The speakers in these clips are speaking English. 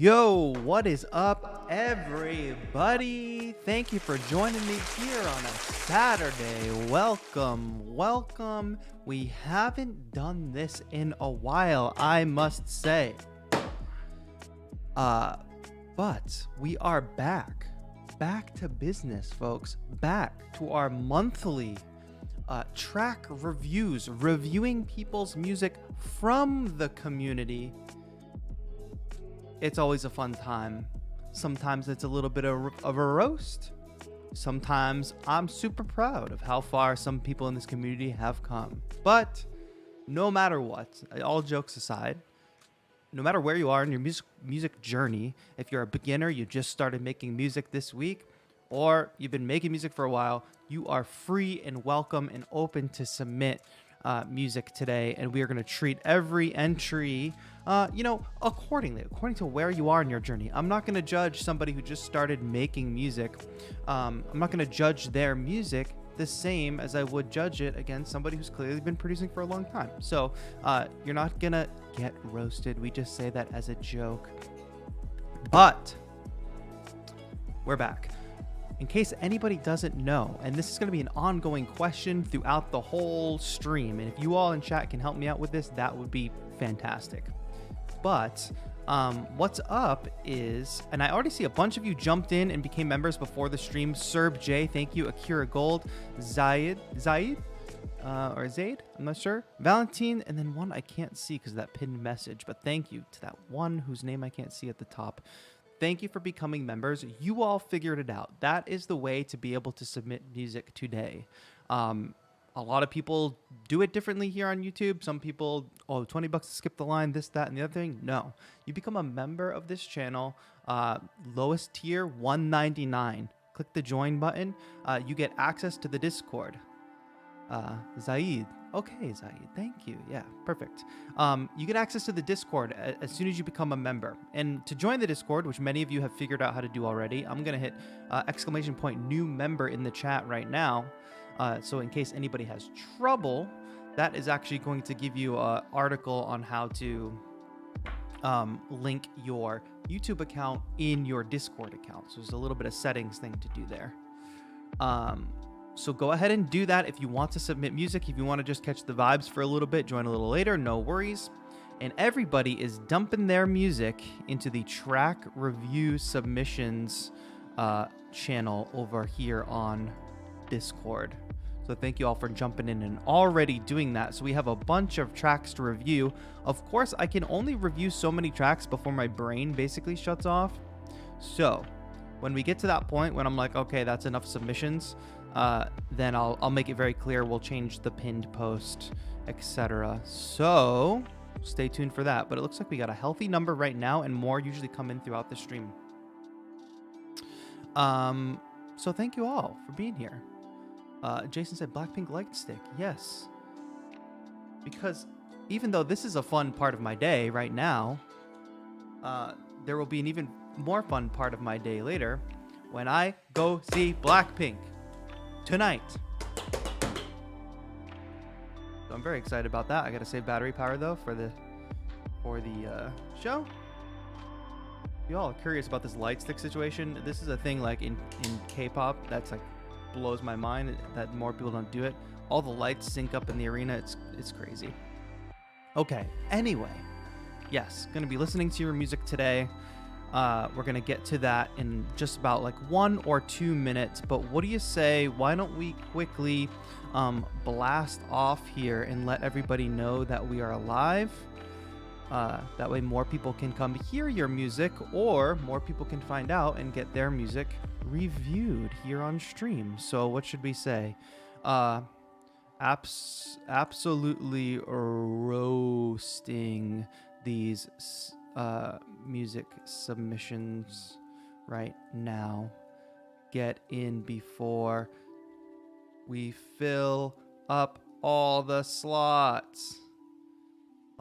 Yo, what is up, everybody? Thank you for joining me here on a Saturday. Welcome. We haven't done this in a while, I must say. But we are back to business, folks. Back to our monthly track reviews, reviewing people's music from the community. It's always a fun time. Sometimes it's a little bit of a roast. Sometimes I'm super proud of how far some people in this community have come. But no matter what, all jokes aside, no matter where you are in your music journey, if you're a beginner, you just started making music this week, or you've been making music for a while, you are free and welcome and open to submit music today, and we are going to treat every entry according to where you are in your journey. I'm not going to judge somebody who just started making music. I'm not going to judge their music the same as I would judge it against somebody who's clearly been producing for a long time. So you're not going to get roasted. We just say that as a joke. But we're back. In case anybody doesn't know, and this is going to be an ongoing question throughout the whole stream, and if you all in chat can help me out with this, that would be fantastic. But what's up is, and I already see a bunch of you jumped in and became members before the stream. Serb J, thank you. Akira Gold, Zaid, or Zaid, I'm not sure. Valentine, and then one I can't see because of that pinned message, but thank you to that one whose name I can't see at the top. Thank you for becoming members. You all figured it out. That is the way to be able to submit music today. A lot of people do it differently here on YouTube. Some people, $20 to skip the line, this, that, and the other thing. No, you become a member of this channel. Lowest tier, $1.99. Click the join button. You get access to the Discord. Zaid. Okay, Zaid. Thank you. Yeah, perfect. You get access to the Discord as soon as you become a member. And to join the Discord, which many of you have figured out how to do already, I'm going to hit !new member in the chat right now. So in case anybody has trouble, that is actually going to give you an article on how to link your YouTube account in your Discord account. So there's a little bit of settings thing to do there. So go ahead and do that if you want to submit music. If you want to just catch the vibes for a little bit, join a little later, no worries. And everybody is dumping their music into the track review submissions channel over here on Discord. So thank you all for jumping in and already doing that. So we have a bunch of tracks to review. Of course, I can only review so many tracks before my brain basically shuts off. So when we get to that point when I'm like, okay, that's enough submissions, then I'll make it very clear. We'll change the pinned post, etc. So stay tuned for that. But it looks like we got a healthy number right now, and more usually come in throughout the stream. So thank you all for being here. Jason said Blackpink light stick. Yes, because even though this is a fun part of my day right now, there will be an even more fun part of my day later when I go see Blackpink tonight. So I'm very excited about that. I gotta save battery power though for the show. If you all are curious about this light stick situation, this is a thing like in K-pop that's like blows my mind that more people don't do it. All the lights sync up in the arena. It's crazy. Okay, anyway, yes, gonna be listening to your music today. We're gonna get to that in just about like 1 or 2 minutes, but what do you say, why don't we quickly blast off here and let everybody know that we are alive. That way more people can come hear your music, or more people can find out and get their music reviewed here on stream. So what should we say? Absolutely roasting these music submissions right now. Get in before we fill up all the slots.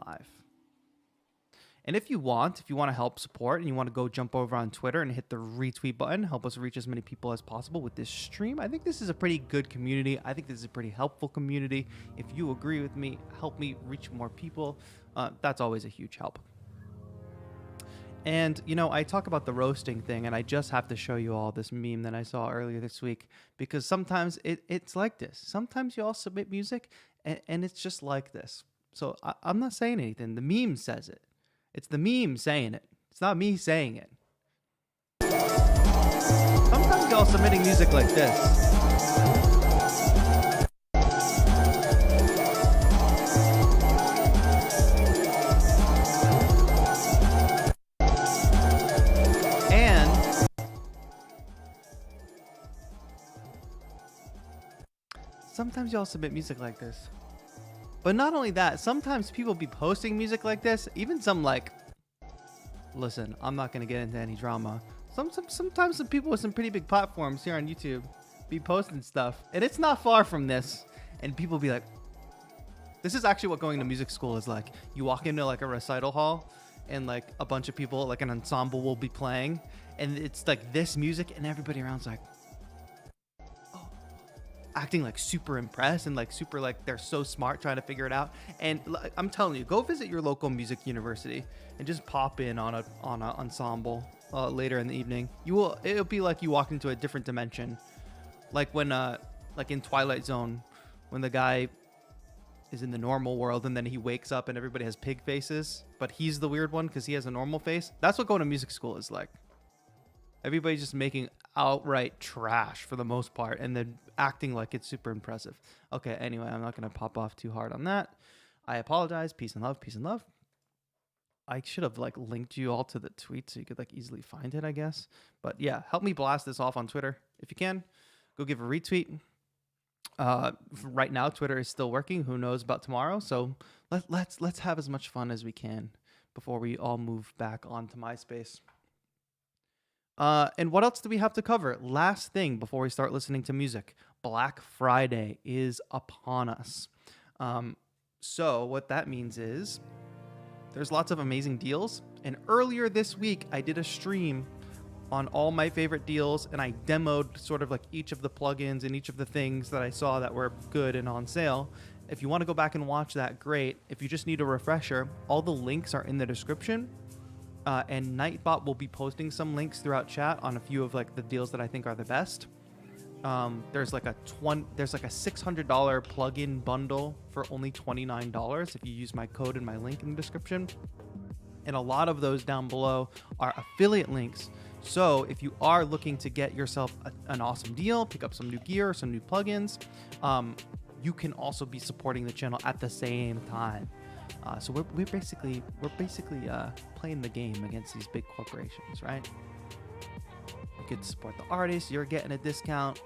Live. And if you want to help support and you want to go jump over on Twitter and hit the retweet button, help us reach as many people as possible with this stream. I think this is a pretty good community. I think this is a pretty helpful community. If you agree with me, help me reach more people. That's always a huge help. And, you know, I talk about the roasting thing, and I just have to show you all this meme that I saw earlier this week, because sometimes it's like this. Sometimes you all submit music, and it's just like this. So I'm not saying anything. The meme says it. It's the meme saying it. It's not me saying it. Sometimes y'all submitting music like this. Sometimes y'all submit music like this. But not only that, sometimes people be posting music like this. Even some like, listen, I'm not going to get into any drama. Sometimes some people with some pretty big platforms here on YouTube be posting stuff. And it's not far from this. And people be like, this is actually what going to music school is like. You walk into like a recital hall and like a bunch of people, like an ensemble will be playing. And it's like this music and everybody around's like, acting like super impressed and like super like they're so smart trying to figure it out. And I'm telling you, go visit your local music university and just pop in on a ensemble later in the evening. It'll be like you walk into a different dimension, like when like in Twilight Zone when the guy is in the normal world and then he wakes up and everybody has pig faces, but he's the weird one because he has a normal face. That's what going to music school is like. Everybody's just making outright trash for the most part and then acting like it's super impressive. Okay, anyway, I'm not going to pop off too hard on that. I apologize. Peace and love. Peace and love. I should have like linked you all to the tweet so you could like easily find it, I guess. But yeah, help me blast this off on Twitter. If you can, go give a retweet. Right now, Twitter is still working. Who knows about tomorrow? So let's have as much fun as we can before we all move back onto MySpace. And what else do we have to cover? Last thing before we start listening to music. Black Friday is upon us. So what that means is there's lots of amazing deals. And earlier this week, I did a stream on all my favorite deals, and I demoed sort of like each of the plugins and each of the things that I saw that were good and on sale. If you want to go back and watch that, great. If you just need a refresher, all the links are in the description. And Nightbot will be posting some links throughout chat on a few of like the deals that I think are the best. There's like a $600 plugin bundle for only $29 if you use my code and my link in the description. And a lot of those down below are affiliate links. So if you are looking to get yourself an awesome deal, pick up some new gear, some new plugins, you can also be supporting the channel at the same time. So we're basically playing the game against these big corporations, right? You could support the artists, you're getting a discount.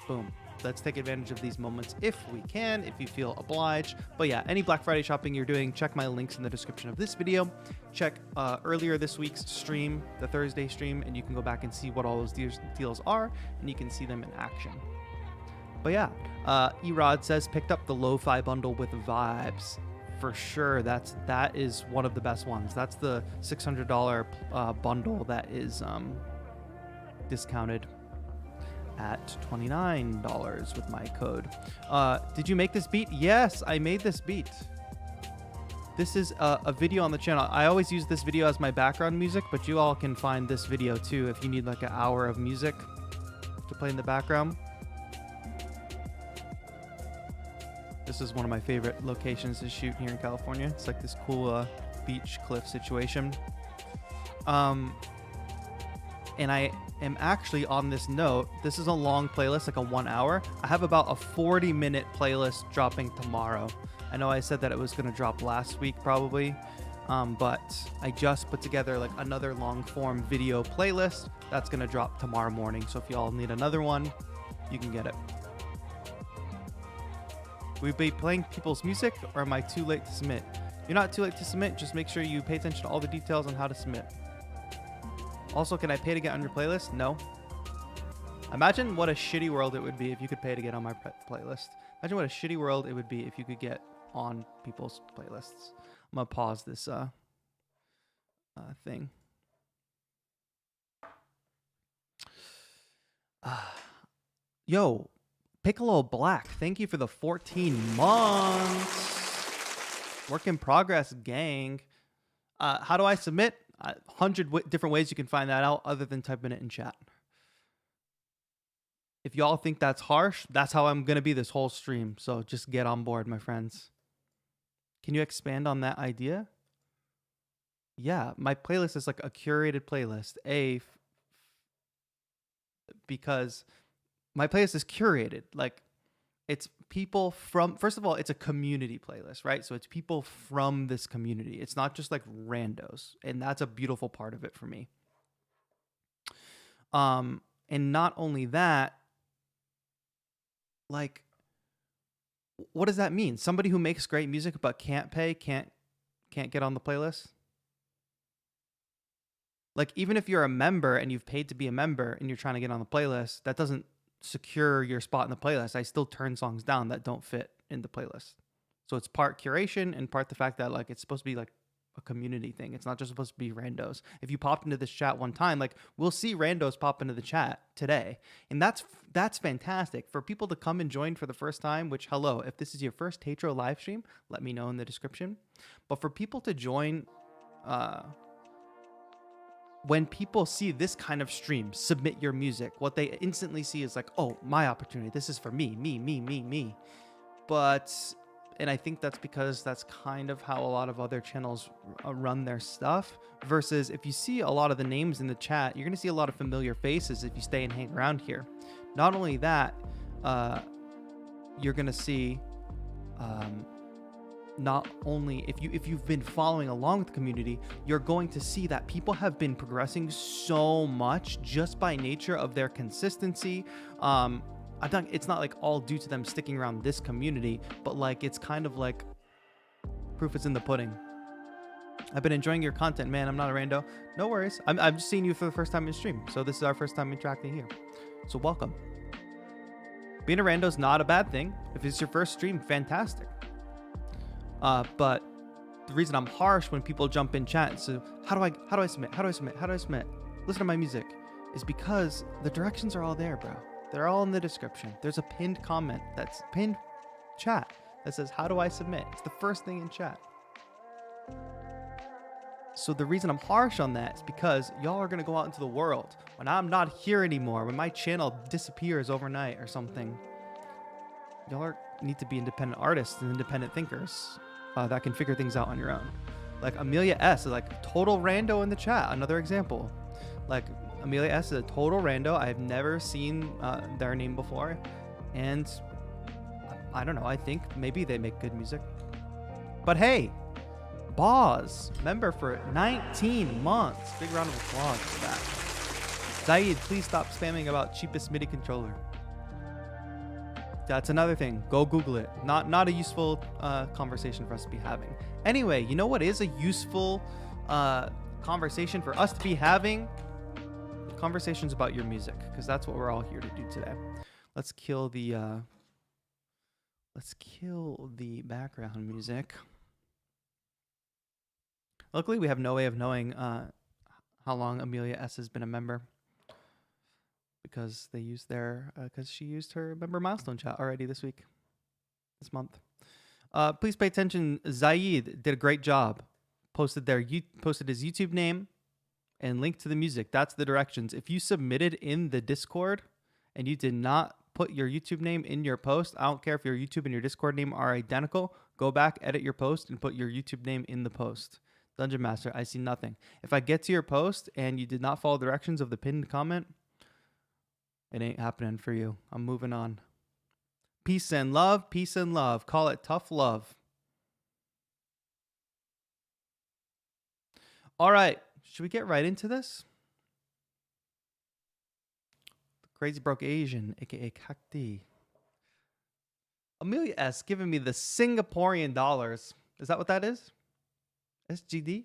Boom. Let's take advantage of these moments if we can, if you feel obliged. But yeah, any Black Friday shopping you're doing, check my links in the description of this video. Check earlier this week's stream, the Thursday stream, and you can go back and see what all those deals are, and you can see them in action. But yeah, Erod says picked up the lo-fi bundle with vibes. For sure, that is one of the best ones. That's the $600 bundle that is discounted at $29 with my code. Did you make this beat? Yes, I made this beat. This is a video on the channel. I always use this video as my background music, but you all can find this video too if you need like an hour of music to play in the background. This is one of my favorite locations to shoot here in California. It's like this cool beach cliff situation. And I am actually on this note. This is a long playlist, like a 1 hour. I have about a 40-minute playlist dropping tomorrow. I know I said that it was going to drop last week probably, but I just put together like another long form video playlist that's going to drop tomorrow morning. So if y'all need another one, you can get it. Will we be playing people's music, or am I too late to submit? You're not too late to submit. Just make sure you pay attention to all the details on how to submit. Also, can I pay to get on your playlist? No. Imagine what a shitty world it would be if you could pay to get on my playlist. Imagine what a shitty world it would be if you could get on people's playlists. I'm going to pause this thing. Yo. Piccolo Black, thank you for the 14 months. Work in progress, gang. How do I submit? 100 different ways you can find that out other than typing it in chat. If y'all think that's harsh, that's how I'm going to be this whole stream. So just get on board, my friends. Can you expand on that idea? Yeah, my playlist is like a curated playlist. Because my playlist is curated. Like, it's people from, first of all, it's a community playlist, right? So it's people from this community. It's not just like randos. And that's a beautiful part of it for me. And not only that, like, what does that mean? Somebody who makes great music but can't pay, can't get on the playlist? Like, even if you're a member and you've paid to be a member and you're trying to get on the playlist, that doesn't secure your spot in the playlist. I still turn songs down that don't fit in the playlist. So it's part curation and part the fact that, like, it's supposed to be like a community thing. It's not just supposed to be randos. If you popped into this chat one time, like, we'll see randos pop into the chat today. And that's fantastic. For people to come and join for the first time, which, hello, if this is your first Tetro live stream, let me know in the description. But for people to join, when people see this kind of stream, submit your music, what they instantly see is like, oh, my opportunity. This is for me. But, and I think that's because that's kind of how a lot of other channels run their stuff. Versus if you see a lot of the names in the chat, you're going to see a lot of familiar faces if you stay and hang around here. Not only that, you're going to see... not only if you've been following along with the community, you're going to see that people have been progressing so much just by nature of their consistency. It's not like all due to them sticking around this community, but like it's kind of like proof is in the pudding. I've been enjoying your content, man. I'm not a rando. No worries. I'm just seeing you for the first time in stream, so this is our first time interacting here. So welcome. Being a rando is not a bad thing. If it's your first stream, fantastic. But the reason I'm harsh when people jump in chat, so how do I submit? Listen to my music, is because the directions are all there, bro. They're all in the description. There's a pinned comment that's pinned chat that says, how do I submit? It's the first thing in chat. So the reason I'm harsh on that is because y'all are going to go out into the world. When I'm not here anymore, when my channel disappears overnight or something, y'all need to be independent artists and independent thinkers that can figure things out on your own. Like Amelia S is like total rando in the chat. Another example. Like Amelia S is a total rando. I've never seen their name before. And I don't know. I think maybe they make good music. But hey, Boz, member for 19 months. Big round of applause for that. Zaid, please stop spamming about cheapest MIDI controller. That's another thing. Go Google it. Not a useful conversation for us to be having. Anyway, you know what is a useful conversation for us to be having? Conversations about your music, because that's what we're all here to do today. Let's kill the background music. Luckily, we have no way of knowing how long Amelia S has been a member, because they used because she used her member milestone chat already this month. Please pay attention. Zaid did a great job. Posted his YouTube name and link to the music. That's the directions. If you submitted in the Discord and you did not put your YouTube name in your post, I don't care if your YouTube and your Discord name are identical. Go back, edit your post, and put your YouTube name in the post. Dungeon Master, I see nothing. If I get to your post and you did not follow directions of the pinned comment, it ain't happening for you. I'm moving on. Peace and love. Peace and love. Call it tough love. All right. Should we get right into this? The Crazy Broke Asian, a.k.a. Cacti. Amelia S. giving me the Singaporean dollars. Is that what that is? SGD?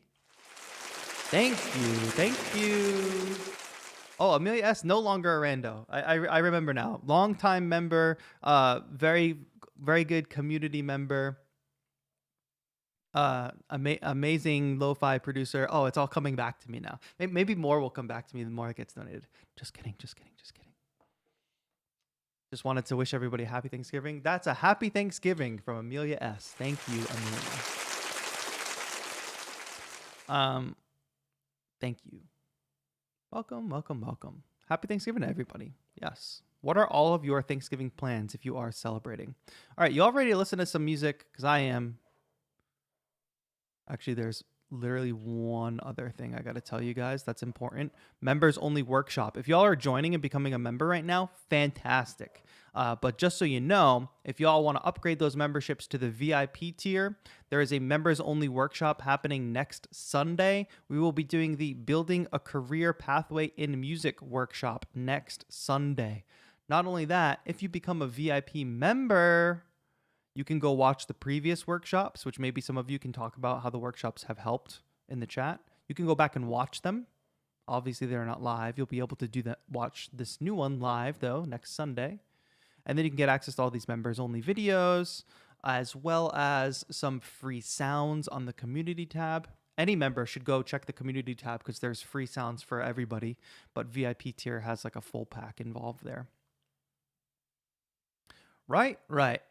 Thank you. Thank you. Oh, Amelia S. no longer a rando. I remember now. Longtime member, very, very good community member, amazing lo-fi producer. Oh, it's all coming back to me now. Maybe more will come back to me the more it gets donated. Just kidding. Just wanted to wish everybody a happy Thanksgiving. That's a happy Thanksgiving from Amelia S. Thank you, Amelia. Thank you. Welcome, welcome, welcome. Happy Thanksgiving to everybody. Yes. What are all of your Thanksgiving plans if you are celebrating? All right, you already listened to some music because I am. Actually, there's literally one other thing I got to tell you guys that's important. Members only workshop. If y'all are joining and becoming a member right now, fantastic. But just so you know, if y'all want to upgrade those memberships to the VIP tier, there is a members only workshop happening next Sunday. We will be doing the Building a Career Pathway in Music workshop next Sunday. Not only that, if you become a VIP member, you can go watch the previous workshops, which maybe some of you can talk about how the workshops have helped in the chat. You can go back and watch them. Obviously, they're not live. You'll be able to do that. Watch this new one live, though, next Sunday. And then you can get access to all these members-only videos, as well as some free sounds on the community tab. Any member should go check the community tab because there's free sounds for everybody. But VIP tier has like a full pack involved there. Right.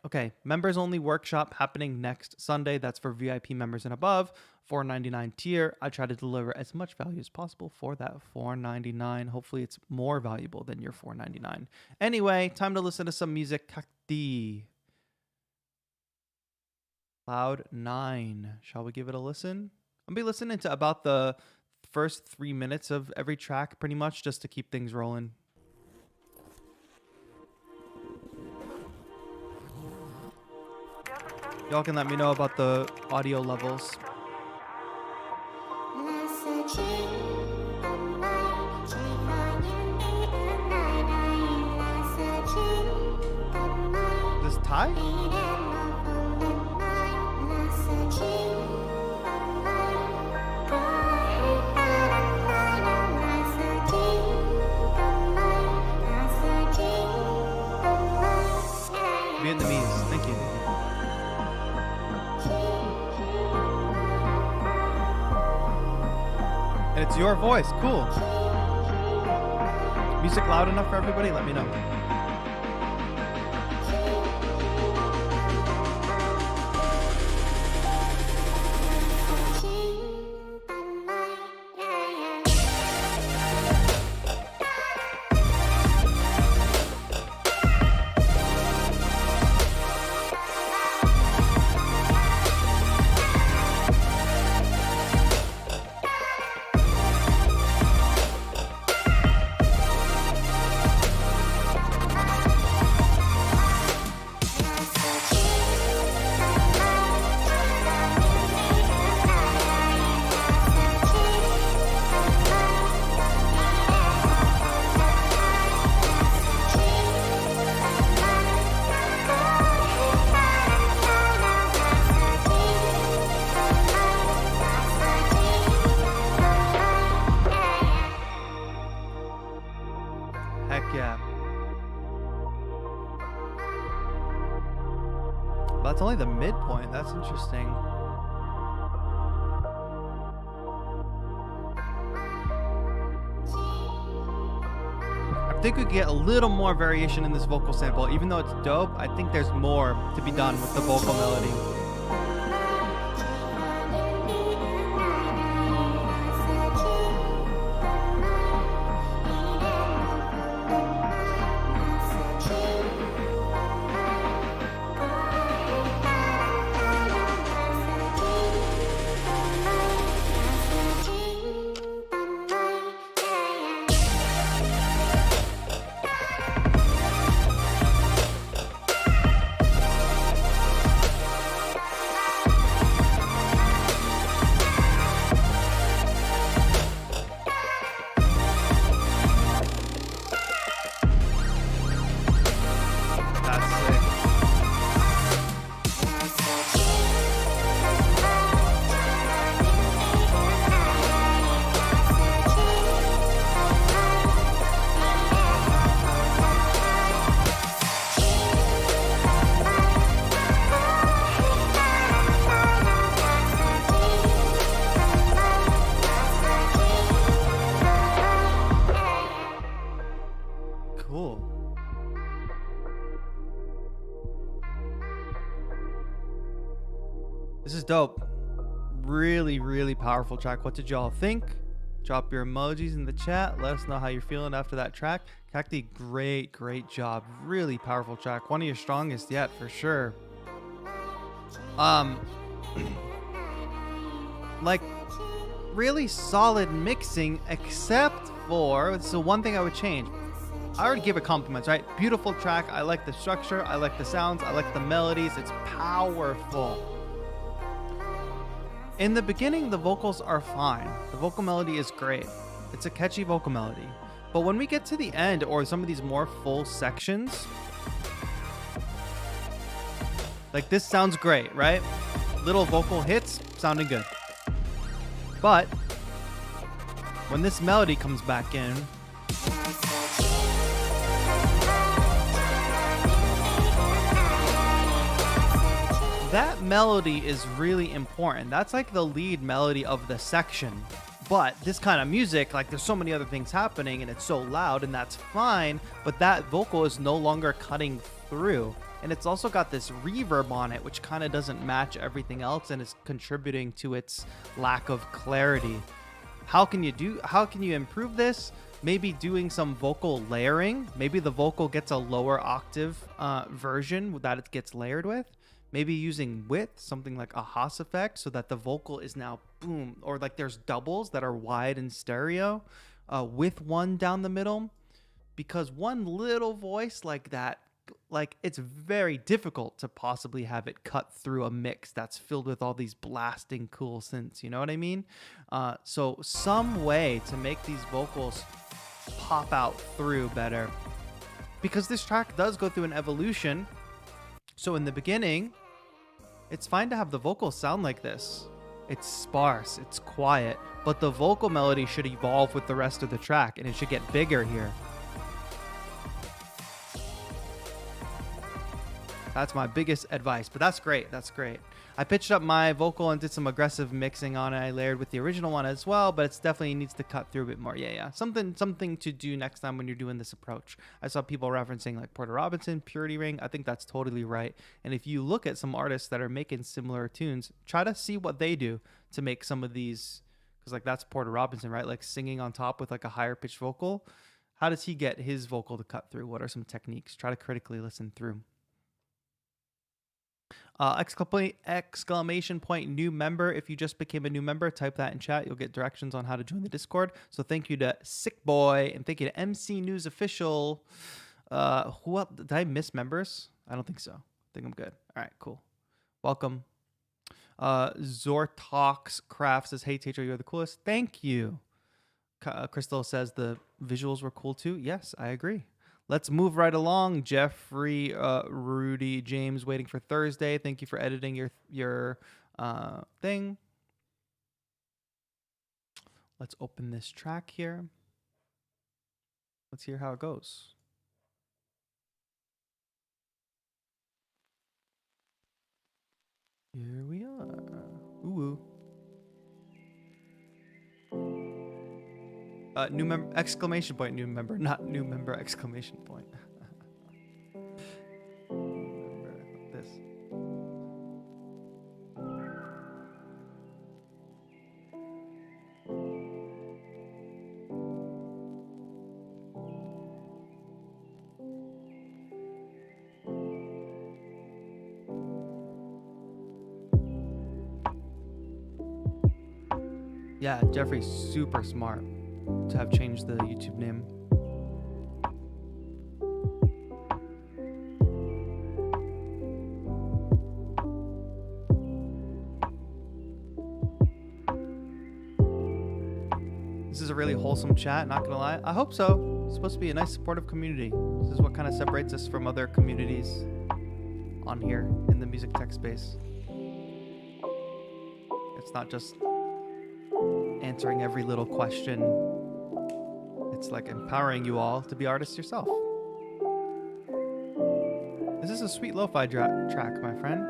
Okay. Members only workshop happening next Sunday. That's for VIP members and above. $4.99 tier. I try to deliver as much value as possible for that $4.99. Hopefully it's more valuable than your $4.99. Anyway, time to listen to some music. Cacti. Cloud 9. Shall we give it a listen? I'll be listening to about the first 3 minutes of every track pretty much just to keep things rolling. Y'all can let me know about the audio levels. Is this Thai? Vietnamese, thank you. And it's your voice. Cool. Music loud enough for everybody? Let me know. That's only the midpoint. That's interesting. I think we could get a little more variation in this vocal sample. Even though it's dope, I think there's more to be done with the vocal melody. This is dope. Really, really powerful track. What did y'all think? Drop your emojis in the chat. Let us know how you're feeling after that track. Cacti, great job. Really powerful track. One of your strongest yet, for sure. Like, really solid mixing, except for, this is the one thing I would change. I already give it compliments, right? Beautiful track. I like the structure. I like the sounds. I like the melodies. It's powerful. In the beginning, the vocals are fine. The vocal melody is great. It's a catchy vocal melody. But when we get to the end, or some of these more full sections, like this sounds great, right? Little vocal hits, sounding good. But when this melody comes back in, that melody is really important. That's like the lead melody of the section. But this kind of music, like there's so many other things happening and it's so loud, and that's fine, but that vocal is no longer cutting through. And it's also got this reverb on it, which kind of doesn't match everything else and is contributing to its lack of clarity. How can you improve this? Maybe doing some vocal layering. Maybe the vocal gets a lower octave version that it gets layered with. Maybe using width, something like a Haas effect, so that the vocal is now boom, or like there's doubles that are wide in stereo with one down the middle. Because one little voice like that, like it's very difficult to possibly have it cut through a mix that's filled with all these blasting cool synths, you know what I mean? So some way to make these vocals pop out through better. Because this track does go through an evolution. So in the beginning, it's fine to have the vocals sound like this. It's sparse, it's quiet, but the vocal melody should evolve with the rest of the track, and it should get bigger here. That's my biggest advice, but that's great. That's great. I pitched up my vocal and did some aggressive mixing on it. I layered with the original one as well, but it's definitely needs to cut through a bit more. Yeah. Something to do next time when you're doing this approach. I saw people referencing like Porter Robinson, Purity Ring. I think that's totally right. And if you look at some artists that are making similar tunes, try to see what they do to make some of these, because like that's Porter Robinson, right? Like singing on top with like a higher pitched vocal. How does he get his vocal to cut through? What are some techniques? Try to critically listen through. Exclamation point new member. If you just became a new member, type that in chat. You'll get directions on how to join the Discord. So thank you to Sick Boy and thank you to MC News Official. Who else? Did I miss members? I don't think so. I think I'm good. All right, cool. Welcome. Zortox Craft says, hey Teacher, you're the coolest. Thank you. Crystal says the visuals were cool too. Yes, I agree. Let's move right along. Jeffrey, Rudy, James, waiting for Thursday. Thank you for editing your thing. Let's open this track here. Let's hear how it goes. Here we are. Ooh. New member, exclamation point, new member, not new member, exclamation point. Remember this. Yeah, Jeffrey's super smart to have changed the YouTube name. This is a really wholesome chat, not gonna lie. I hope so. It's supposed to be a nice supportive community. This is what kind of separates us from other communities on here in the music tech space. It's not just answering every little question. It's like empowering you all to be artists yourself. This is a sweet lo-fi track, my friend.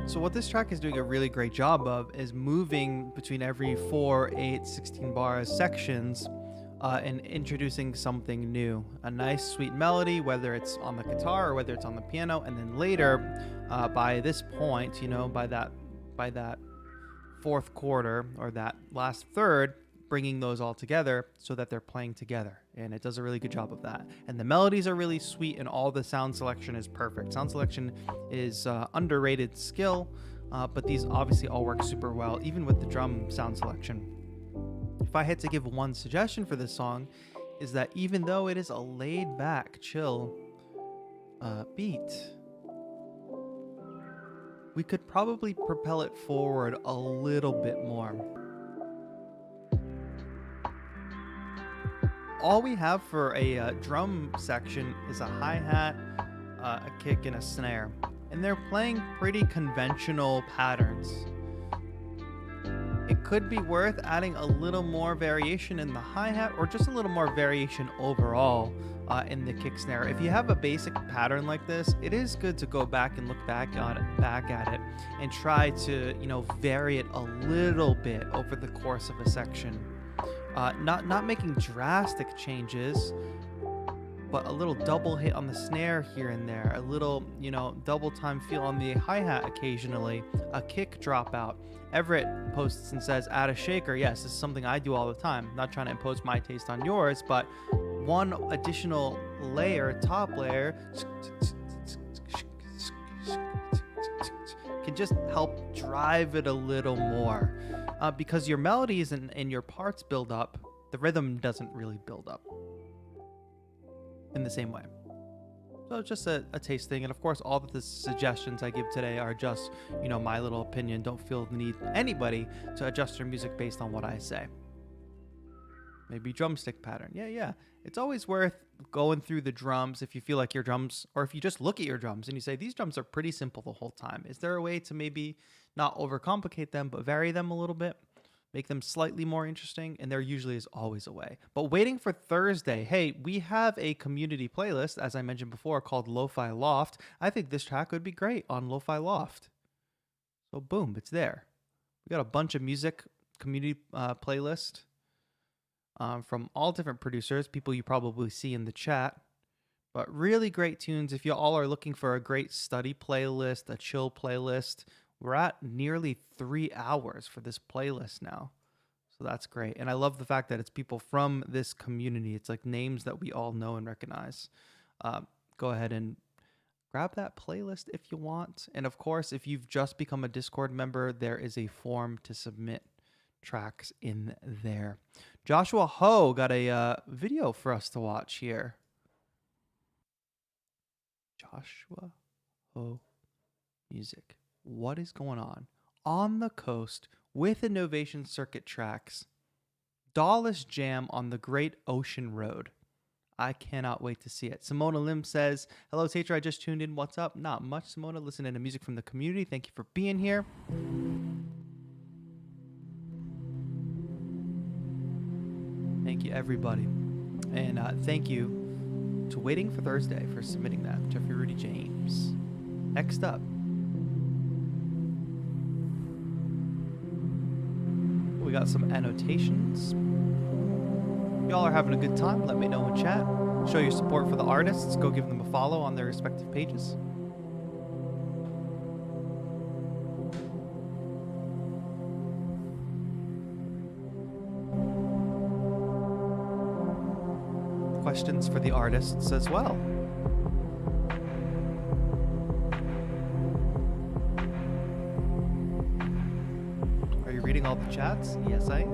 So what this track is doing a really great job of is moving between every 4, 8, 16 bars sections and introducing something new. A nice sweet melody, whether it's on the guitar or whether it's on the piano, and then later, by this point, by that fourth quarter or that last third, bringing those all together so that they're playing together, and it does a really good job of that. And the melodies are really sweet, and all the sound selection is perfect. Sound selection is underrated skill, but these obviously all work super well, even with the drum sound selection. If I had to give one suggestion for this song, is that even though it is a laid back, chill beat, we could probably propel it forward a little bit more. All we have for a drum section is a hi-hat, a kick, and a snare. And they're playing pretty conventional patterns. It could be worth adding a little more variation in the hi-hat, or just a little more variation overall in the kick snare. If you have a basic pattern like this, it is good to go back and look back at it and try to, vary it a little bit over the course of a section. Not making drastic changes, but a little double hit on the snare here and there, a little, double time feel on the hi-hat occasionally, a kick dropout. Everett posts and says, add a shaker. Yes, this is something I do all the time. I'm not trying to impose my taste on yours, but one additional layer, top layer, can just help drive it a little more. Because your melodies and your parts build up, the rhythm doesn't really build up in the same way. So just a taste thing. And of course, all of the suggestions I give today are just, my little opinion. Don't feel the need, anybody, to adjust your music based on what I say. Maybe drumstick pattern. Yeah. It's always worth going through the drums if you feel like your drums, or if you just look at your drums and you say, these drums are pretty simple the whole time. Is there a way to maybe not overcomplicate them, but vary them a little bit, make them slightly more interesting? And there usually is always a way. But waiting for Thursday, hey, we have a community playlist, as I mentioned before, called Lo-Fi Loft. I think this track would be great on Lo-Fi Loft. So boom, it's there. We got a bunch of music community playlist from all different producers, people you probably see in the chat. But really great tunes. If you all are looking for a great study playlist, a chill playlist, we're at nearly 3 hours for this playlist now. So that's great. And I love the fact that it's people from this community. It's like names that we all know and recognize. Go ahead and grab that playlist if you want. And of course, if you've just become a Discord member, there is a form to submit tracks in there. Joshua Ho got a video for us to watch here. Joshua Ho music. What is going on the coast with Innovation Circuit tracks? Dawless Jam on the Great Ocean Road. I cannot wait to see it. Simona Lim says, hello, Teacher, I just tuned in. What's up? Not much, Simona. Listening to music from the community. Thank you for being here. Thank you, everybody. And thank you to Waiting for Thursday for submitting that. Jeffrey Rudy James. Next up, we got some annotations. Y'all are having a good time. Let me know in chat. Show your support for the artists. Go give them a follow on their respective pages. Questions for the artists as well. Are you reading all the chats? Yes, I am.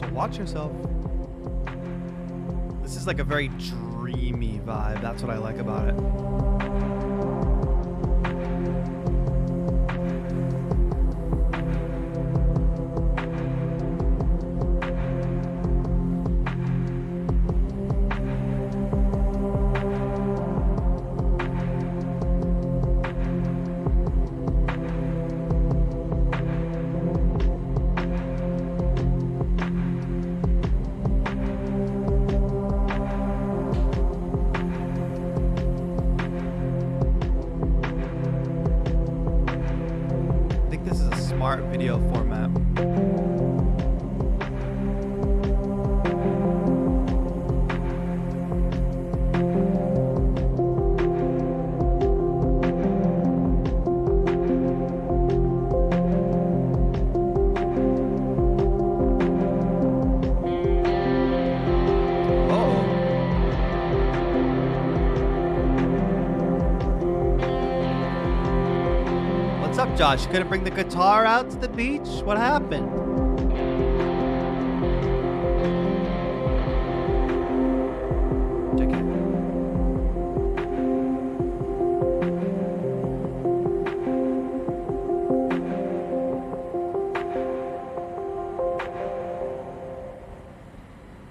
So watch yourself. This is like a very dreamy vibe. That's what I like about it. video format. Josh, you couldn't bring the guitar out to the beach? What happened? Check it.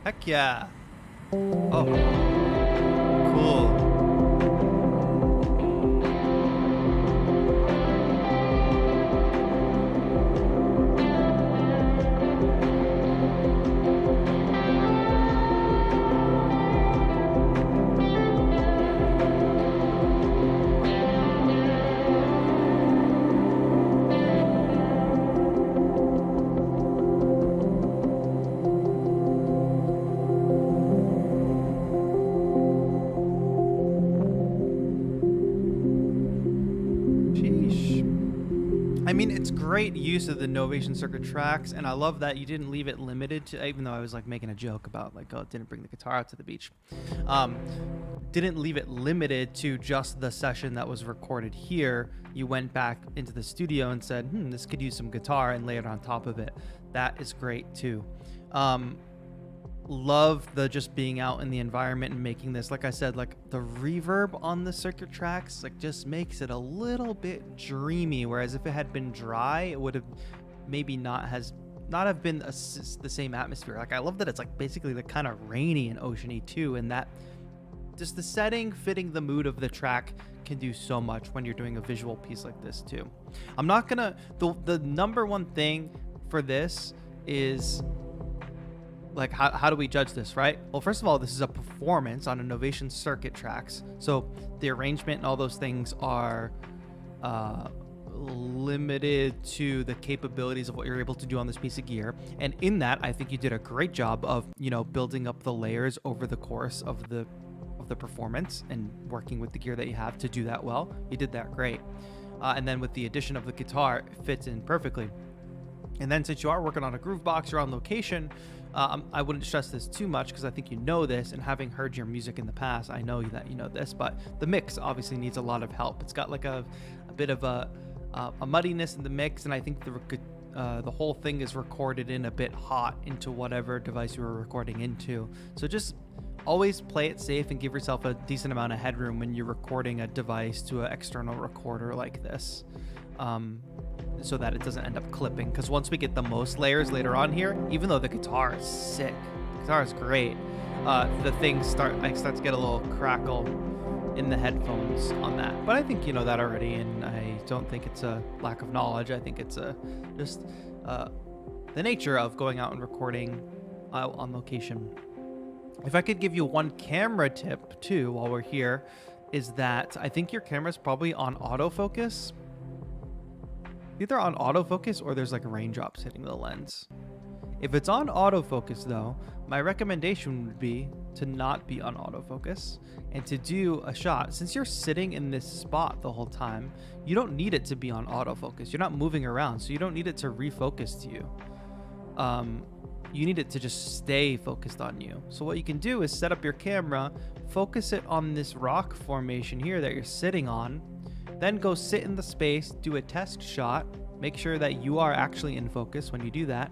Heck yeah. Oh. Cool. Great use of the Novation Circuit tracks, and I love that you didn't leave it limited to, even though I was like making a joke about like, oh, it didn't bring the guitar out to the beach. Didn't leave it limited to just the session that was recorded here. You went back into the studio and said, this could use some guitar, and lay it on top of it. That is great too. Love the just being out in the environment and making this, like I said, like the reverb on the circuit tracks like just makes it a little bit dreamy, whereas if it had been dry it would have maybe not have been the same atmosphere. Like I love that it's like basically like kind of rainy and oceany too, and that just the setting fitting the mood of the track can do so much when you're doing a visual piece like this too. I'm not gonna the number one thing for this is like how do we judge this, right? Well, first of all, this is a performance on a Novation Circuit tracks, so the arrangement and all those things are limited to the capabilities of what you're able to do on this piece of gear. And in that, I think you did a great job of, you know, building up the layers over the course of the performance and working with the gear that you have to do that well. You did that great. And then with the addition of the guitar, it fits in perfectly. And then since you are working on a groove box, you're on location, I wouldn't stress this too much because I think you know this, and having heard your music in the past, I know that you know this, but the mix obviously needs a lot of help. It's got like a bit of a muddiness in the mix, and I think the whole thing is recorded in a bit hot into whatever device you were recording into. So just always play it safe and give yourself a decent amount of headroom when you're recording a device to an external recorder like this. So that it doesn't end up clipping, because once we get the most layers later on here, even though the guitar is sick, the guitar is great, the things start to get a little crackle in the headphones on that. But I think you know that already, and I don't think it's a lack of knowledge. I think it's just the nature of going out and recording on location. If I could give you one camera tip too while we're here, is that I think your camera's probably on autofocus. Either on autofocus or there's like raindrops hitting the lens. If it's on autofocus though, my recommendation would be to not be on autofocus and to do a shot. Since you're sitting in this spot the whole time, you don't need it to be on autofocus. You're not moving around, so you don't need it to refocus to you. You need it to just stay focused on you. So what you can do is set up your camera, focus it on this rock formation here that you're sitting on, then go sit in the space, do a test shot, make sure that you are actually in focus when you do that,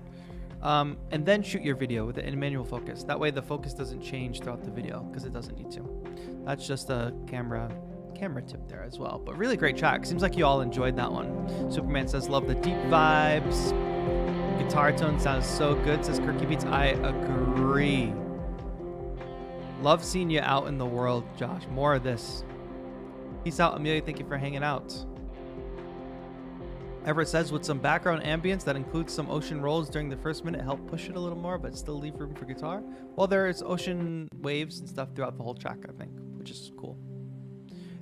and then shoot your video with it in manual focus. That way the focus doesn't change throughout the video, because it doesn't need to. That's just a camera tip there as well. But really great track. Seems like you all enjoyed that one. Superman says, love the deep vibes. Guitar tone sounds so good, says Kirky Beats. I agree. Love seeing you out in the world, Josh. More of this. Peace out, Amelia. Thank you for hanging out. Everett says, with some background ambience that includes some ocean rolls during the first minute, help push it a little more, but still leave room for guitar. Well, there's ocean waves and stuff throughout the whole track, I think, which is cool.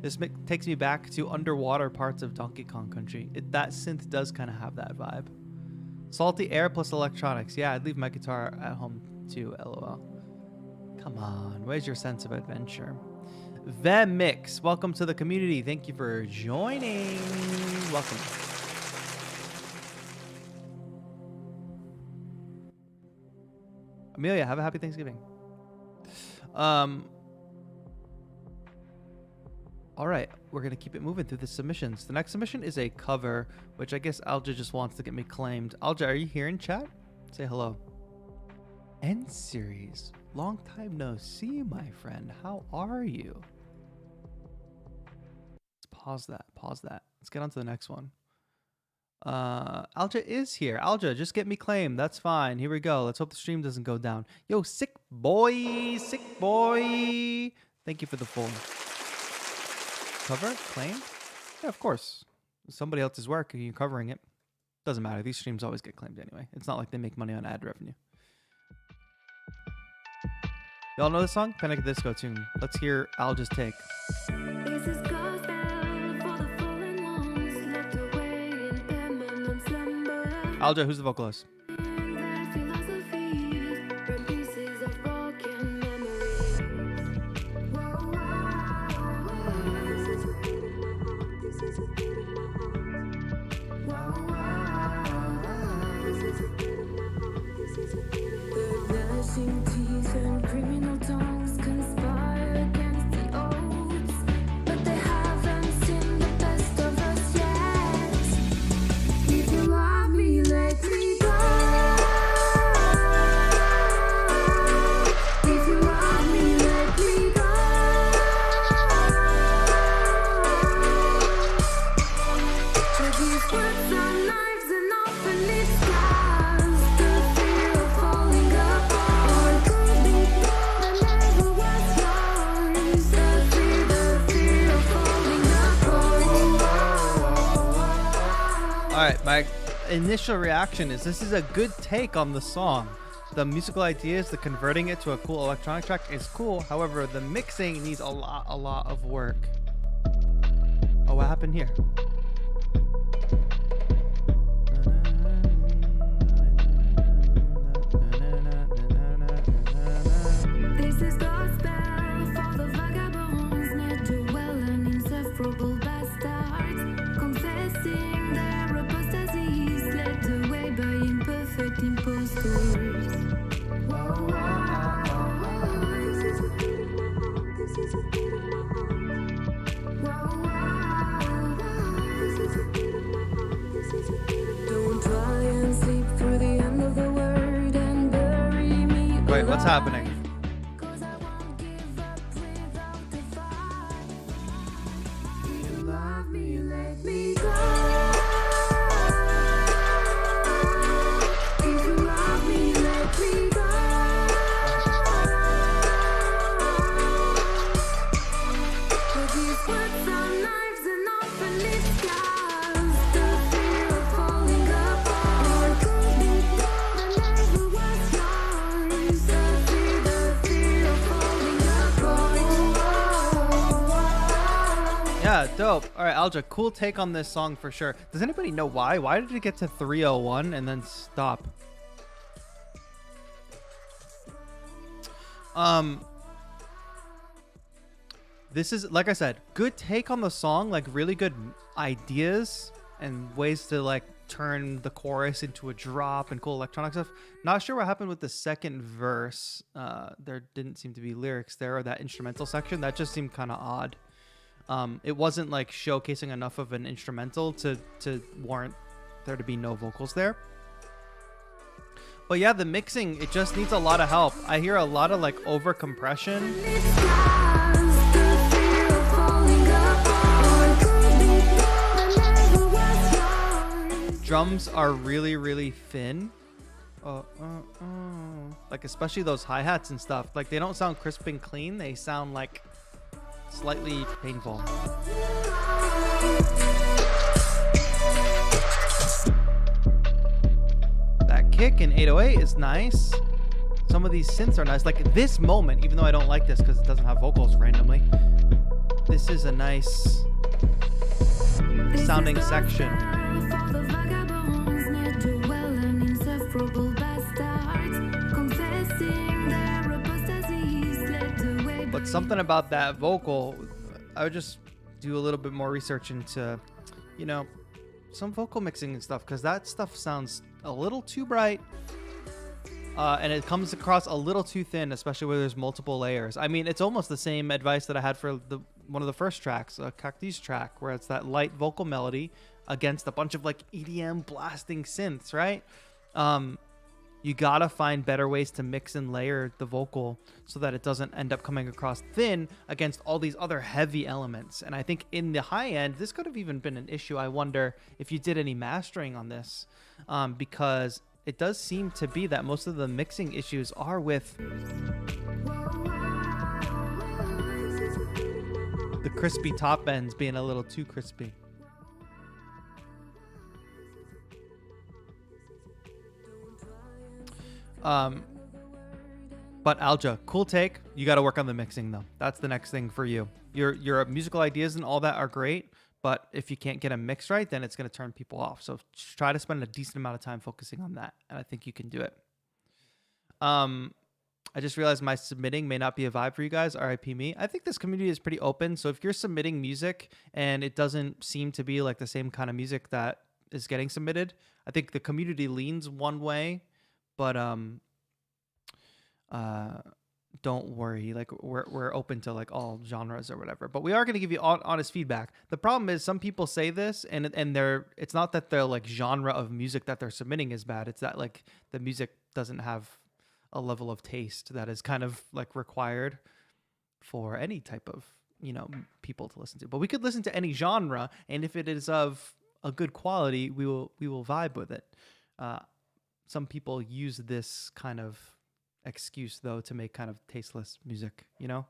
This takes me back to underwater parts of Donkey Kong Country. That synth does kind of have that vibe. Salty air plus electronics. Yeah, I'd leave my guitar at home too, lol. Come on, where's your sense of adventure? VEmix, welcome to the community. Thank you for joining. Welcome. Amelia, have a happy Thanksgiving. All right, we're going to keep it moving through the submissions. The next submission is a cover, which I guess Alja just wants to get me claimed. Alja, are you here in chat? Say hello. End series. Long time no see, my friend. How are you? Let's pause that. Pause that. Let's get on to the next one. Alja is here. Alja, just get me claimed. That's fine. Here we go. Let's hope the stream doesn't go down. Yo, sick boy. Sick boy. Thank you for the full cover. Claimed? Yeah, of course. Somebody else's work and you're covering it. Doesn't matter. These streams always get claimed anyway. It's not like they make money on ad revenue. Y'all know this song? Panic at the Disco tune. Let's hear Alja's take. Alja, who's the vocalist? My initial reaction is this is a good take on the song. The musical ideas, the converting it to a cool electronic track is cool. However, the mixing needs a lot of work. Oh, what happened here? This is gospel for the vagabonds, not to well and insufferable bastards, confessing their apostasies, led away by imperfect impostors. Don't try and sleep through the end of the word and bury me. Wait, what's happening? Dope. All right, Alja, cool take on this song for sure. Does anybody know why? Why did it get to 301 and then stop? This is, like I said, good take on the song, like really good ideas and ways to like turn the chorus into a drop and cool electronic stuff. Not sure what happened with the second verse. There didn't seem to be lyrics there, or that instrumental section. That just seemed kind of odd. It wasn't like showcasing enough of an instrumental to warrant there to be no vocals there. But yeah, the mixing, it just needs a lot of help. I hear a lot of like over compression. Drums are really, really thin. Like especially those hi-hats and stuff. Like they don't sound crisp and clean. They sound like slightly painful. That kick in 808 is nice. Some of these synths are nice. Like this moment, even though I don't like this because it doesn't have vocals randomly, this is a nice sounding section. But something about that vocal, I would just do a little bit more research into, you know, some vocal mixing and stuff, because that stuff sounds a little too bright. And it comes across a little too thin, especially where there's multiple layers. I mean, it's almost the same advice that I had for one of the first tracks, Cacti's track, where it's that light vocal melody against a bunch of like EDM blasting synths, right? You gotta find better ways to mix and layer the vocal so that it doesn't end up coming across thin against all these other heavy elements. And I think in the high end, this could have even been an issue. I wonder if you did any mastering on this, because it does seem to be that most of the mixing issues are with the crispy top ends being a little too crispy. But Alja, cool take. You got to work on the mixing though. That's the next thing for you. Your musical ideas and all that are great, but if you can't get a mix right, then it's going to turn people off. So try to spend a decent amount of time focusing on that, and I think you can do it. I just realized my submitting may not be a vibe for you guys. RIP me. I think this community is pretty open. So if you're submitting music and it doesn't seem to be like the same kind of music that is getting submitted, I think the community leans one way. But don't worry, like we're open to like all genres or whatever. But we are going to give you honest feedback. The problem is some people say this, and it's not that the like genre of music that they're submitting is bad. It's that like the music doesn't have a level of taste that is kind of like required for any type of, you know, people to listen to. But we could listen to any genre, and if it is of a good quality, we will vibe with it. Some people use this kind of excuse though to make kind of tasteless music, you know?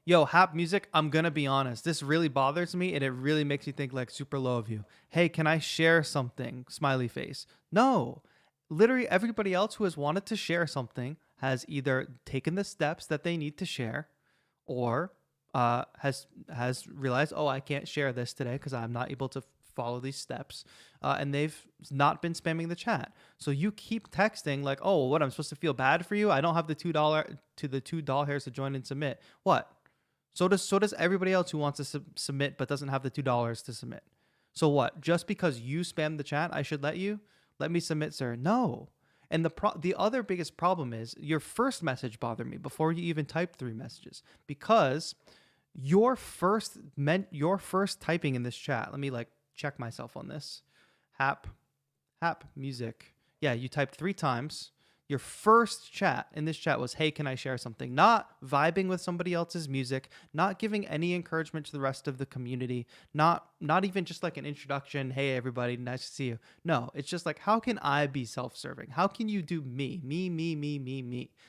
Yo, Hap Music, I'm gonna be honest, this really bothers me and it really makes me think like super low of you. Hey, can I share something? Smiley face. No, literally everybody else who has wanted to share something has either taken the steps that they need to share or has realized, oh, I can't share this today because I'm not able to follow these steps, and they've not been spamming the chat. So you keep texting like, oh, what, I'm supposed to feel bad for you? I don't have the $2 hairs to join and submit. What? So does everybody else who wants to submit but doesn't have the $2 to submit. So what? Just because you spam the chat, I should let me submit, sir? No. And the other biggest problem is your first message bothered me before you even typed 3 messages, because your first typing in this chat. Let me like check myself on this. Hap Music. Yeah, you typed 3 times. Your first chat in this chat was, hey, can I share something? Not vibing with somebody else's music, not giving any encouragement to the rest of the community, not even just like an introduction, hey, everybody, nice to see you. No, it's just like, how can I be self-serving? How can you do me?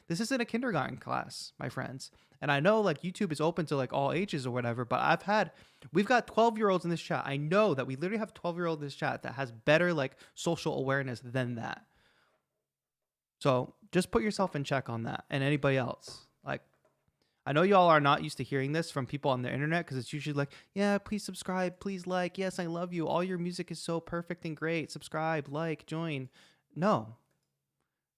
This isn't a kindergarten class, my friends. And I know like YouTube is open to like all ages or whatever, but we've got 12-year-olds in this chat. I know that we literally have 12-year-olds in this chat that has better like social awareness than that. So just put yourself in check on that, and anybody else. Like, I know y'all are not used to hearing this from people on the internet, because it's usually like, yeah, please subscribe, please like, yes, I love you, all your music is so perfect and great, subscribe, like, join. No,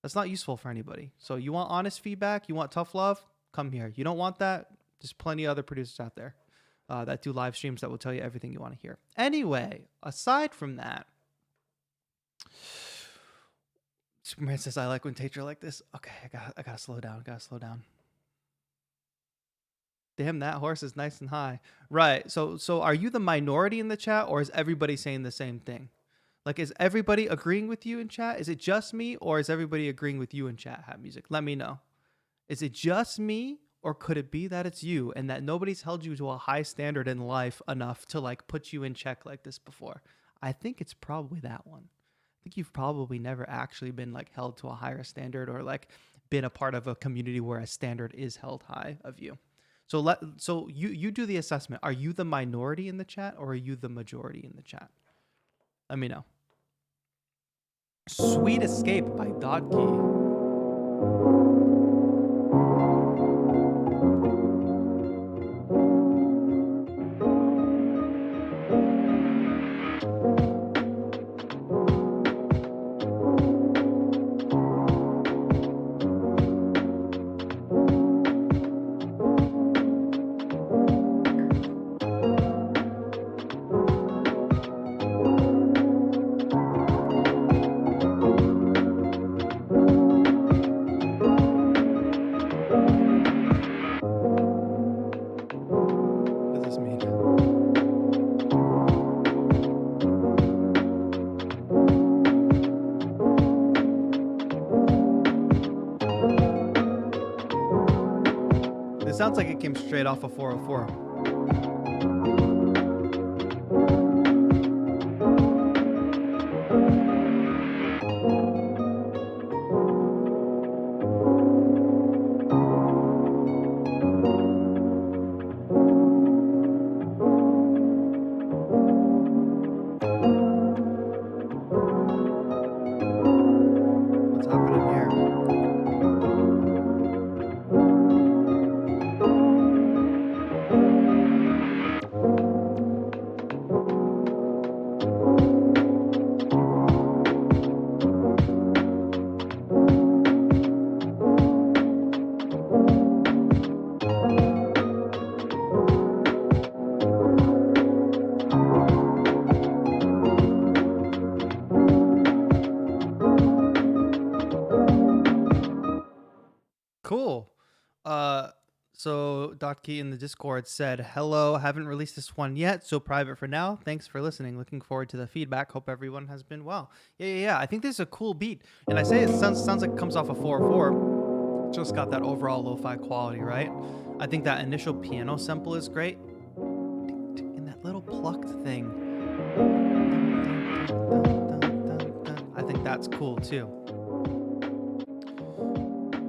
that's not useful for anybody. So you want honest feedback, you want tough love, come here. You don't want that, there's plenty of other producers out there that do live streams that will tell you everything you want to hear. Anyway, aside from that, Superman says, I like when takes are like this. Okay, I gotta slow down. Damn, that horse is nice and high. Right. So are you the minority in the chat, or is everybody saying the same thing? Like, is everybody agreeing with you in chat? Is it just me, or is everybody agreeing with you in chat, Hat Music? Let me know. Is it just me, or could it be that it's you and that nobody's held you to a high standard in life enough to like put you in check like this before? I think it's probably that one. I think you've probably never actually been like held to a higher standard, or like been a part of a community where a standard is held high of you. So you do the assessment. Are you the minority in the chat, or are you the majority in the chat? Let me know. Sweet Escape by Docky. sounds like it came straight off of 404. Cool. So Docky in the Discord said, hello, haven't released this one yet, so private for now. Thanks for listening. Looking forward to the feedback. Hope everyone has been well. Yeah. I think this is a cool beat. And I say it sounds like it comes off of 404. Just got that overall lo-fi quality, right? I think that initial piano sample is great. And that little plucked thing. I think that's cool too.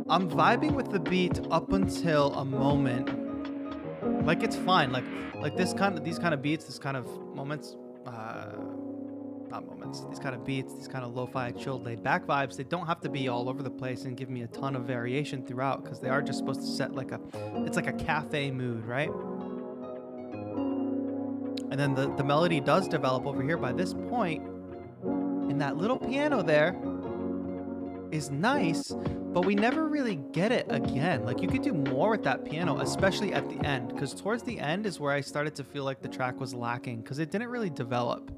I'm vibing with the beat up until a moment. Like it's fine. Like these kind of beats, this kind of moments, not moments. These kind of beats, these kind of lo-fi, chilled, laid back vibes. They don't have to be all over the place and give me a ton of variation throughout, because they are just supposed to set it's like a cafe mood, right? And then the melody does develop over here by this point, and that little piano there is nice, but we never really get it again. Like, you could do more with that piano, especially at the end, because towards the end is where I started to feel like the track was lacking, because it didn't really develop.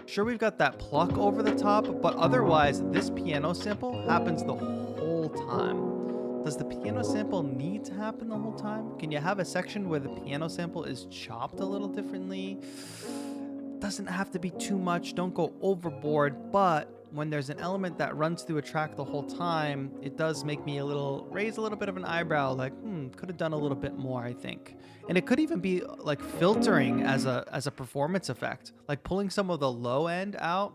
Sure, we've got that pluck over the top, but otherwise this piano sample happens the whole time. Does the piano sample need to happen the whole time? Can you have a section where the piano sample is chopped a little differently? Doesn't have to be too much, don't go overboard, but when there's an element that runs through a track the whole time, it does make me raise a little bit of an eyebrow, like, could have done a little bit more, I think. And it could even be like filtering as a performance effect, like pulling some of the low end out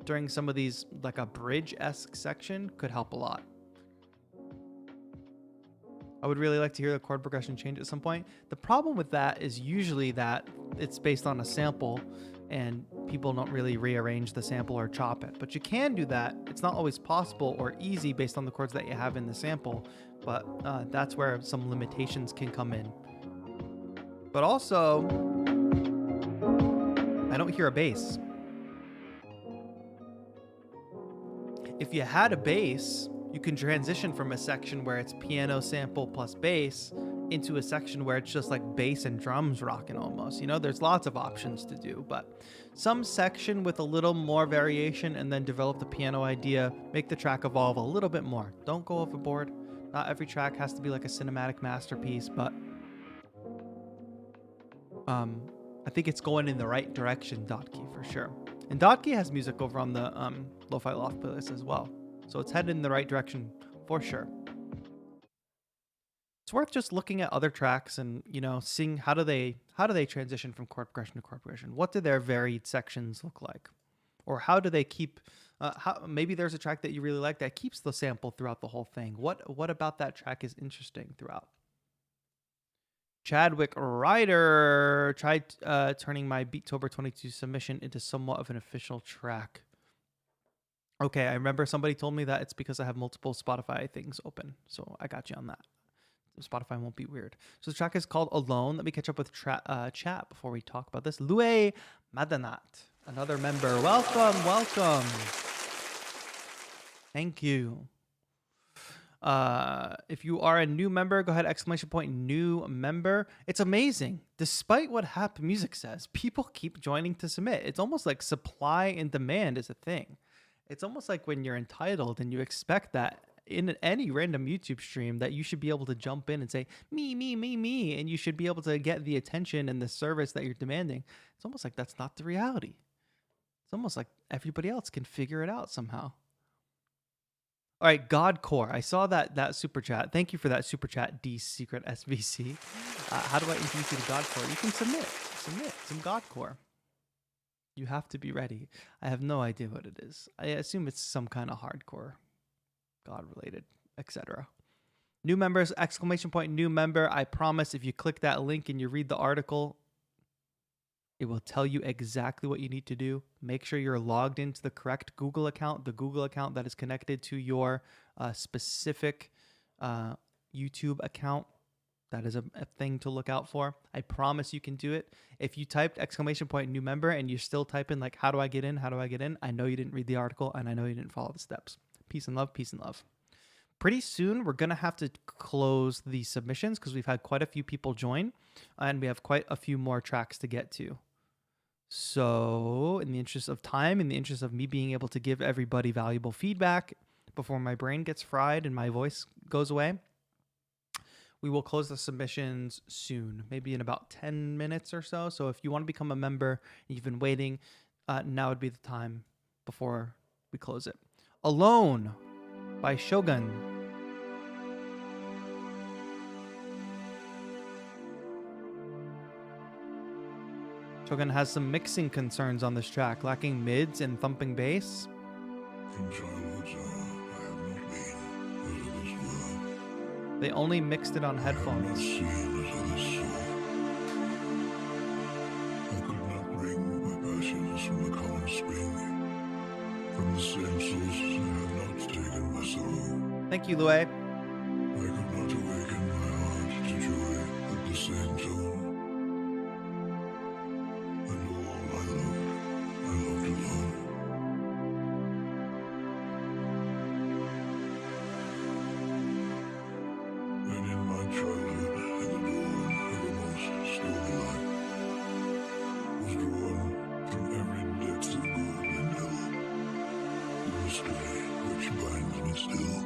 during some of these, like a bridge-esque section, could help a lot. I would really like to hear the chord progression change at some point. The problem with that is usually that it's based on a sample and people don't really rearrange the sample or chop it. But you can do that. It's not always possible or easy based on the chords that you have in the sample, but that's where some limitations can come in. But also, I don't hear a bass. If you had a bass, you can transition from a section where it's piano sample plus bass into a section where it's just like bass and drums rocking almost. You know, there's lots of options to do, but some section with a little more variation and then develop the piano idea, make the track evolve a little bit more. Don't go overboard. Not every track has to be like a cinematic masterpiece, but I think it's going in the right direction, Docky, for sure. And Docky has music over on the Lo-Fi Loft playlist as well. So it's headed in the right direction for sure. It's worth just looking at other tracks and, you know, seeing how do they transition from chord progression to chord progression? What do their varied sections look like? Or how do they keep maybe there's a track that you really like that keeps the sample throughout the whole thing. What about that track is interesting throughout? Chadwick Ryder tried turning my Beattober 22 submission into somewhat of an official track. Okay, I remember somebody told me that it's because I have multiple Spotify things open. So I got you on that. Spotify won't be weird. So the track is called Alone. Let me catch up with chat before we talk about this. Louis Madanat, another member. Welcome. Thank you. If you are a new member, go ahead, ! new member. It's amazing. Despite what Hap Music says, people keep joining to submit. It's almost like supply and demand is a thing. It's almost like when you're entitled and you expect that in any random YouTube stream that you should be able to jump in and say, me, and you should be able to get the attention and the service that you're demanding. It's almost like that's not the reality. It's almost like everybody else can figure it out somehow. All right, Godcore. I saw that super chat. Thank you for that super chat, D Secret SVC. How do I introduce you to Godcore? You can submit some Godcore. You have to be ready. I have no idea what it is. I assume it's some kind of hardcore, God related, etc. New members, exclamation point, new member. I promise if you click that link and you read the article, it will tell you exactly what you need to do. Make sure you're logged into the correct Google account, the Google account that is connected to your specific YouTube account. That is a thing to look out for. I promise you can do it. If you typed exclamation point new member and you're still typing like, how do I get in? How do I get in? I know you didn't read the article and I know you didn't follow the steps. Peace and love, peace and love. Pretty soon, we're going to have to close the submissions because we've had quite a few people join and we have quite a few more tracks to get to. So in the interest of time, in the interest of me being able to give everybody valuable feedback before my brain gets fried and my voice goes away, we will close the submissions soon, maybe in about 10 minutes or so. So if you want to become a member and you've been waiting, now would be the time before we close it. Alone by Shogun. Shogun has some mixing concerns on this track, lacking mids and thumping bass. From childhood, I have not been out of this world. They only mixed it on I have not headphones. seen as others saw. I could not bring my passions from the common spring. From the same sources I have not taken my sorrow. Thank you, Lue. I could not awaken my heart to joy at the same tone. And all I loved alone. And in my childhood, at the dawn of a most stormy life, was drawn from every depth of good and ill, the mystery which binds me still.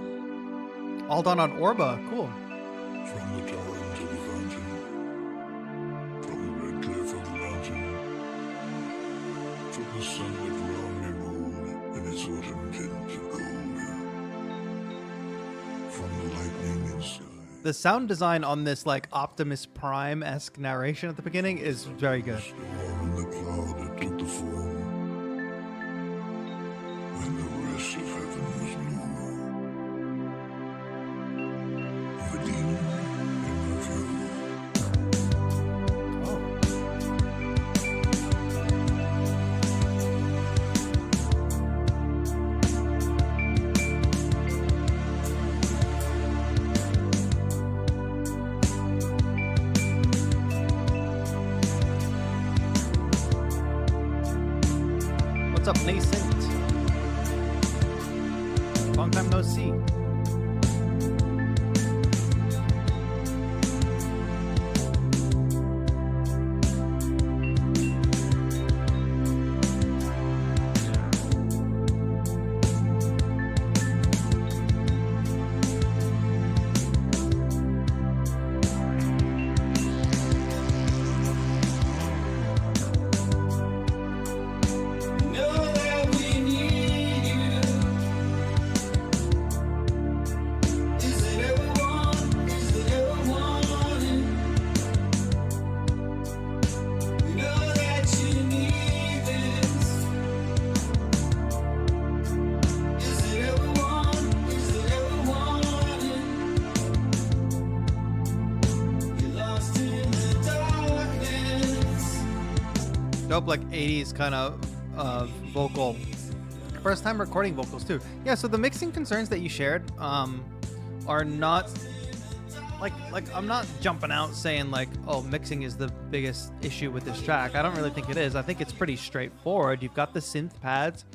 All done on Orba. Cool. From the torrent to the fountain, from the red cliff of the mountain, from the sunlit round road in its autumn tint of gold, from the lightning in sky. The sound design on this like Optimus Prime-esque narration at the beginning is very good. Storm the cloud that took the form, and the rest of heaven was known. Of a demon in my view. What's up, Nascent? Long time no see. Dope, like 80s kind of vocal. First time recording vocals too. Yeah, so the mixing concerns that you shared are not like I'm not jumping out saying like, oh, mixing is the biggest issue with this track. I don't really think it is. I think it's pretty straightforward. You've got the synth pads.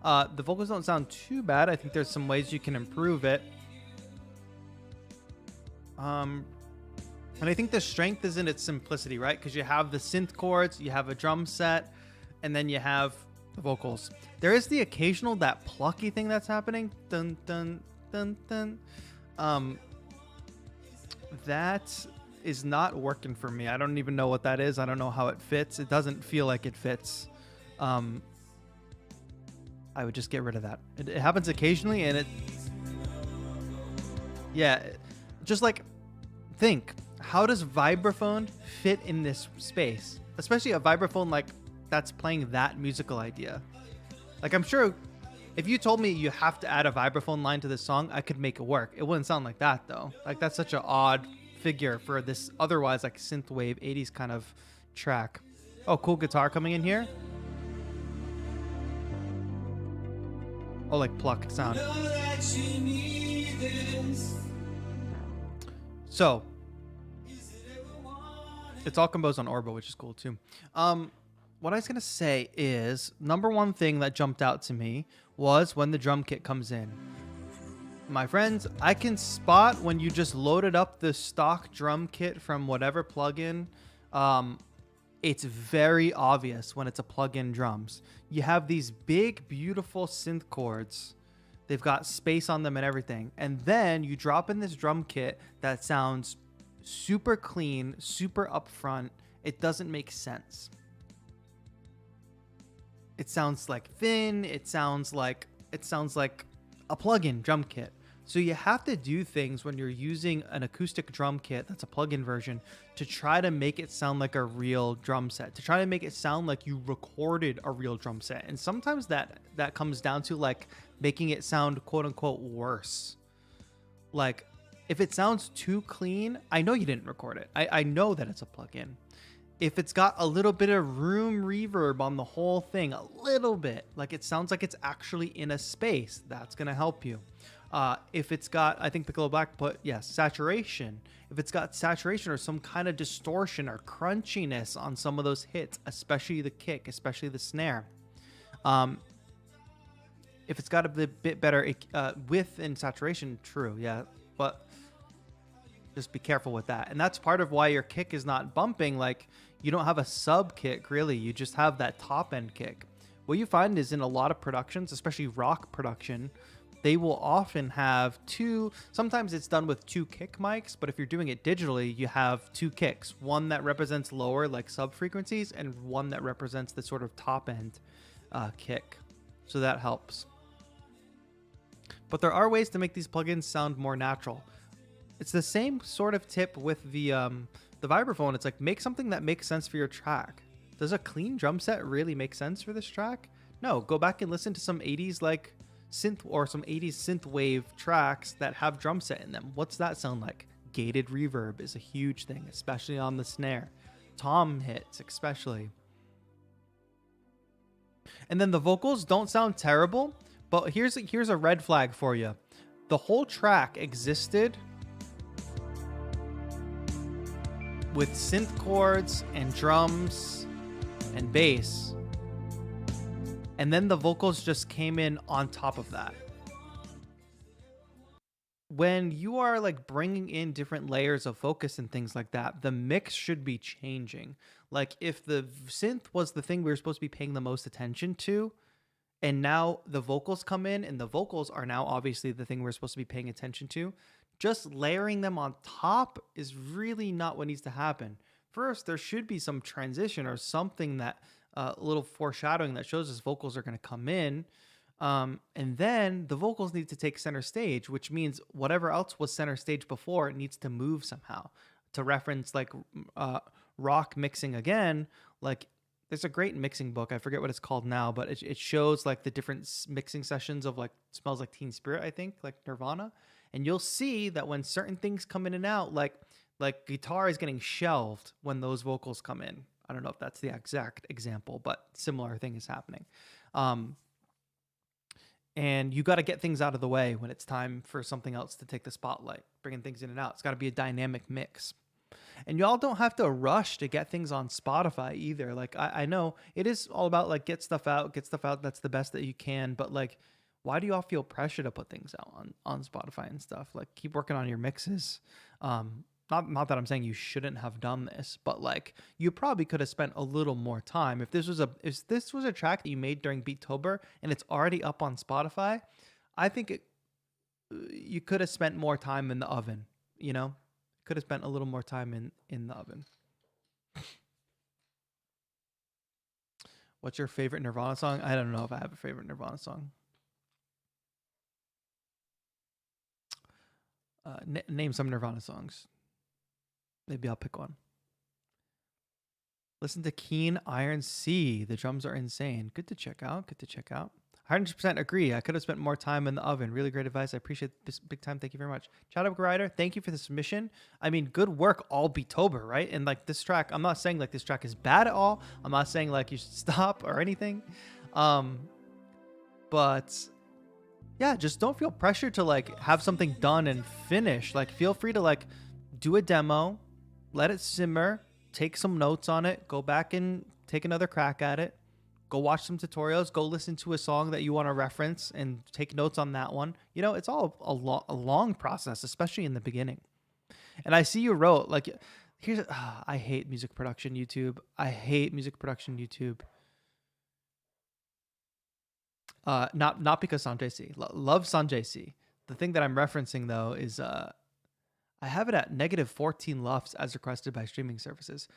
The vocals don't sound too bad. I think there's some ways you can improve it. And I think the strength is in its simplicity, right? Because you have the synth chords, you have a drum set, and then you have the vocals. There is the occasional that plucky thing that's happening. Dun dun dun dun. That is not working for me. I don't even know what that is. I don't know how it fits. It doesn't feel like it fits. I would just get rid of that. It happens occasionally, and Yeah, just like think, how does vibraphone fit in this space? Especially a vibraphone like that's playing that musical idea. Like I'm sure if you told me you have to add a vibraphone line to this song, I could make it work. It wouldn't sound like that though. Like that's such an odd figure for this otherwise like synthwave 80s kind of track. Oh, cool guitar coming in here. Oh, like plucked sound. So it's all composed on Orbo, which is cool too. What I was gonna say is number one thing that jumped out to me was when the drum kit comes in. My friends, I can spot when you just loaded up the stock drum kit from whatever plugin. It's very obvious when it's a plug-in drums. You have these big, beautiful synth chords. They've got space on them and everything. And then you drop in this drum kit that sounds super clean, super upfront. It doesn't make sense. It sounds like thin. It sounds like a plug-in drum kit. So you have to do things when you're using an acoustic drum kit that's a plug-in version to try to make it sound like a real drum set, to try to make it sound like you recorded a real drum set. And sometimes that comes down to like making it sound quote unquote worse. Like if it sounds too clean, I know you didn't record it. I know that it's a plug-in. If it's got a little bit of room reverb on the whole thing, a little bit, like it sounds like it's actually in a space, that's going to help you. If it's got, I think Piccolo Black put, yes, saturation. If it's got saturation or some kind of distortion or crunchiness on some of those hits, especially the kick, especially the snare. If it's got a bit better width and saturation, true, yeah. But just be careful with that. And that's part of why your kick is not bumping. Like you don't have a sub kick, really. You just have that top end kick. What you find is in a lot of productions, especially rock production, they will often have two, sometimes it's done with two kick mics, but if you're doing it digitally, you have two kicks, one that represents lower like sub frequencies and one that represents the sort of top end kick. So that helps. But there are ways to make these plugins sound more natural. It's the same sort of tip with the vibraphone. It's like, make something that makes sense for your track. Does a clean drum set really make sense for this track? No, go back and listen to some 80s like synth or some 80s synth wave tracks that have drum set in them. What's that sound like? Gated reverb is a huge thing, especially on the snare. Tom hits especially. And then the vocals don't sound terrible, but here's a red flag for you. The whole track existed with synth chords and drums and bass. And then the vocals just came in on top of that. When you are like bringing in different layers of focus and things like that, the mix should be changing. Like if the synth was the thing we were supposed to be paying the most attention to, and now the vocals come in and the vocals are now obviously the thing we're supposed to be paying attention to, just layering them on top is really not what needs to happen. First, there should be some transition or something that a little foreshadowing that shows us vocals are going to come in. And then the vocals need to take center stage, which means whatever else was center stage before, it needs to move somehow. To reference like rock mixing again, like there's a great mixing book. I forget what it's called now, but it shows like the different mixing sessions of like Smells Like Teen Spirit, I think, like Nirvana. And you'll see that when certain things come in and out, like guitar is getting shelved when those vocals come in. I don't know if that's the exact example, but similar thing is happening. And you got to get things out of the way when it's time for something else to take the spotlight, bringing things in and out. It's got to be a dynamic mix. And y'all don't have to rush to get things on Spotify either. Like I know it is all about like get stuff out. That's the best that you can. But like, why do y'all feel pressure to put things out on Spotify and stuff? Like keep working on your mixes. Not that I'm saying you shouldn't have done this, but like you probably could have spent a little more time. If this was a track that you made during Beattober and it's already up on Spotify, I think you could have spent more time in the oven, you know? Could have spent a little more time in the oven. What's your favorite Nirvana song? I don't know if I have a favorite Nirvana song. Name some Nirvana songs. Maybe I'll pick one. Listen to Keen Iron C. The drums are insane. Good to check out. 100% agree. I could have spent more time in the oven. Really great advice. I appreciate this big time. Thank you very much. Chadwick Ryder, thank you for the submission. I mean, good work all Beetober, right? And like this track, I'm not saying like this track is bad at all. I'm not saying like you should stop or anything. But yeah, just don't feel pressure to like have something done and finish. Like feel free to like do a demo, let it simmer, take some notes on it, go back and take another crack at it. Go watch some tutorials, go listen to a song that you want to reference and take notes on that one. You know, it's all a long process, especially in the beginning. And I see you wrote like, I hate music production YouTube. Not because Sanjay C. Love Sanjay C. The thing that I'm referencing though is I have it at -14 LUFS as requested by streaming services.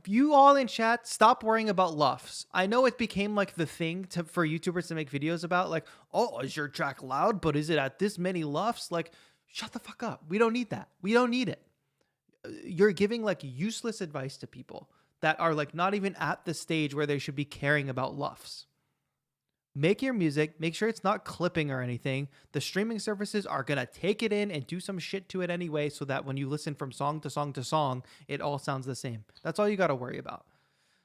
You all in chat, stop worrying about LUFS. I know it became like the thing for YouTubers to make videos about, like, oh, is your track loud, but is it at this many LUFS? Like, shut the fuck up. We don't need that. We don't need it. You're giving like useless advice to people that are like not even at the stage where they should be caring about LUFS. Make your music, make sure it's not clipping or anything. The streaming services are going to take it in and do some shit to it anyway so that when you listen from song to song to song, it all sounds the same. That's all you got to worry about.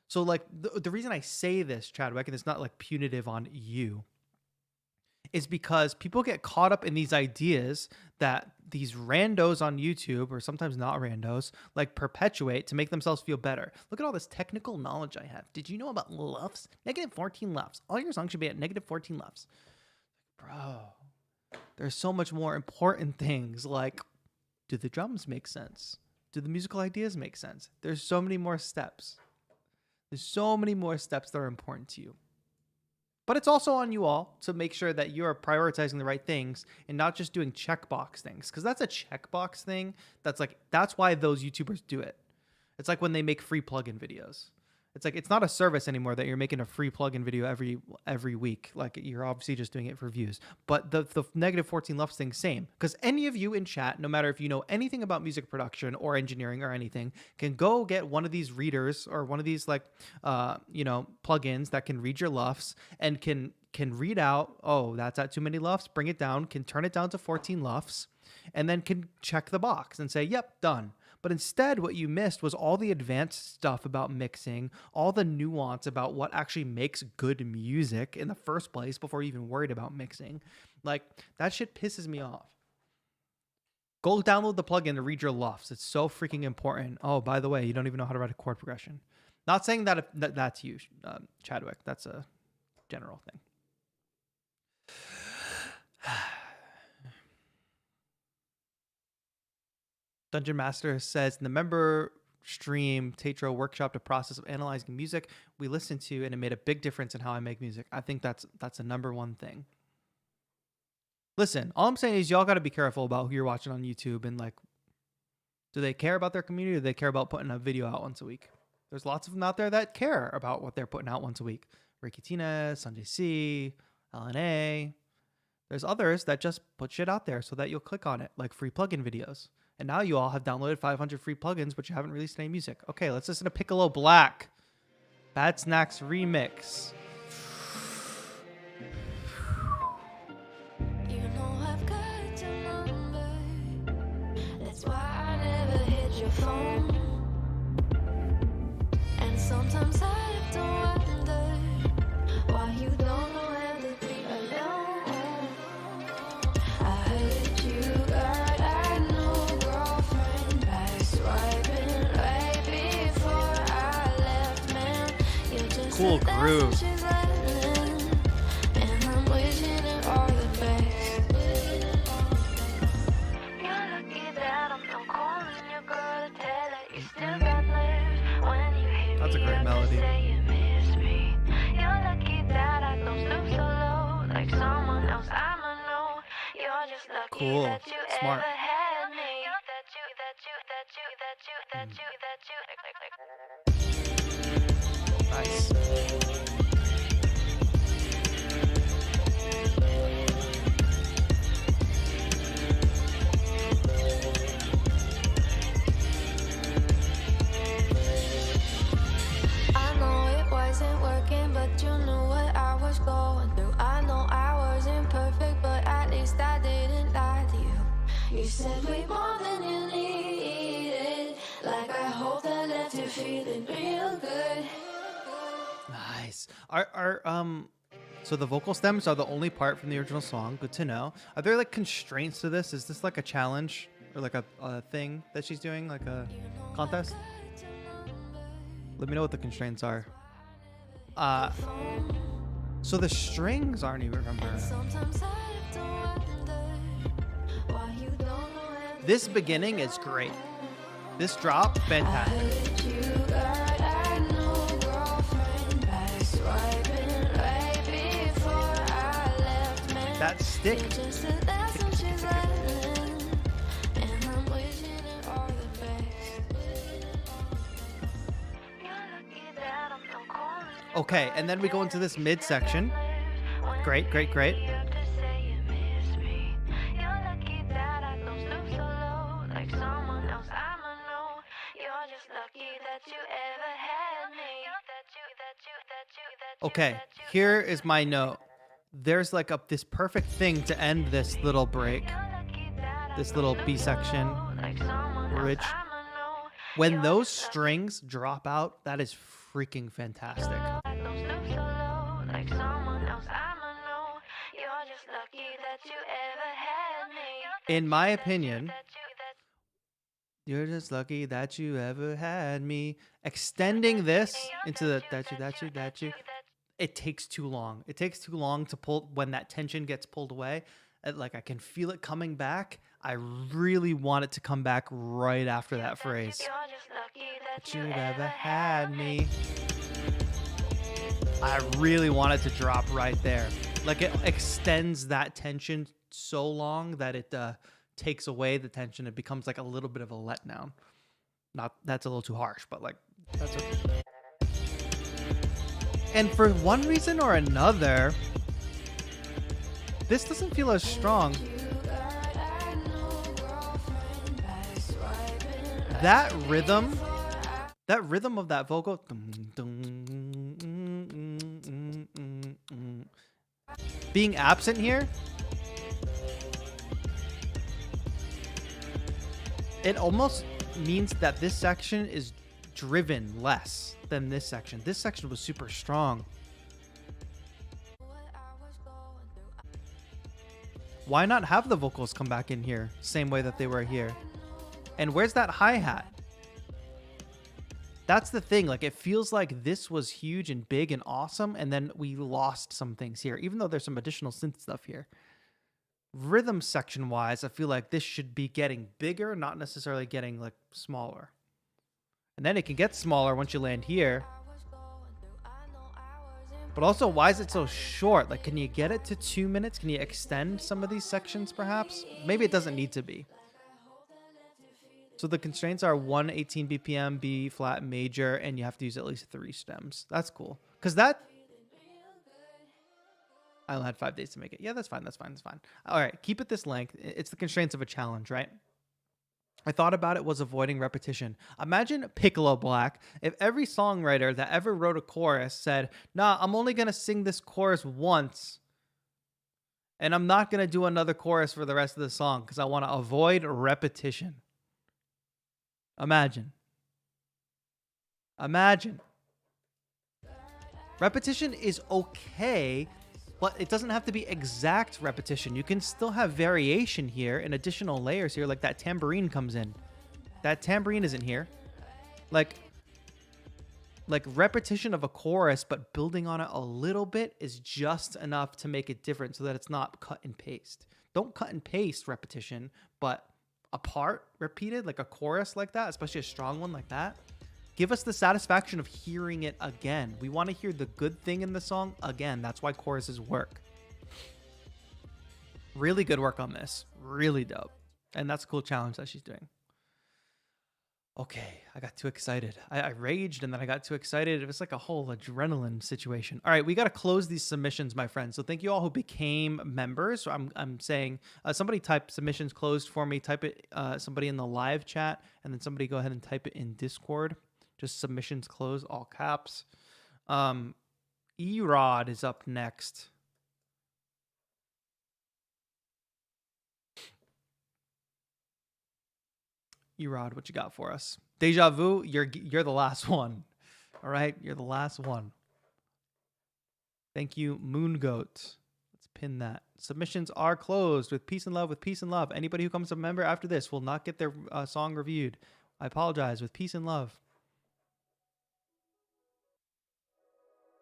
So like the reason I say this, Chadwick, and it's not like punitive on you, is because people get caught up in these ideas that these randos on YouTube, or sometimes not randos, like perpetuate to make themselves feel better. Look at all this technical knowledge I have. Did you know about LUFS? -14 LUFS. All your songs should be at -14 LUFS. Bro, there's so much more important things like, do the drums make sense? Do the musical ideas make sense? There's so many more steps. There's so many more steps that are important to you. But it's also on you all to make sure that you're prioritizing the right things and not just doing checkbox things. Because that's a checkbox thing. That's why those YouTubers do it. It's like when they make free plugin videos. It's like, it's not a service anymore that you're making a free plugin video every week. Like you're obviously just doing it for views. But the -14 LUFS thing, same. Because any of you in chat, no matter if you know anything about music production or engineering or anything, can go get one of these readers or one of these like, plugins that can read your LUFS and can read out, oh, that's at too many LUFS, bring it down, can turn it down to 14 LUFS, and then can check the box and say, yep, done. But instead, what you missed was all the advanced stuff about mixing, all the nuance about what actually makes good music in the first place before you even worried about mixing. Like, that shit pisses me off. Go download the plugin to read your LUFS. It's so freaking important. Oh, by the way, you don't even know how to write a chord progression. Not saying that's you, Chadwick. That's a general thing. Dungeon Master says, in the member stream, Tetro workshopped a process of analyzing music we listened to, and it made a big difference in how I make music. I think that's the number one thing. Listen, all I'm saying is y'all got to be careful about who you're watching on YouTube and like, do they care about their community or do they care about putting a video out once a week? There's lots of them out there that care about what they're putting out once a week. Ricky Tina, Sanjay C, LNA. There's others that just put shit out there so that you'll click on it, like free plugin videos. And now you all have downloaded 500 free plugins, but you haven't released any music. Okay, let's listen to Piccolo Black. Bad Snacks Remix. You know I've got your number. That's why I never hit your phone. And sometimes I have to wonder why you don't know how to be alone. I heard you got a new girlfriend, back swiping right before I left, man. You just Cool groove. she's letting, and I'm wishing it all the best. You're lucky that I'm not calling your girl to tell her you still got nerves when you hear That's a me great up melody. and say you miss me. You're lucky that I don't stoop so low like someone else I'ma know. You're just lucky Cool. that you Smart. ever had me. Nice. You said way more than you needed. Like I hope that left you feeling real good. Nice. So the vocal stems are the only part from the original song. Good to know. Are there like constraints to this? Is this like a challenge or like a thing that she's doing, like a contest? Let me know what the constraints are. So the strings aren't even from her. Sometimes I have to wonder why you don't know everything. This beginning is great. This drop, fantastic. Heard you got a new girlfriend back swiping right before I left, man. That stick. You just said that's what she's letting, and I'm wishing her all the best. You're lucky that I'm so cold. Okay, and then we go into this midsection. Great, great, great. Okay, here is my note. There's like this perfect thing to end this little break, this little B section bridge. When those strings drop out, that is freaking fantastic. In my opinion, you're just lucky that you ever had me. Extending this into the that you, it takes too long. It takes too long to pull when that tension gets pulled away. Like I can feel it coming back. I really want it to come back right after that phrase. That you ever had me. I really want it to drop right there. Like it extends that tension so long that it takes away the tension. It becomes like a little bit of a letdown. Not that's a little too harsh, but like that's okay. And for one reason or another, this doesn't feel as strong. That rhythm of that vocal, being absent here, it almost means that this section is driven less than this section. This section was super strong. Why not have the vocals come back in here, same way that they were here? And where's that hi-hat? That's the thing. Like, it feels like this was huge and big and awesome, and then we lost some things here, even though there's some additional synth stuff here. Rhythm section-wise, I feel like this should be getting bigger, not necessarily getting, like, smaller. And then it can get smaller once you land here. But also, why is it so short? Like, can you get it to 2 minutes? Can you extend some of these sections, perhaps? Maybe it doesn't need to be. So the constraints are 118 BPM, B flat major, and you have to use at least 3 stems. That's cool. Because that... I only had 5 days to make it. Yeah, that's fine. That's fine. That's fine. All right, keep it this length. It's the constraints of a challenge, right? I thought about it was avoiding repetition. Imagine Piccolo Black if every songwriter that ever wrote a chorus said, nah, I'm only going to sing this chorus once, and I'm not going to do another chorus for the rest of the song because I want to avoid repetition. Imagine. Repetition is okay, but it doesn't have to be exact repetition. You can still have variation here and additional layers here, like that tambourine comes in. That tambourine isn't here. Like repetition of a chorus, but building on it a little bit is just enough to make it different so that it's not cut and paste. Don't cut and paste repetition, but a part repeated, like a chorus like that, especially a strong one like that, give us the satisfaction of hearing it again. We want to hear the good thing in the song again. That's why choruses work. Really good work on this. Really dope. And that's a cool challenge that she's doing. Okay, I got too excited. I raged and then I got too excited. It was like a whole adrenaline situation. All right, we got to close these submissions, my friends. So thank you all who became members. So I'm saying somebody type submissions closed for me. Type it, somebody in the live chat, and then somebody go ahead and type it in Discord. Just submissions closed, all caps. E-Rod is up next. Erod, what you got for us? Deja Vu, you're the last one. All right, you're the last one. Thank you, Moon Goat. Let's pin that. Submissions are closed with peace and love. With peace and love. Anybody who comes a member after this will not get their song reviewed. I apologize. With peace and love.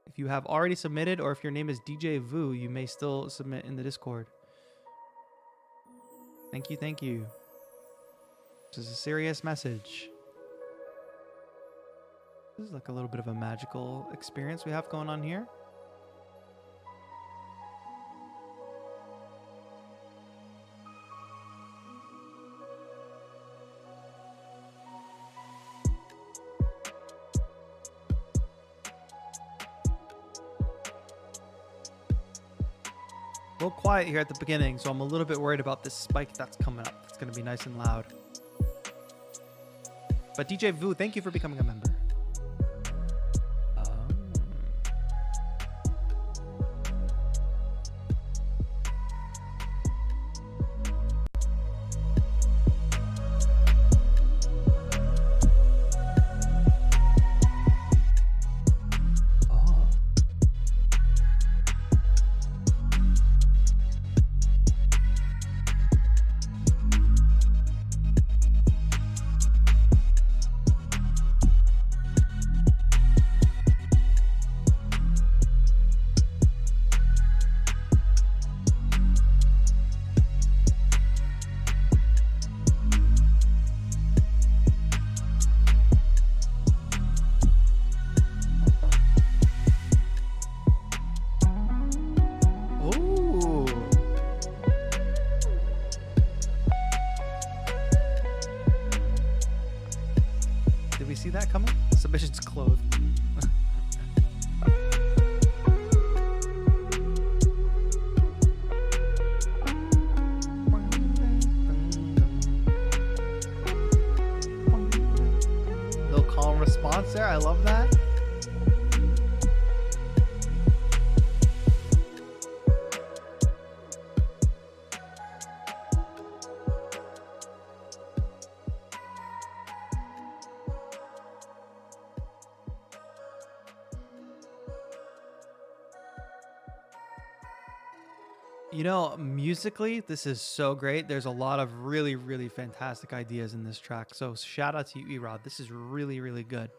If you have already submitted, or if your name is DJ Vu, you may still submit in the Discord. Thank you, thank you. This is a serious message. This is like a little bit of a magical experience we have going on here. A little quiet here at the beginning, so I'm a little bit worried about this spike that's coming up. It's going to be nice and loud. But DJ Vu, thank you for becoming a member. See that coming? Submission's clothed. Little calm response there. I love that. You know, musically, this is so great. There's a lot of really, really fantastic ideas in this track. So shout out to you, Erod. This is really, really good.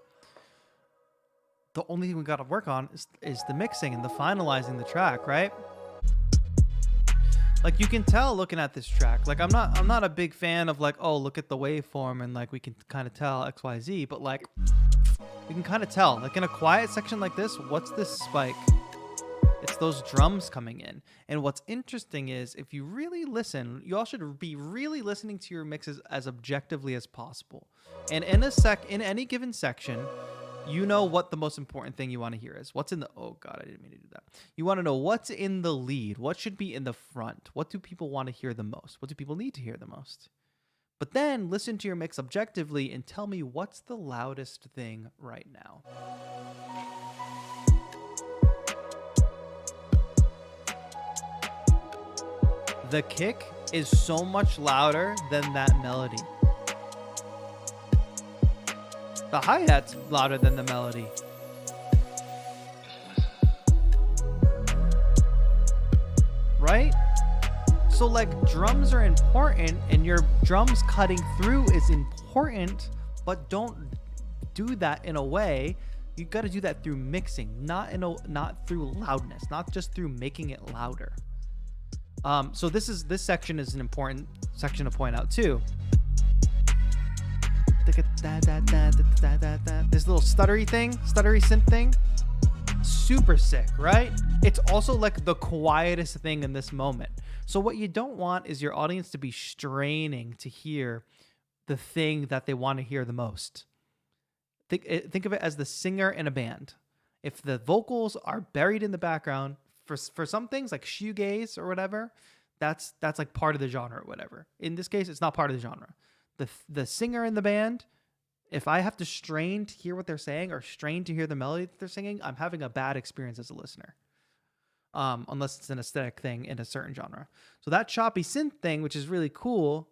The only thing we got to work on is the mixing and the finalizing the track, right? Like you can tell looking at this track. Like I'm not a big fan of like, oh, look at the waveform and like we can kind of tell XYZ, but like we can kind of tell. Like in a quiet section like this, what's this spike? It's those drums coming in. And what's interesting is if you really listen, you all should be really listening to your mixes as objectively as possible. And in any given section, you know what the most important thing you want to hear is. What's in the, oh God, I didn't mean to do that. You want to know what's in the lead. What should be in the front? What do people want to hear the most? What do people need to hear the most? But then listen to your mix objectively and tell me what's the loudest thing right now. The kick is so much louder than that melody. The hi-hat's louder than the melody. Right? So like drums are important and your drums cutting through is important, but don't do that in a way. You got to do that through mixing, not through loudness, not just through making it louder. So this section is an important section to point out too. This little stuttery synth thing, super sick, right? It's also like the quietest thing in this moment. So what you don't want is your audience to be straining to hear the thing that they want to hear the most. Think of it as the singer in a band. If the vocals are buried in the background, for some things like shoegaze or whatever, that's like part of the genre or whatever. In this case, it's not part of the genre. The singer in the band, if I have to strain to hear what they're saying or strain to hear the melody that they're singing, I'm having a bad experience as a listener. Unless it's an aesthetic thing in a certain genre. So that choppy synth thing, which is really cool,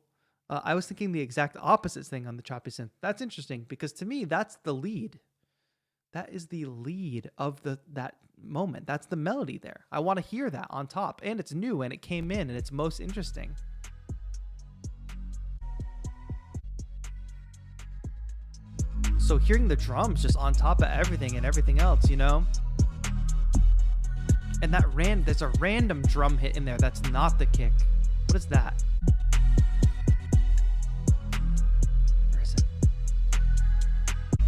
I was thinking the exact opposite thing on the choppy synth. That's interesting because to me, that's the lead. That is the lead of that moment. That's the melody there. I want to hear that on top. And it's new and it came in and it's most interesting. So hearing the drums just on top of everything and everything else, you know? And there's a random drum hit in there that's not the kick. What is that? Where is it?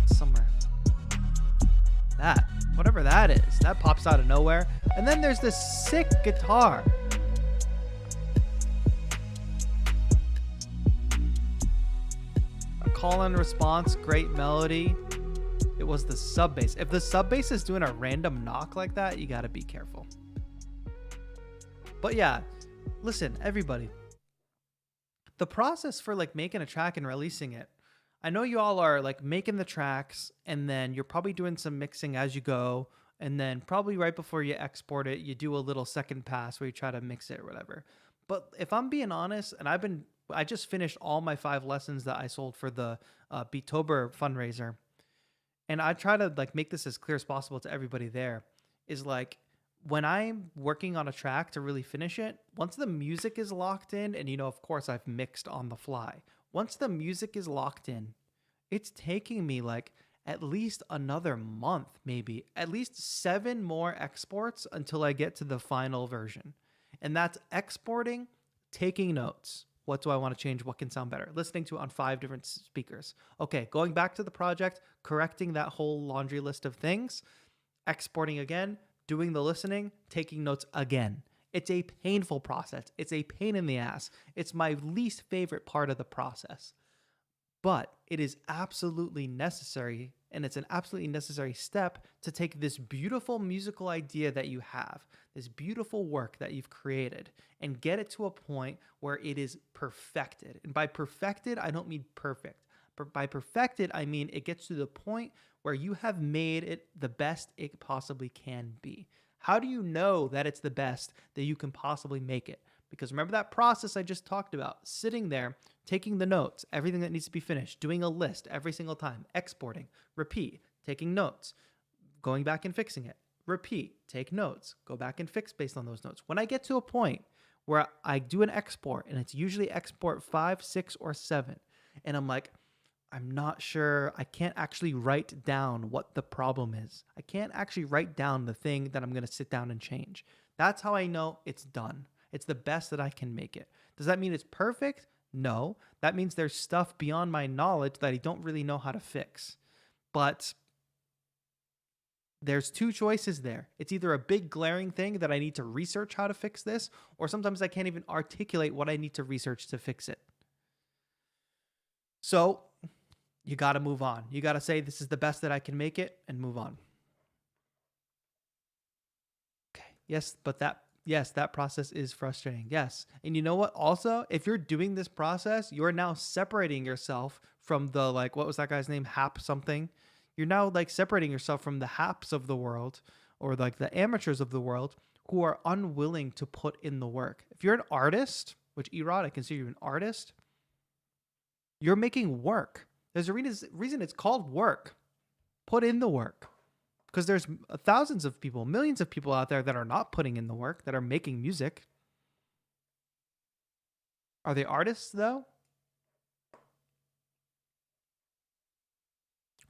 Somewhere. That. Whatever that is. That pops out of nowhere. And then there's this sick guitar. A call and response, great melody. It was the sub bass. If the sub bass is doing a random knock like that, you gotta be careful. But yeah, listen, everybody. The process for like making a track and releasing it, I know you all are like making the tracks and then you're probably doing some mixing as you go. And then probably right before you export it, you do a little second pass where you try to mix it or whatever. But if I'm being honest, and I just finished all my 5 lessons that I sold for the Beattober fundraiser. And I try to like make this as clear as possible to everybody there, is like when I'm working on a track to really finish it, once the music is locked in, and you know, of course I've mixed on the fly. Once the music is locked in, it's taking me like at least another month, maybe at least 7 more exports until I get to the final version. And that's exporting, taking notes. What do I want to change? What can sound better? Listening to it on 5 different speakers. Okay, going back to the project, correcting that whole laundry list of things, exporting again, doing the listening, taking notes again. It's a painful process. It's a pain in the ass. It's my least favorite part of the process. But it is absolutely necessary, and it's an absolutely necessary step to take this beautiful musical idea that you have, this beautiful work that you've created, and get it to a point where it is perfected. And by perfected, I don't mean perfect. But by perfected, I mean it gets to the point where you have made it the best it possibly can be. How do you know that it's the best that you can possibly make it? Because remember that process I just talked about, sitting there, taking the notes, everything that needs to be finished, doing a list every single time, exporting, repeat, taking notes, going back and fixing it, repeat, take notes, go back and fix based on those notes. When I get to a point where I do an export, and it's usually export 5, 6, or 7, and I'm like, I'm not sure, I can't actually write down what the problem is. I can't actually write down the thing that I'm going to sit down and change. That's how I know it's done. It's the best that I can make it. Does that mean it's perfect? No. That means there's stuff beyond my knowledge that I don't really know how to fix. But there's 2 choices there. It's either a big glaring thing that I need to research how to fix this, or sometimes I can't even articulate what I need to research to fix it. So you got to move on. You got to say, this is the best that I can make it, and move on. Okay. Yes, that process is frustrating. Yes. And you know what? Also, if you're doing this process, you're now separating yourself from the, like, what was that guy's name? Hap something. You're now like separating yourself from the haps of the world, or like the amateurs of the world who are unwilling to put in the work. If you're an artist, which Erod, I consider you an artist, you're making work. There's a reason it's called work. Put in the work. Because there's thousands of people, millions of people out there that are not putting in the work, that are making music. Are they artists, though?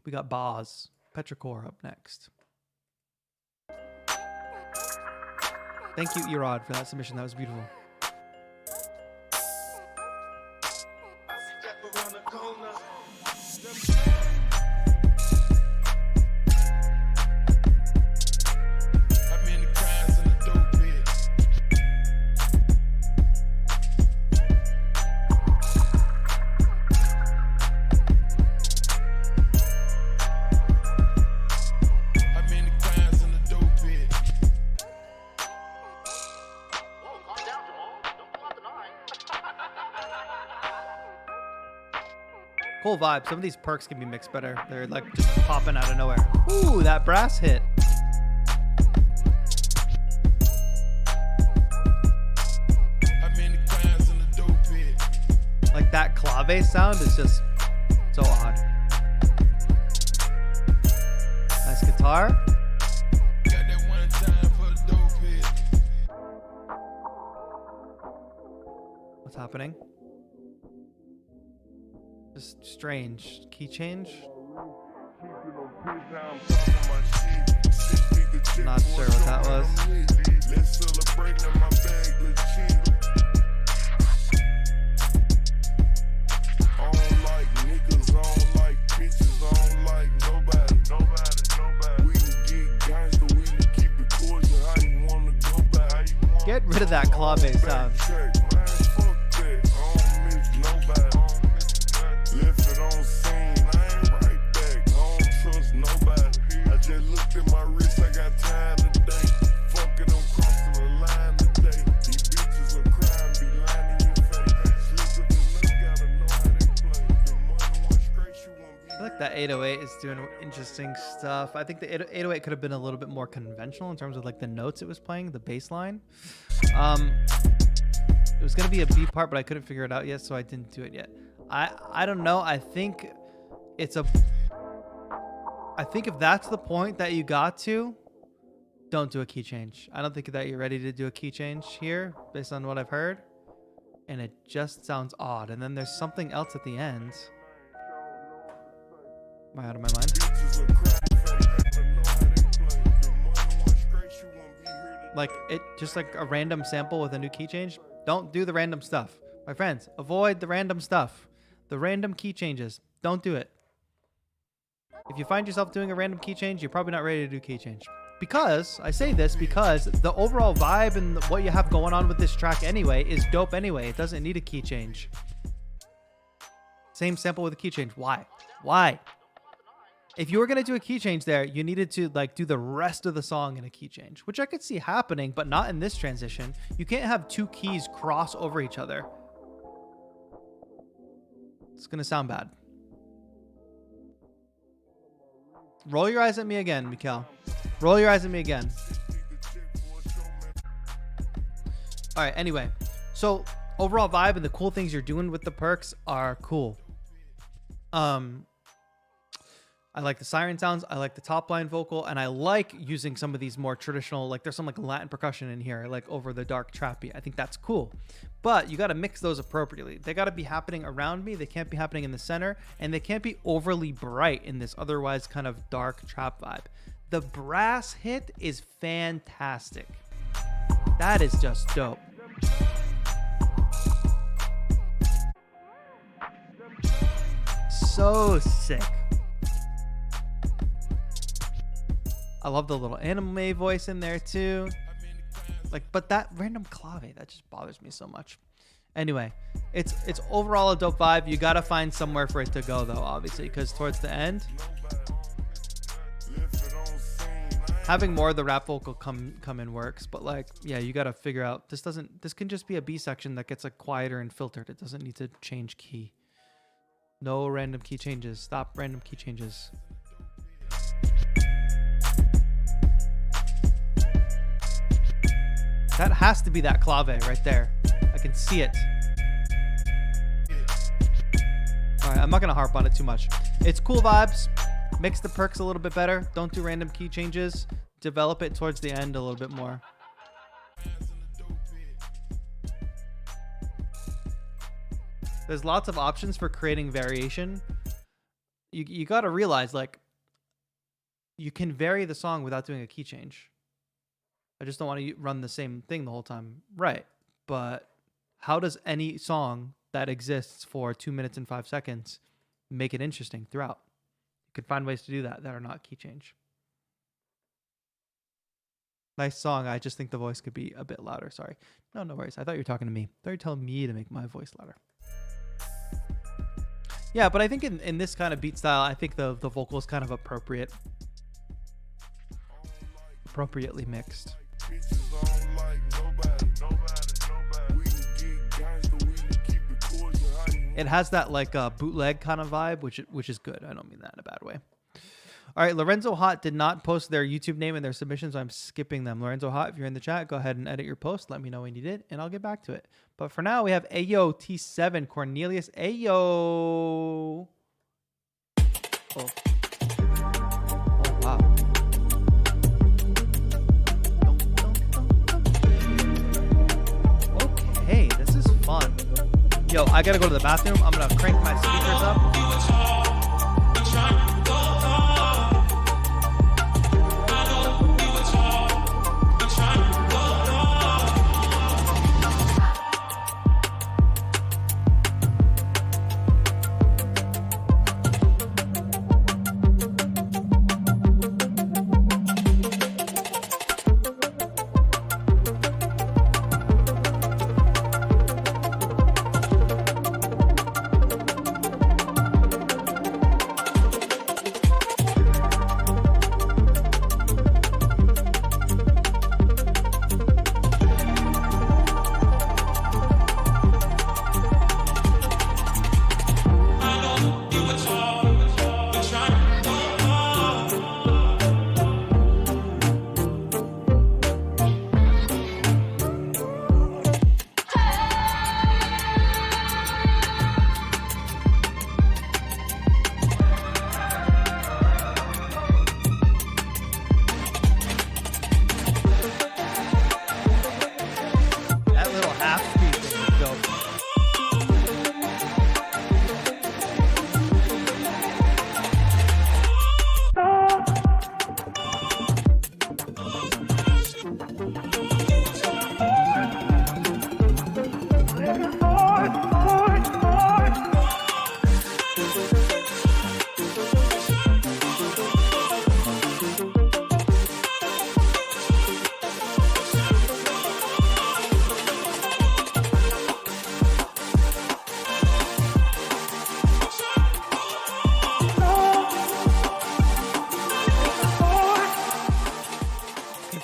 We got Boz Petrichor up next. Thank you, Erod, for that submission. That was beautiful. Cool vibe. Some of these perks can be mixed better. They're like just popping out of nowhere. Ooh, that brass hit. Like like that clave sound is just so odd. Nice guitar. What's happening? Just strange. Key change? Not sure what that was. Get rid of that clave sound. That 808 is doing interesting stuff. I think the 808 could have been a little bit more conventional in terms of like the notes it was playing, the bass line. It was gonna be a B part, but I couldn't figure it out yet, so I didn't do it yet. I don't know. I think if that's the point that you got to, don't do a key change. I don't think that you're ready to do a key change here based on what I've heard, and it just sounds odd. And then there's something else at the end. Am I out of my mind? Like it just like a random sample with a new key change. Don't do the random stuff. My friends, avoid the random stuff. The random key changes. Don't do it. If you find yourself doing a random key change, you're probably not ready to do key change. Because, I say this because the overall vibe and what you have going on with this track anyway is dope anyway. It doesn't need a key change. Same sample with a key change. Why? Why? If you were going to do a key change there, you needed to like do the rest of the song in a key change, which I could see happening, but not in this transition. You can't have two keys cross over each other. It's going to sound bad. Roll your eyes at me again, Mikhail. Roll your eyes at me again. All right, anyway. So overall vibe and the cool things you're doing with the perks are cool. I like the siren sounds. I like the top line vocal, and I like using some of these more traditional, like there's some like Latin percussion in here, like over the dark trappy. I think that's cool, but you got to mix those appropriately. They got to be happening around me. They can't be happening in the center, and they can't be overly bright in this otherwise kind of dark trap vibe. The brass hit is fantastic. That is just dope. So sick. I love the little anime voice in there too. Like, but that random clave, that just bothers me so much. Anyway, it's overall a dope vibe. You gotta find somewhere for it to go though, obviously, because towards the end, having more of the rap vocal come in works. But like, yeah, you gotta figure out this can just be a B section that gets like quieter and filtered. It doesn't need to change key. No random key changes. Stop random key changes. That has to be that clave right there. I can see it. All right, I'm not gonna harp on it too much. It's cool vibes. Mix the perks a little bit better. Don't do random key changes. Develop it towards the end a little bit more. There's lots of options for creating variation. You gotta realize, like, you can vary the song without doing a key change. I just don't want to run the same thing the whole time. Right. But how does any song that exists for 2 minutes and 5 seconds make it interesting throughout? You could find ways to do that are not key change. Nice song. I just think the voice could be a bit louder. Sorry. No worries. I thought you were talking to me. I thought you were telling me to make my voice louder. Yeah, but I think in this kind of beat style, I think the vocal is kind of appropriate. Appropriately mixed. It has that like bootleg kind of vibe, which is good. I don't mean that in a bad way. All right, Lorenzo Hot did not post their YouTube name in their submission, so I'm skipping them. Lorenzo Hot, if you're in the chat, go ahead and edit your post. Let me know when you did, and I'll get back to it. But for now, we have AOT7 Cornelius. Ayo. Oh. Oh, wow. Okay, this is fun. Yo, I gotta go to the bathroom. I'm gonna crank my speakers up.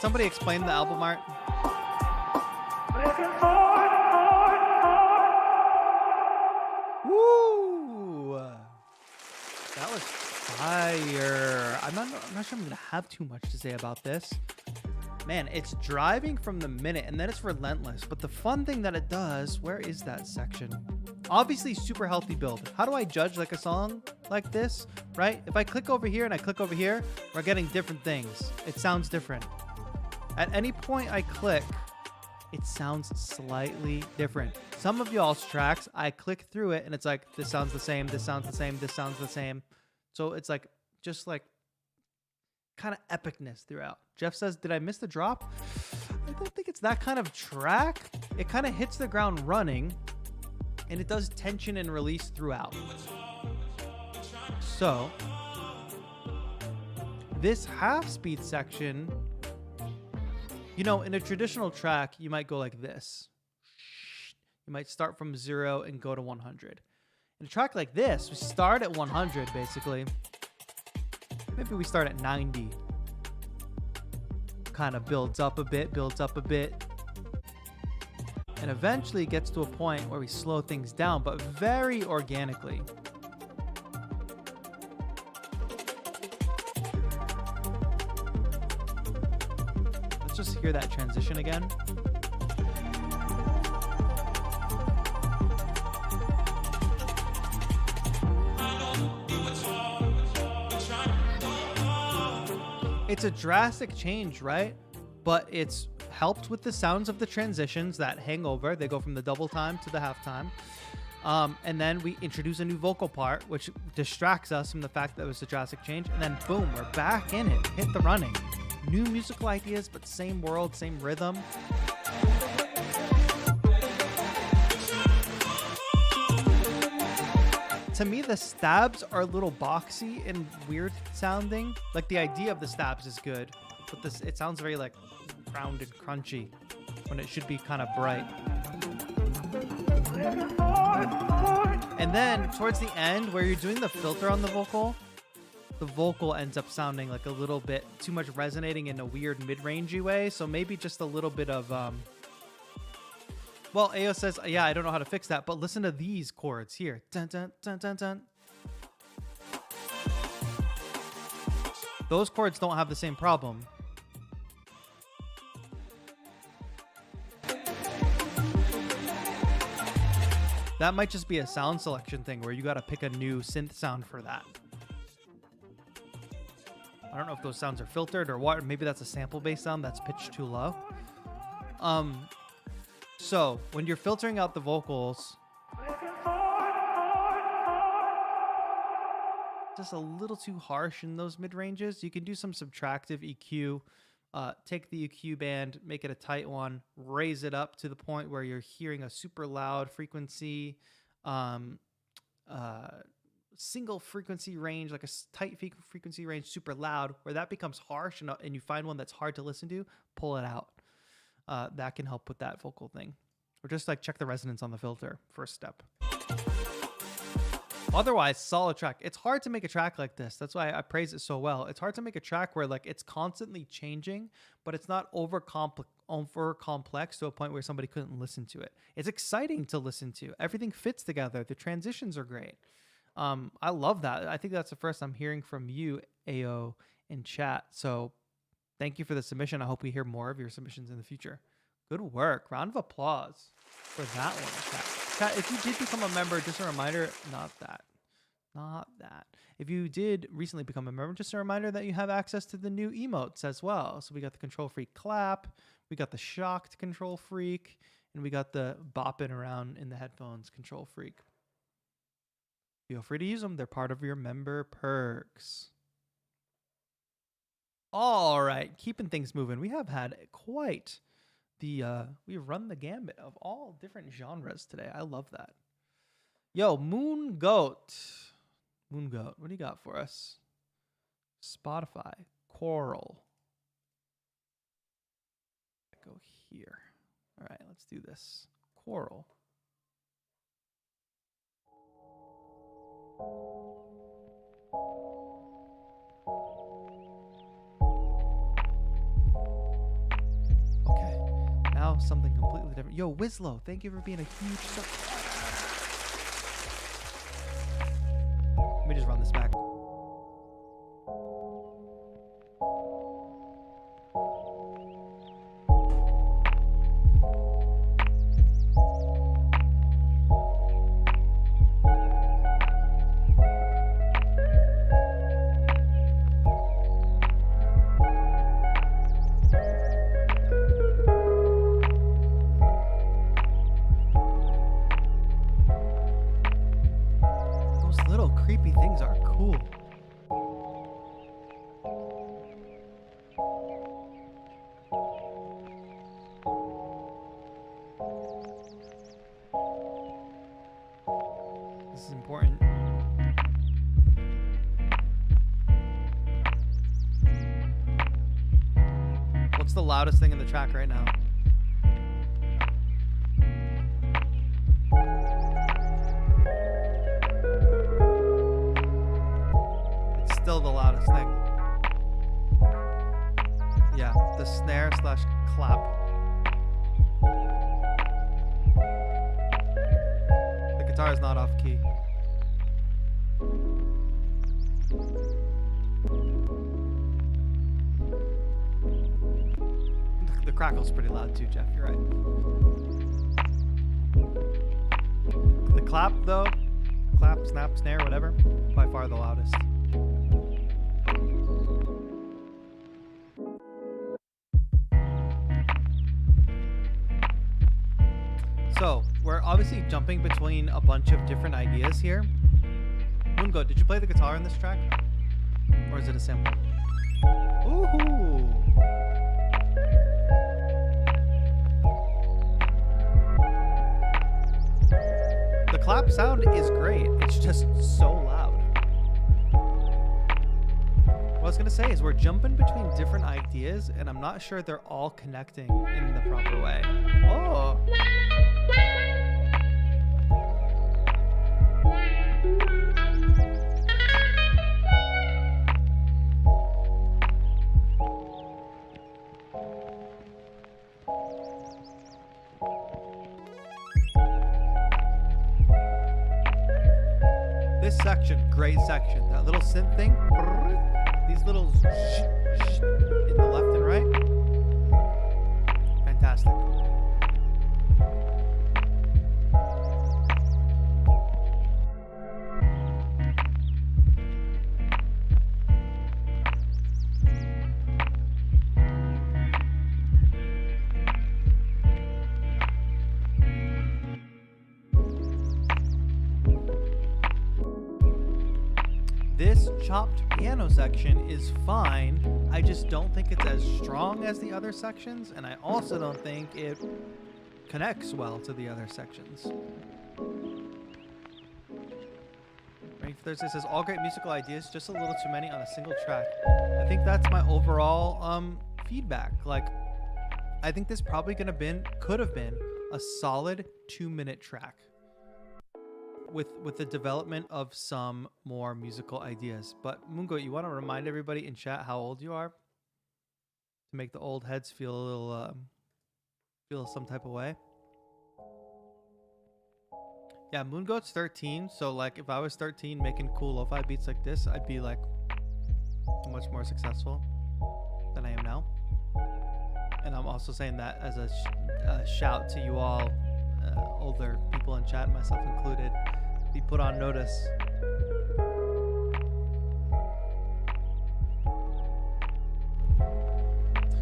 Somebody explain the album art. Woo! That was fire. I'm not sure I'm gonna have too much to say about this. Man, it's driving from the minute and then it's relentless. But the fun thing that it does, where is that section? Obviously, super healthy build. How do I judge like a song like this, right? If I click over here and I click over here, we're getting different things. It sounds different. At any point I click, it sounds slightly different. Some of y'all's tracks, I click through it and it's like, this sounds the same, this sounds the same, this sounds the same. So it's like, just like kind of epicness throughout. Jeff says, did I miss the drop? I don't think it's that kind of track. It kind of hits the ground running and it does tension and release throughout. So this half speed section, you know, in a traditional track, you might go like this. You might start from 0 and go to 100. In a track like this, we start at 100, basically. Maybe we start at 90. Kind of builds up a bit, and eventually gets to a point where we slow things down, but very organically. Just hear that transition again. It's a drastic change, right? But it's helped with the sounds of the transitions that hang over. They go from the double time to the half time. And then we introduce a new vocal part, which distracts us from the fact that it was a drastic change. And then boom, we're back in it. Hit the running. New musical ideas, but same world, same rhythm. To me, the stabs are a little boxy and weird sounding. Like the idea of the stabs is good, but this it sounds very like rounded, crunchy when it should be kind of bright. And then towards the end, where you're doing the filter on the vocal ends up sounding like a little bit too much resonating in a weird mid-rangey way. So maybe just a little bit of well, AO says, yeah, I don't know how to fix that, but listen to these chords here. Dun, dun, dun, dun, dun. Those chords don't have the same problem. That might just be a sound selection thing where you got to pick a new synth sound for that. I don't know if those sounds are filtered or what. Maybe that's a sample-based sound that's pitched too low. So when you're filtering out the vocals, just a little too harsh in those mid-ranges, you can do some subtractive EQ. Take the EQ band, make it a tight one, raise it up to the point where you're hearing a super loud frequency, single frequency range, like a tight frequency range, super loud, where that becomes harsh and you find one that's hard to listen to, pull it out. That can help with that vocal thing. Or just like check the resonance on the filter, first step. Otherwise, solid track. It's hard to make a track like this. That's why I praise it so well. It's hard to make a track where like it's constantly changing, but it's not over complex to a point where somebody couldn't listen to it. It's exciting to listen to. Everything fits together. The transitions are great. I love that. I think that's the first I'm hearing from you, AO, in chat. So thank you for the submission. I hope we hear more of your submissions in the future. Good work. Round of applause for that one, chat. Chat, if you did become a member, just a reminder, not that. If you did recently become a member, just a reminder that you have access to the new emotes as well. So we got the Control Freak clap, we got the shocked Control Freak, and we got the bopping around in the headphones Control Freak. Feel free to use them. They're part of your member perks. All right, keeping things moving. We have had quite we've run the gambit of all different genres today. I love that. Yo, Moon Goat, what do you got for us? Spotify, Coral. Go here. All right, let's do this. Coral. Okay, now something completely different. Yo, Wislow, thank you for being a huge support. Let me just run this back. Loudest thing in the track right now. It's still the loudest thing. Yeah, the snare slash clap. The guitar is not off key. Crackle's pretty loud too, Jeff. You're right. The clap, though, clap, snap, snare, whatever, by far the loudest. So, we're obviously jumping between a bunch of different ideas here. Moongo, did you play the guitar in this track? Or is it a sample? Ooh! The clap sound is great. It's just so loud. What I was going to say is we're jumping between different ideas, and I'm not sure they're all connecting in the proper way. Oh! This section, great section. That little synth thing. These little in the left and right. Fantastic. This chopped piano section is fine. I just don't think it's as strong as the other sections, and I also don't think it connects well to the other sections. Right, Thursday says all great musical ideas, just a little too many on a single track. I think that's my overall feedback. Like, I think this probably could have been a solid 2-minute track. With the development of some more musical ideas. But Mungo, you want to remind everybody in chat how old you are to make the old heads feel a little feel some type of way. Yeah, Moongoat's 13, so like if I was 13 making cool lo-fi beats like this, I'd be like much more successful than I am now. And I'm also saying that as a shout to you all, older people in chat, myself included, be put on notice.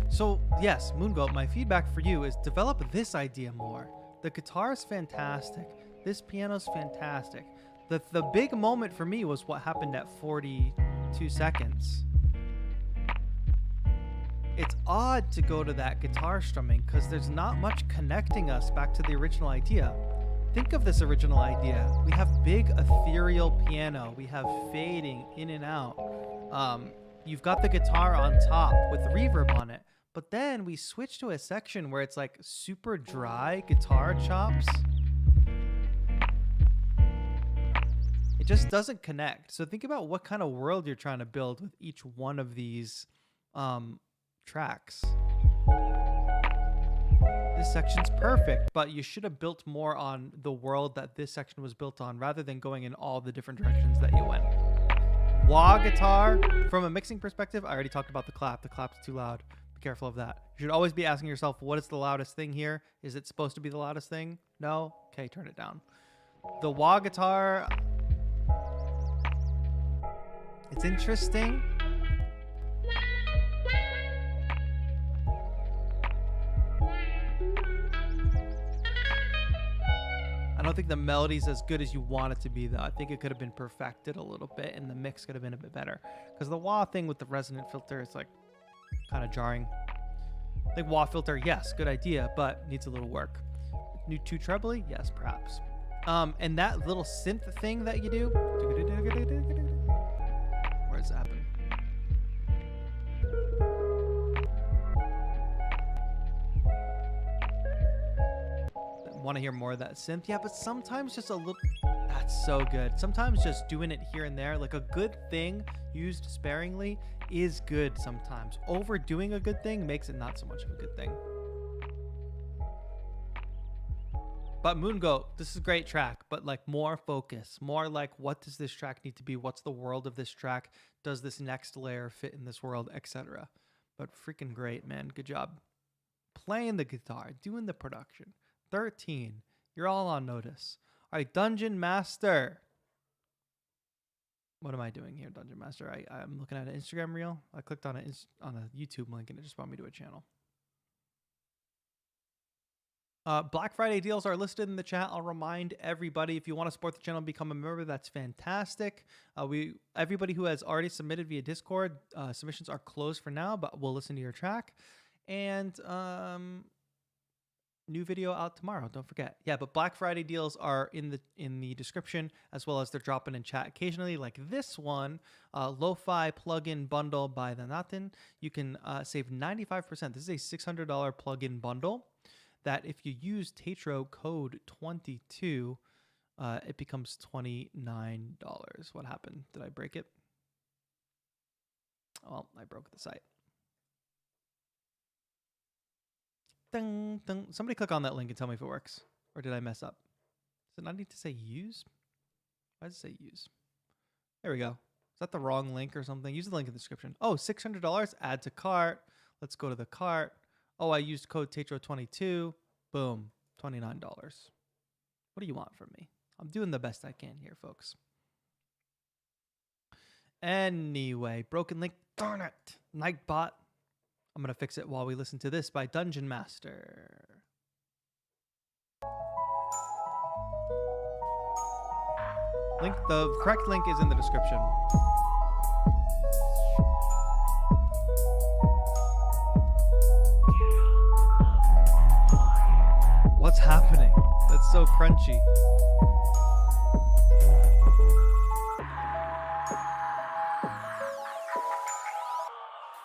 So yes, Moongoat, my feedback for you is develop this idea more. The guitar is fantastic. This piano's fantastic. The big moment for me was what happened at 42 seconds. It's odd to go to that guitar strumming because there's not much connecting us back to the original idea. Think of this original idea. We have big ethereal piano. We have fading in and out. You've got the guitar on top with reverb on it. But then we switch to a section where it's like super dry guitar chops. It just doesn't connect. So think about what kind of world you're trying to build with each one of these tracks. This section's perfect, but you should have built more on the world that this section was built on rather than going in all the different directions that you went. Wah guitar, from a mixing perspective, I already talked about the clap. The clap's too loud. Be careful of that. You should always be asking yourself, what is the loudest thing here? Is it supposed to be the loudest thing? No? Okay, turn it down. The wah guitar, it's interesting. I don't think the melody's as good as you want it to be, though. I think it could have been perfected a little bit, and the mix could have been a bit better. Because the wah thing with the resonant filter is like kind of jarring. Like wah filter, yes, good idea, but needs a little work. New 2 trebly, yes, perhaps. And that little synth thing that you do, where does it happen? Want to hear more of that synth? Yeah, but sometimes just a little. That's so good. Sometimes just doing it here and there, like a good thing used sparingly is good sometimes. Overdoing a good thing makes it not so much of a good thing. But Moongoat, this is a great track, but like more focus, more like what does this track need to be? What's the world of this track? Does this next layer fit in this world, etc.? But freaking great, man. Good job. Playing the guitar, doing the production. 13. You're all on notice. All right, Dungeon Master. What am I doing here, Dungeon Master? I'm looking at an Instagram reel. I clicked on a YouTube link and it just brought me to a channel. Black Friday deals are listed in the chat. I'll remind everybody, if you want to support the channel and become a member, that's fantastic. Everybody who has already submitted via Discord, submissions are closed for now, but we'll listen to your track. And new video out tomorrow, don't forget. Yeah, but Black Friday deals are in the description, as well as they're dropping in chat occasionally, like this one, lo-fi plugin bundle by the Natin. You can save 95%. This is a $600 plugin bundle that if you use Tetro code 22, it becomes $29. What happened? Did I break it? Well, I broke the site. Ding, ding. Somebody click on that link and tell me if it works. Or did I mess up? Does it not need to say use? Why does it say use? There we go. Is that the wrong link or something? Use the link in the description. Oh, $600. Add to cart. Let's go to the cart. Oh, I used code Tetro22. Boom. $29. What do you want from me? I'm doing the best I can here, folks. Anyway, broken link. Darn it. Nightbot. I'm going to fix it while we listen to this by Dungeon Master. The correct link is in the description. What's happening? That's so crunchy.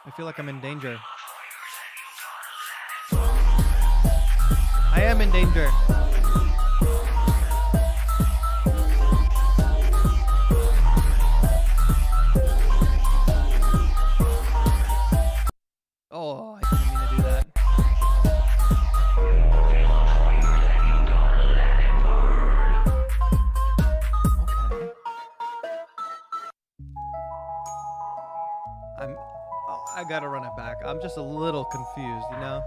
I feel like I'm in danger. I am in danger. Oh, I didn't mean to do that. Okay. I gotta run it back. I'm just a little confused, you know?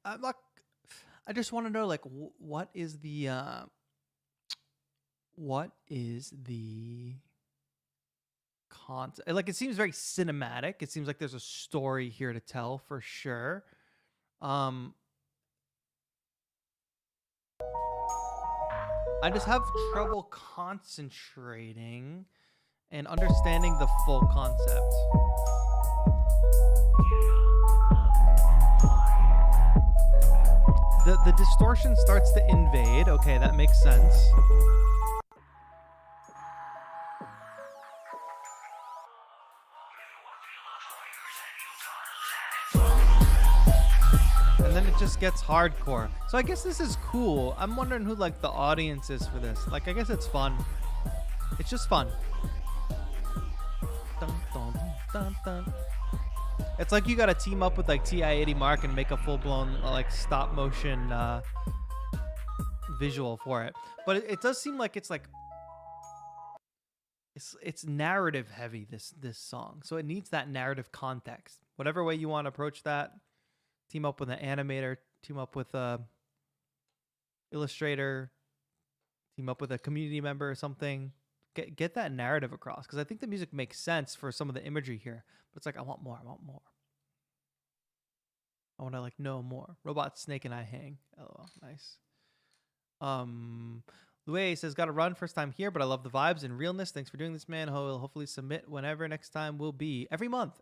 I'm not. I just want to know, like, what is the concept? Like, it seems very cinematic. It seems like there's a story here to tell for sure. I just have trouble concentrating and understanding the full concept. The distortion starts to invade. Okay, that makes sense. And then it just gets hardcore. So I guess this is cool. I'm wondering who, like, the audience is for this. Like, I guess it's fun. It's just fun. Dun, dun, dun, dun, dun. It's like you gotta team up with, like, TI-80 Mark and make a full-blown, like, stop-motion visual for it. But it does seem like it's, like, it's narrative heavy, this song. So it needs that narrative context. Whatever way you want to approach that, team up with an animator, team up with a illustrator, team up with a community member or something. Get that narrative across, because I think the music makes sense for some of the imagery here. But it's like, I want more. I want to, like, know more. Robot, snake, and I hang. LOL. Nice. Louis says, gotta run, first time here, but I love the vibes and realness. Thanks for doing this, man. He'll hopefully submit whenever next time will be. Every month.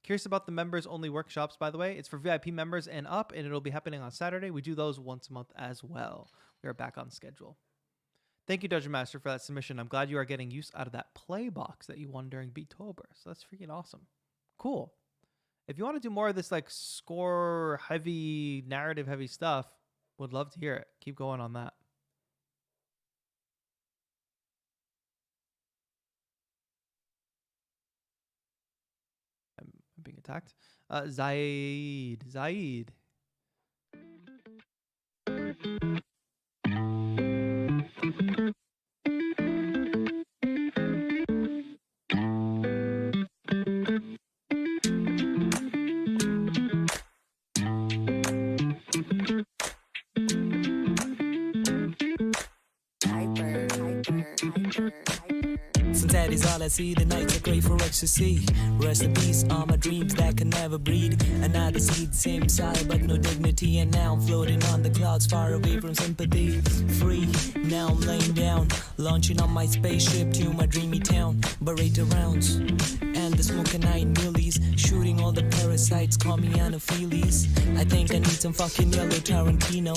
Curious about the members only workshops, by the way. It's for VIP members and up, and it'll be happening on Saturday. We do those once a month as well. We are back on schedule. Thank you, Dungeon Master, for that submission. I'm glad you are getting use out of that play box that you won during Beattober. So that's freaking awesome. Cool. If you want to do more of this, like, score heavy, narrative heavy stuff, would love to hear it. Keep going on that. I'm being attacked. Zaid. see, the nights are great for ecstasy. Rest in peace, all my dreams that can never breed. Another seed, same side, but no dignity. And now I'm floating on the clouds, far away from sympathy. Free, now I'm laying down, launching on my spaceship to my dreamy town. Beretta rounds, and the smoking nine millies, shooting all the parasites, call me Anopheles. I think I need some fucking yellow Tarantino,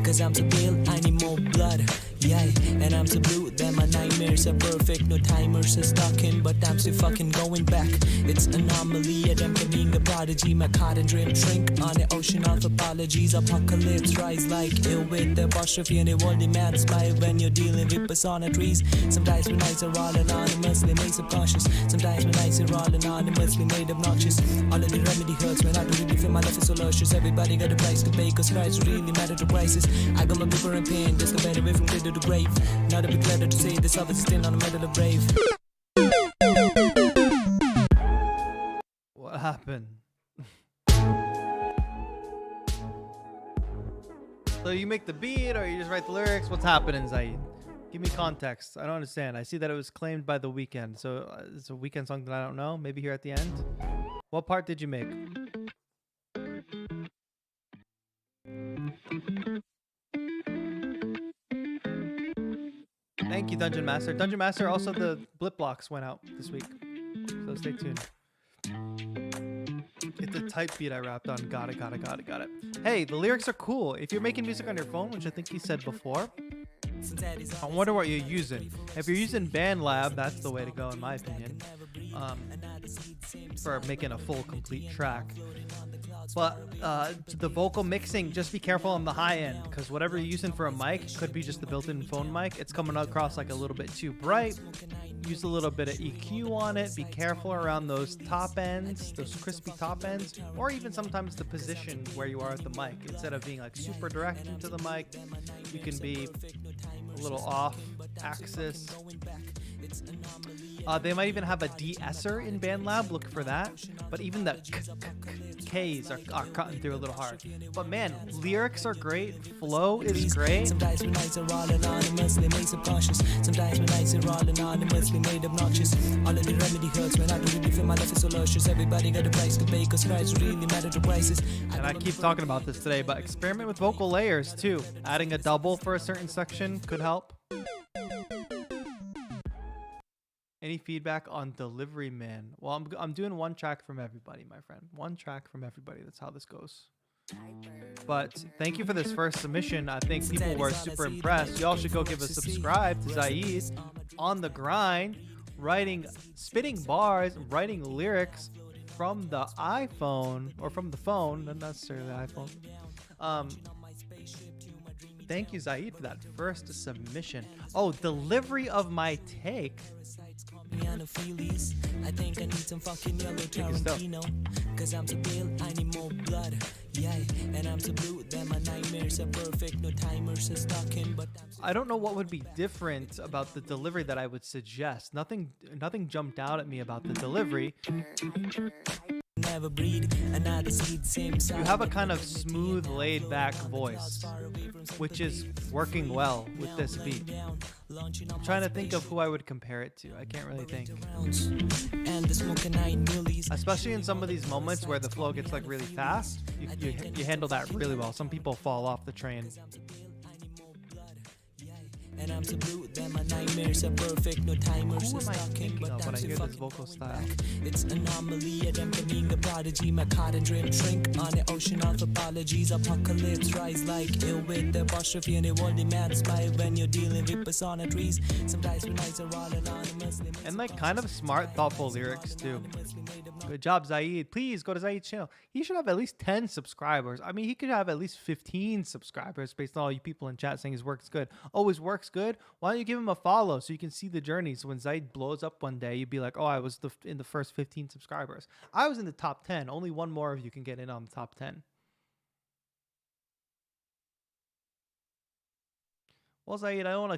cause I'm so pale, I need more blood. Yeah, and I'm so blue that my nightmares are perfect. No timers are stuck in, but I'm still fucking going back. It's anomaly, being a prodigy. My cotton dream shrink on the ocean of apologies. Apocalypse rise like ill with the apostrophe, and it only matters by when you're dealing with persona trees. Sometimes my nights are all anonymously made subconscious. Sometimes my nights are all anonymously made obnoxious. All of the remedy hurts when I don't really feel my life is so luscious. Everybody got a price to pay, cause price really matter to prices. I got my paper and pen, just a better way from glitter to grave. Not a big letter to say this office is still on the metal of brave. What happened? So you make the beat or you just write the lyrics? What's happening, Zaid? Give me context. I don't understand. I see that it was claimed by The Weeknd. So it's a Weeknd song that I don't know. Maybe here at the end. What part did you make? Thank you, Dungeon Master. Dungeon Master, also the blip blocks went out this week. So stay tuned. It's a type beat I rapped on. Got it. Hey, the lyrics are cool. If you're making music on your phone, which I think you said before, I wonder what you're using. If you're using BandLab, that's the way to go in my opinion, for making a full complete track. But the vocal mixing, just be careful on the high end, because whatever you're using for a mic could be just the built-in phone mic. It's coming across like a little bit too bright. Use a little bit of EQ on it. Be careful around those top ends, those crispy top ends, or even sometimes the position where you are at the mic. Instead of being like super direct into the mic, you can be a little off axis. They might even have a de-esser in BandLab. Look for that. But even the K's are cutting through a little hard. But man, lyrics are great. Flow is great. Sometimes my nights are all anonymously made subconscious. Sometimes my nights are all anonymously made obnoxious. All of the remedy hurts when I don't really feel my life is so luscious. Everybody got a price to pay, cause price really matter to prices. And I keep talking about this today, but experiment with vocal layers too. Adding a double for a certain section could help. Any feedback on delivery, man? Well, I'm doing one track from everybody, my friend. One track from everybody. That's how this goes. But thank you for this first submission. I think people were super impressed. Y'all should go give a subscribe to Zaid. On the grind, spitting bars, writing lyrics from the iPhone, or from the phone, not necessarily the iPhone. Thank you, Zaid, for that first submission. Oh, delivery of my take. I think I need some fucking yellow Tarantino, cause I'm so pale, I need more blood. Yeah, and I'm so blue that my nightmares are perfect. No timers are stuck in, but I don't know what would be different about the delivery that I would suggest. Nothing jumped out at me about the delivery. never breed. Another seed, same size. You have a kind of smooth, laid-back voice, which is working well with this beat. I'm trying to think of who I would compare it to. I can't really think. Especially in some of these moments where the flow gets like really fast, you handle that really well. Some people fall off the train. And I'm so blue that my nightmares are perfect. No timers. Who am I thinking of when I hear this vocal style? It's anomaly. I'm being a prodigy. My cotton dream shrink on the ocean of apologies. Apocalypse rise like ill with the apostrophe, and it only matters by when you're dealing with persona trees. Sometimes when nights are all anonymous. And like kind of smart, thoughtful lyrics too. Good job, Zaid. Please go to Zaid's channel. He should have at least 10 subscribers. I mean, he could have at least 15 subscribers based on all you people in chat saying his work's good. Oh, his work's good? Why don't you give him a follow so you can see the journey? So when Zaid blows up one day, you'd be like, oh, I was in the first 15 subscribers. I was in the top 10. Only one more of you can get in on the top 10. Well, Zaid, I don't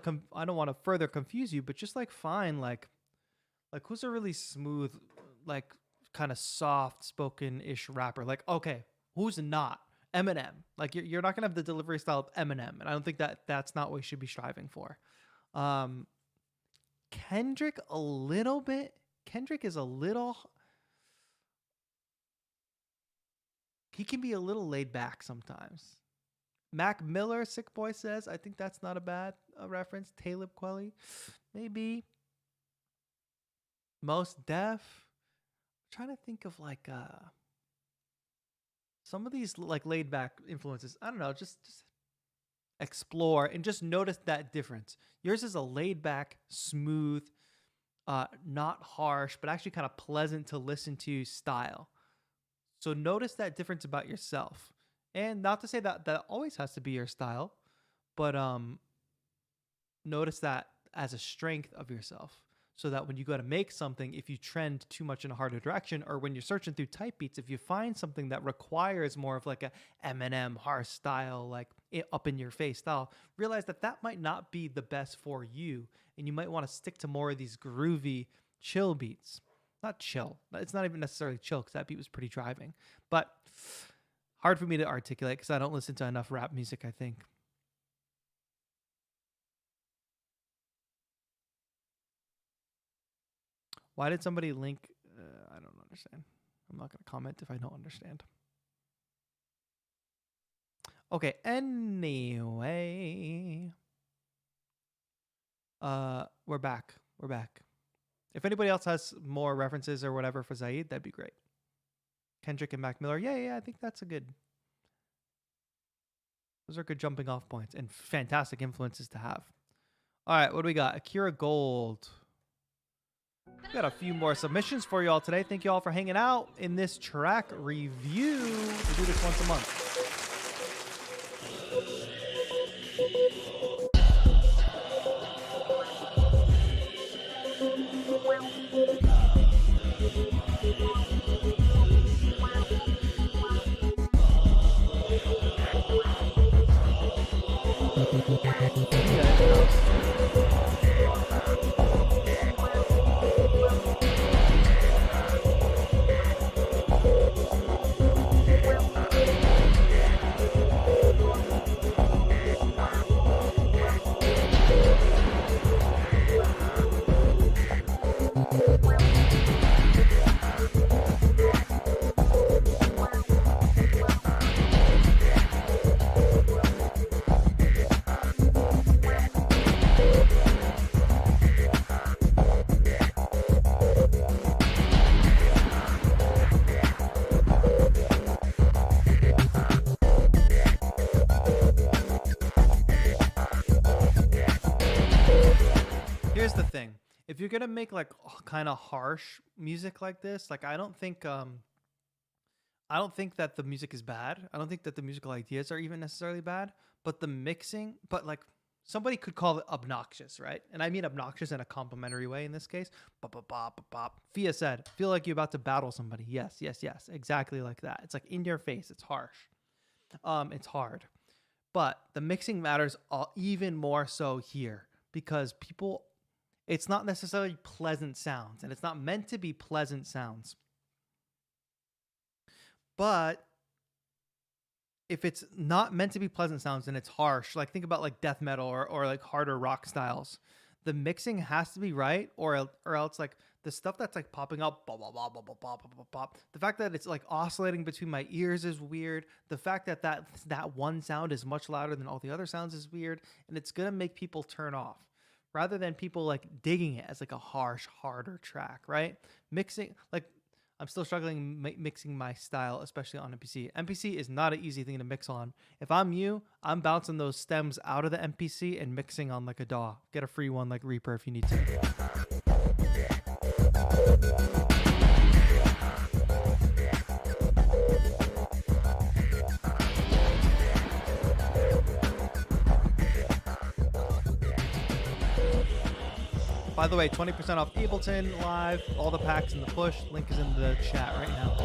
want to further confuse you, but just like find like who's a really smooth, like kind of soft spoken-ish rapper? Like, okay, who's not? Eminem. Like you're not gonna have the delivery style of Eminem, and I don't think that's not what you should be striving for. Kendrick a little bit. Kendrick is a little. He can be a little laid back sometimes. Mac Miller, Sick Boy says, I think that's not a bad reference. Talib Kweli, maybe. Most Def. I'm trying to think of like some of these like laid back influences. I don't know, just explore and just notice that difference. Yours is a laid back, smooth, not harsh, but actually kind of pleasant to listen to style. So notice that difference about yourself. And not to say that that always has to be your style, but notice that as a strength of yourself. So that when you go to make something, if you trend too much in a harder direction, or when you're searching through type beats, if you find something that requires more of like a Eminem harsh style, like up in your face style, realize that that might not be the best for you. And you might want to stick to more of these groovy, chill beats. Not chill. It's not even necessarily chill because that beat was pretty driving. But hard for me to articulate because I don't listen to enough rap music, I think. Why did somebody link? I don't understand. I'm not going to comment if I don't understand. Okay, anyway. We're back. We're back. If anybody else has more references or whatever for Zaid, that'd be great. Kendrick and Mac Miller. Yeah, I think that's a good. Those are good jumping off points and fantastic influences to have. All right, what do we got? Akira Gold. We got a few more submissions for you all today. Thank you all for hanging out in this track review. We do this once a month. If you're gonna make like kind of harsh music like this, like I don't think that the music is bad. I don't think that the musical ideas are even necessarily bad, but the mixing, but like somebody could call it obnoxious, right? And I mean obnoxious in a complimentary way in this case. Bop. Fia said, feel like you're about to battle somebody. Yes. Exactly like that. It's like in your face. It's harsh. It's hard. But the mixing matters even more so here because it's not necessarily pleasant sounds, and it's not meant to be pleasant sounds. But if it's not meant to be pleasant sounds and it's harsh, like think about like death metal or like harder rock styles, the mixing has to be right, or else like the stuff that's like popping up, the fact that it's like oscillating between my ears is weird. The fact that one sound is much louder than all the other sounds is weird, and it's gonna make people turn off. Rather than people like digging it as like a harsh, harder track, right? Mixing, like I'm still struggling mixing my style, especially on MPC. MPC is not an easy thing to mix on. If I'm you, I'm bouncing those stems out of the MPC and mixing on like a DAW. Get a free one like Reaper if you need to. By the way, 20% off Ableton Live, all the packs in the push. Link is in the chat right now.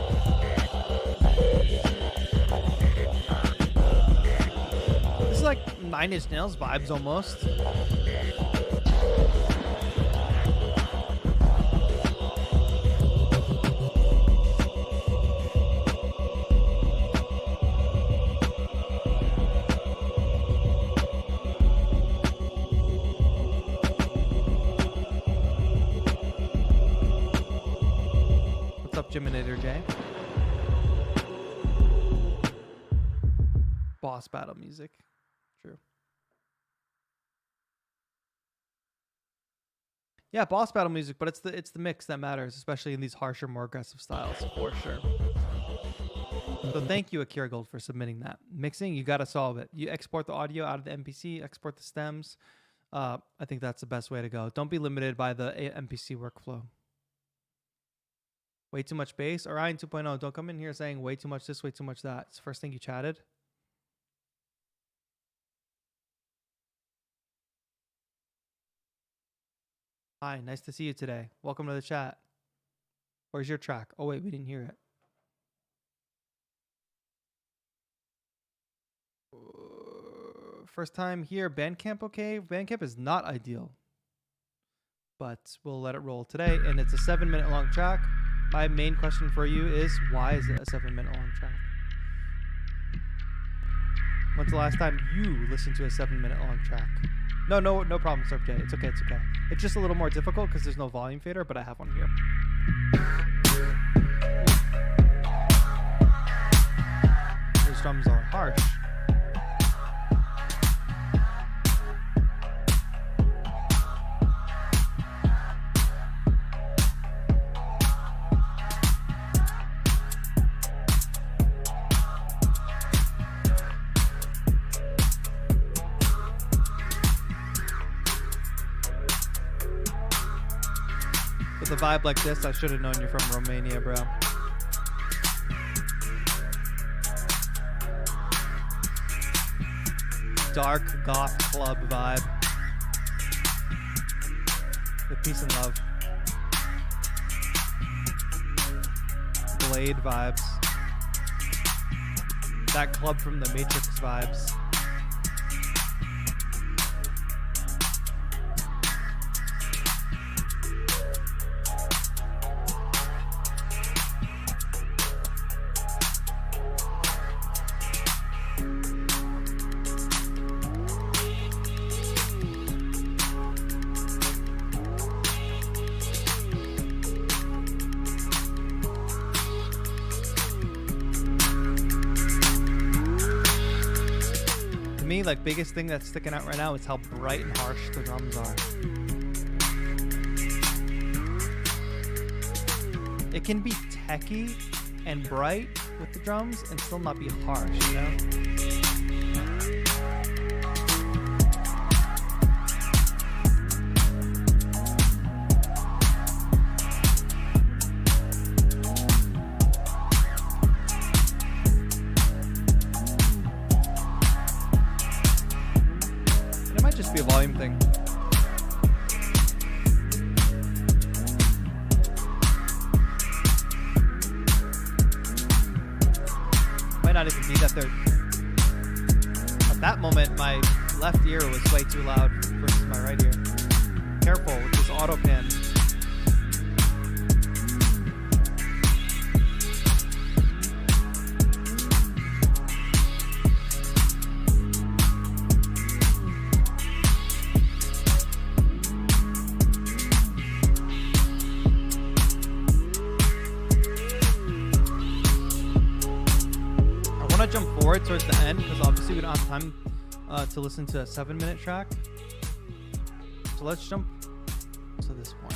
This is like 9 Inch Nails vibes almost. Germinator J. Boss battle music. True. Yeah, boss battle music, but it's the mix that matters, especially in these harsher, more aggressive styles, for sure. So thank you, Akira Gold, for submitting that. Mixing, you got to solve it. You export the audio out of the MPC, export the stems. I think that's the best way to go. Don't be limited by the MPC workflow. Way too much bass. Orion 2.0, don't come in here saying way too much this, way too much that. It's the first thing you chatted. Hi, nice to see you today. Welcome to the chat. Where's your track? Oh, wait, we didn't hear it. First time here. Bandcamp, okay? Bandcamp is not ideal, but we'll let it roll today. And it's a 7-minute long track. My main question for you is, why is it a 7-minute long track? When's the last time you listened to a 7-minute long track? No problem, Surf J. It's okay. It's just a little more difficult because there's no volume fader, but I have one here. Those drums are harsh. With a vibe like this, I should have known you're from Romania, bro. Dark goth club vibe. With peace and love. Blade vibes. That club from the Matrix vibes. Like biggest thing that's sticking out right now is how bright and harsh the drums are. It can be techy and bright with the drums and still not be harsh, you know? Be a volume thing. Might not even be that there. At that moment, my left ear was way too loud versus my right ear. Careful with this auto pan. Towards the end, because obviously we don't have time to listen to a 7-minute track. So let's jump to this point.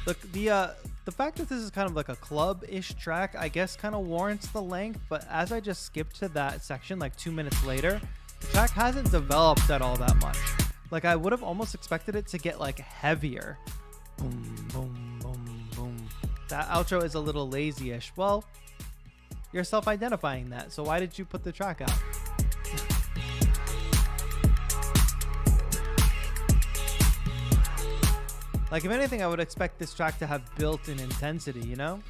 Look, the fact that this is kind of like a club-ish track, I guess kind of warrants the length, but as I just skipped to that section like 2 minutes later, the track hasn't developed at all that much. Like I would have almost expected it to get like heavier. Boom, boom, boom, boom. That outro is a little lazy-ish. Well, you're self-identifying that, so why did you put the track out? Like, if anything, I would expect this track to have built-in intensity, you know?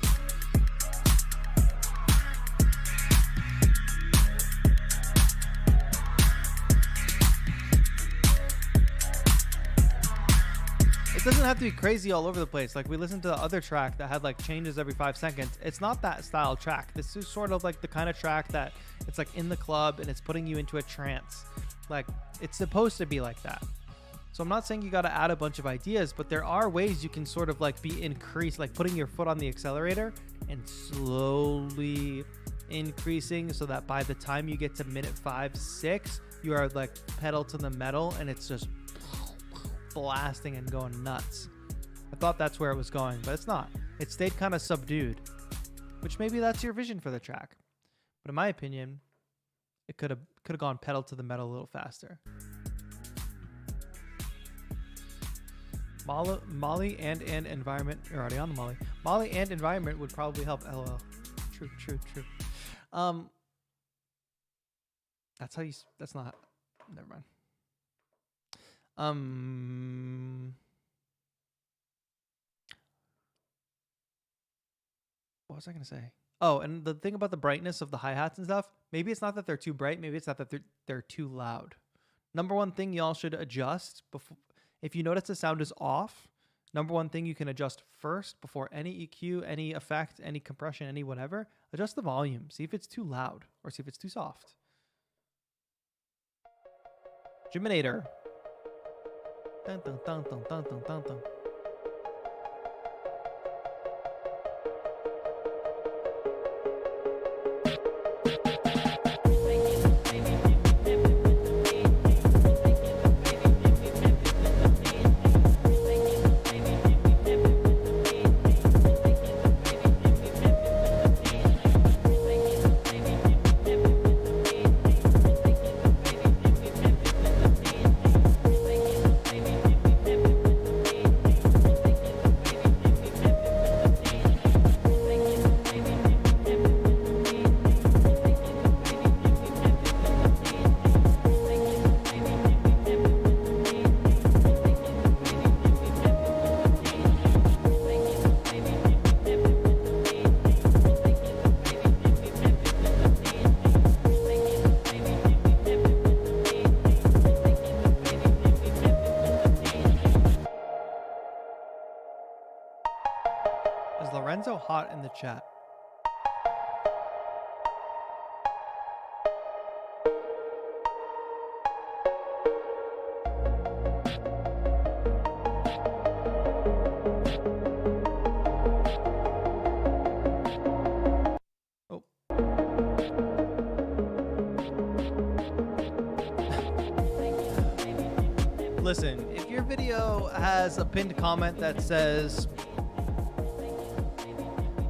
It doesn't have to be crazy all over the place. Like we listened to the other track that had like changes every 5 seconds. It's not that style track. This is sort of like the kind of track that it's like in the club and it's putting you into a trance. Like, it's supposed to be like that. So I'm not saying you got to add a bunch of ideas, but there are ways you can sort of like be increased, like putting your foot on the accelerator and slowly increasing so that by the time you get to minute 5, 6, you are like pedal to the metal and it's just blasting and going nuts. I thought that's where it was going, but it's not. It stayed kind of subdued, which maybe that's your vision for the track. But in my opinion, it could have gone pedal to the metal a little faster. Molly and environment. You're already on the Molly. Molly and environment would probably help. LOL. True. That's how you. That's not. Never mind. What was I gonna say? Oh, and the thing about the brightness of the hi-hats and stuff, maybe it's not that they're too bright, maybe it's not that they're too loud. Number one thing y'all should adjust before, if you notice the sound is off, number one thing you can adjust first before any EQ, any effect, any compression, any whatever, adjust the volume. See if it's too loud or see if it's too soft. Germinator. Dun, dun, dun, dun, dun, dun, dun, dun. Is Lorenzo Hot in the chat? Oh. Listen, if your video has a pinned comment that says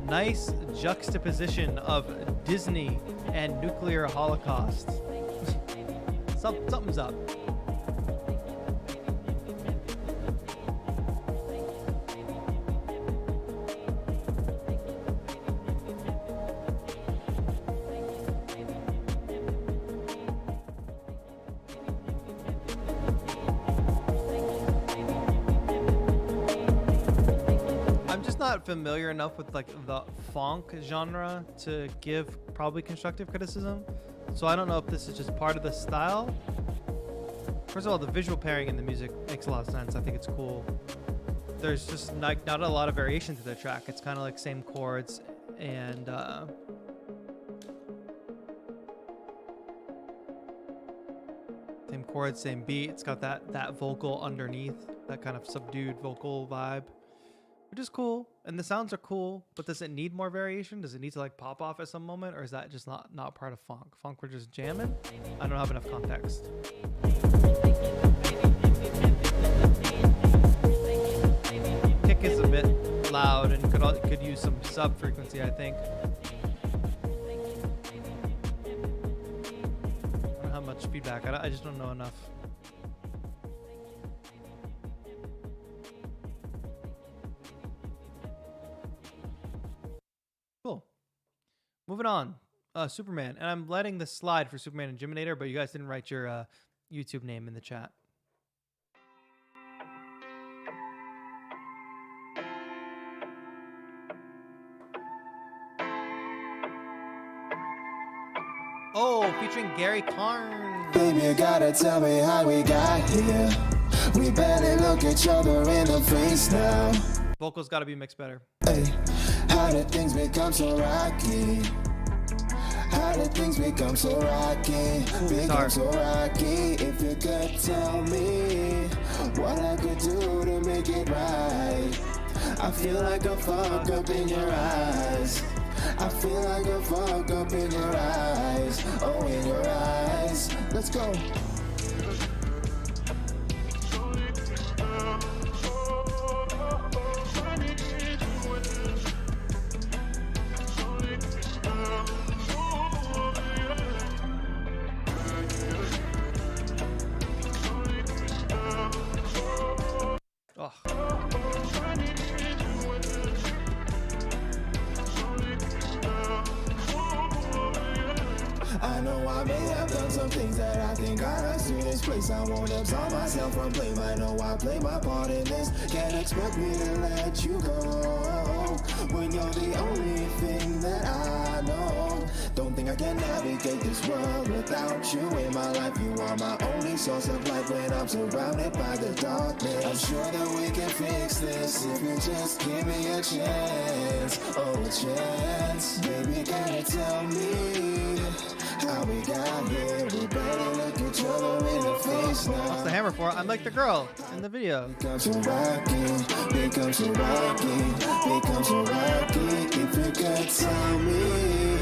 nice juxtaposition of Disney and nuclear holocaust, something's up. Not familiar enough with like the funk genre to give probably constructive criticism, so I don't know if this is just part of the style. First of all, the visual pairing in the music makes a lot of sense. I think it's cool. There's just not a lot of variation to the track. It's kind of like same chords and same chords, same beat. It's got that vocal underneath, that kind of subdued vocal vibe, which is cool, and the sounds are cool, but does it need more variation? Does it need to like pop off at some moment, or is that just not part of funk? Funk, we're just jamming? I don't have enough context. Kick is a bit loud and could use some sub frequency, I think. I don't have much feedback. I just don't know enough. Cool. Moving on. Superman. And I'm letting this slide for Superman and Germinator, but you guys didn't write your YouTube name in the chat. Oh, featuring Gary Carn. Baby, you gotta tell me how we got here. We barely look each other in the face now. Vocals gotta be mixed better. Hey, how did things become so rocky? How did things become so rocky? Become so rocky. If you could tell me what I could do to make it right. I feel like a fuck up in your eyes. I feel like a fuck up in your eyes. Oh, in your eyes. Let's go. Oh. I know I may have done some things that I think got us to this place. I won't absolve myself from blame. I know I play my part in this. Can't expect me to let you go when you're the only thing that I know. Don't think I can navigate this world without you in my life. You are my only source of light when I'm surrounded by the darkness. I'm sure that we can fix this if you just give me a chance. Oh, a chance. Baby, can you tell me how we got here? We better look each other in the face now. What's the hammer for? I'm like the girl in the video. Become so rocky, become so rocky, become so rocky. If you could tell me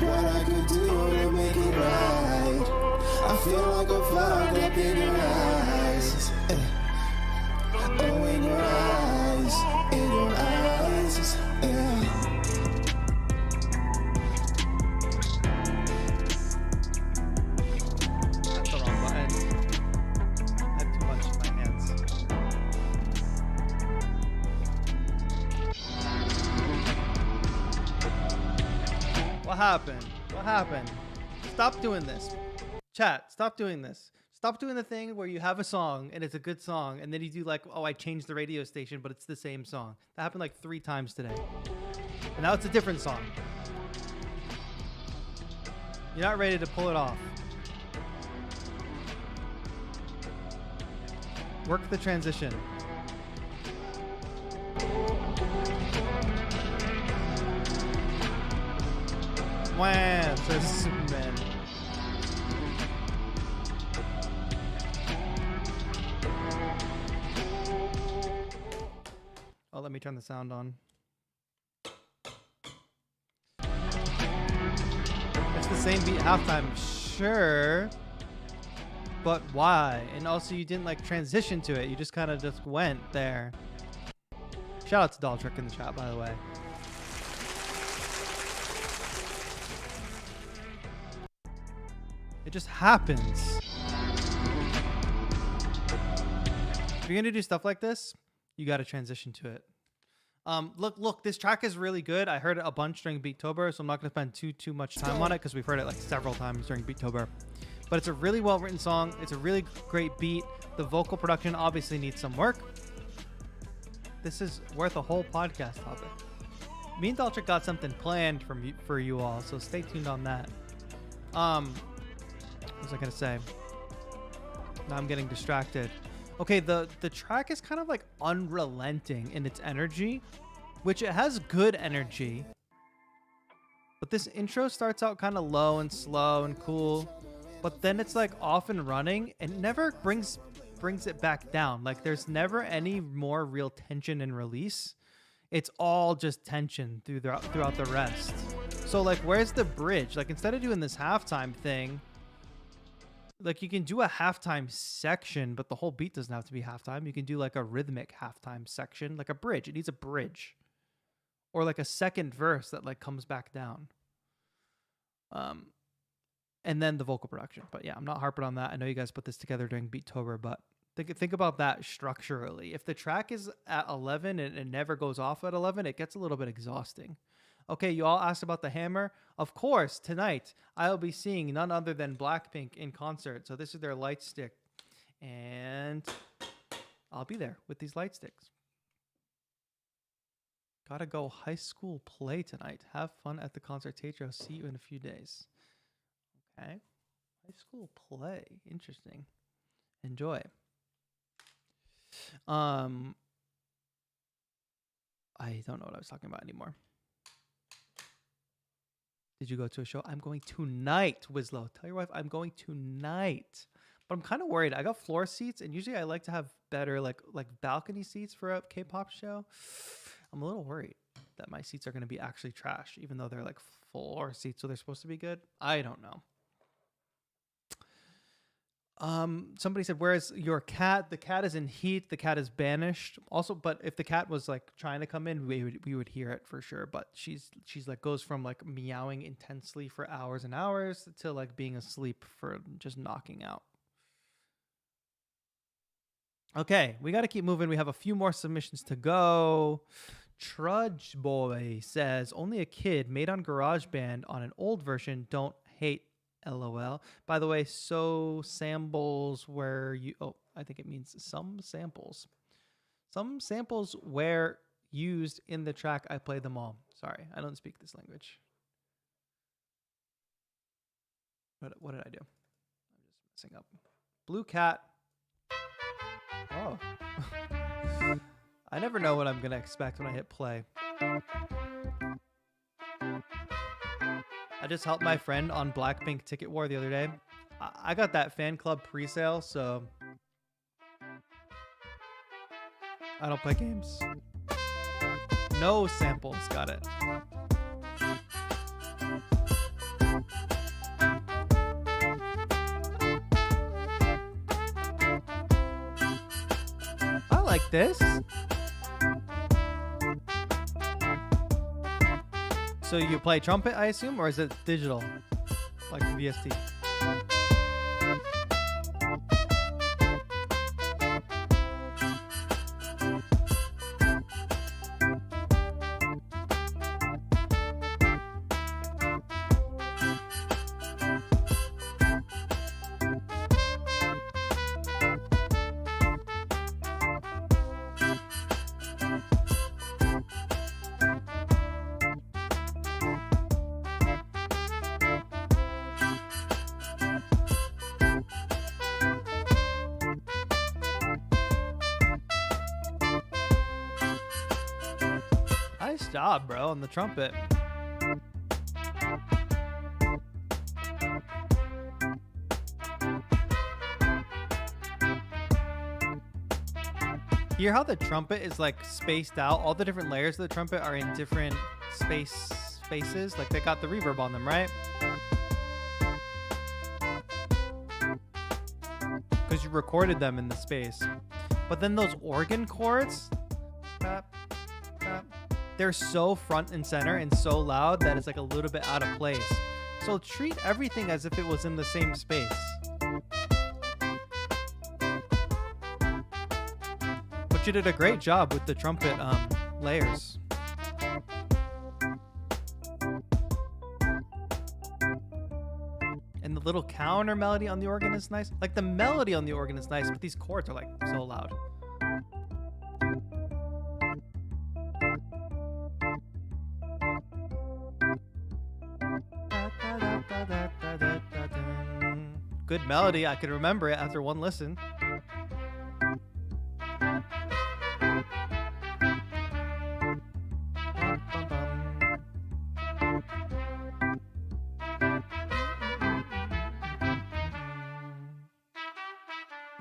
what I could do to make it right. I feel like a fog up in your eyes. Oh, in your eyes, in your eyes, yeah. That's the wrong button. I have too much in my hands. What happened? What happened? Stop doing this. Chat, stop doing this. Stop doing the thing where you have a song and it's a good song and then you do like, oh, I changed the radio station, but it's the same song. That happened like 3 times today. And now it's a different song. You're not ready to pull it off. Work the transition. Wham! Says Superman. Oh, let me turn the sound on. It's the same beat halftime, sure. But why? And also you didn't like transition to it. You just kind of just went there. Shout out to Doll Trick in the chat, by the way. It just happens. If you're gonna do stuff like this, you gotta transition to it. Look, this track is really good. I heard it a bunch during Beattober, so I'm not gonna spend too much time on it because we've heard it like several times during Beattober. But it's a really well written song. It's a really great beat. The vocal production obviously needs some work. This is worth a whole podcast topic. Me and Daltrick got something planned for you all, so stay tuned on that. What was I gonna say? Now I'm getting distracted. Okay, the track is kind of like unrelenting in its energy, which it has good energy. But this intro starts out kind of low and slow and cool, but then it's like off and running and never brings it back down. Like there's never any more real tension and release. It's all just tension throughout the rest. So like, where's the bridge? Like instead of doing this halftime thing, like you can do a halftime section, but the whole beat doesn't have to be halftime. You can do like a rhythmic halftime section, like a bridge. It needs a bridge or like a second verse that like comes back down. And then the vocal production. But yeah, I'm not harping on that. I know you guys put this together during Beattober, but think about that structurally. If the track is at 11 and it never goes off at 11, it gets a little bit exhausting. Okay, you all asked about the hammer. Of course, tonight I'll be seeing none other than Blackpink in concert. So this is their light stick. And I'll be there with these light sticks. Gotta go high school play tonight. Have fun at the concert, Tetro. See you in a few days. Okay. High school play. Interesting. Enjoy. I don't know what I was talking about anymore. Did you go to a show? I'm going tonight, Wislow. Tell your wife I'm going tonight. But I'm kind of worried. I got floor seats, and usually I like to have better like balcony seats for a K-pop show. I'm a little worried that my seats are going to be actually trash, even though they're like floor seats, so they're supposed to be good. I don't know. Somebody said, "Where's your cat?" The cat is in heat. The cat is banished. Also, but if the cat was like trying to come in, we would hear it for sure. But she's like goes from like meowing intensely for hours and hours to like being asleep for just knocking out. Okay, we got to keep moving. We have a few more submissions to go. Trudge Boy says, "Only a kid made on GarageBand on an old version. Don't hate. LOL. By the way, so samples where you... Oh, I think it means some samples. Some samples were used in the track. I played them all. Sorry, I don't speak this language. What did I do? I'm just messing up. Blue cat. Oh. I never know what I'm going to expect when I hit play. I just helped my friend on Blackpink Ticket War the other day. I got that fan club pre-sale, so I don't play games. No samples, got it. I like this. So you play trumpet, I assume, or is it digital, like VST? Nice job, bro, on the trumpet. Hear how the trumpet is like spaced out? All the different layers of the trumpet are in different spaces. Like they got the reverb on them, right? Because you recorded them in the space. But then those organ chords, they're so front and center and so loud that it's like a little bit out of place. So treat everything as if it was in the same space. But you did a great job with the trumpet layers. And the little counter melody on the organ is nice. Like the melody on the organ is nice, but these chords are like so loud. Good melody. I could remember it after one listen.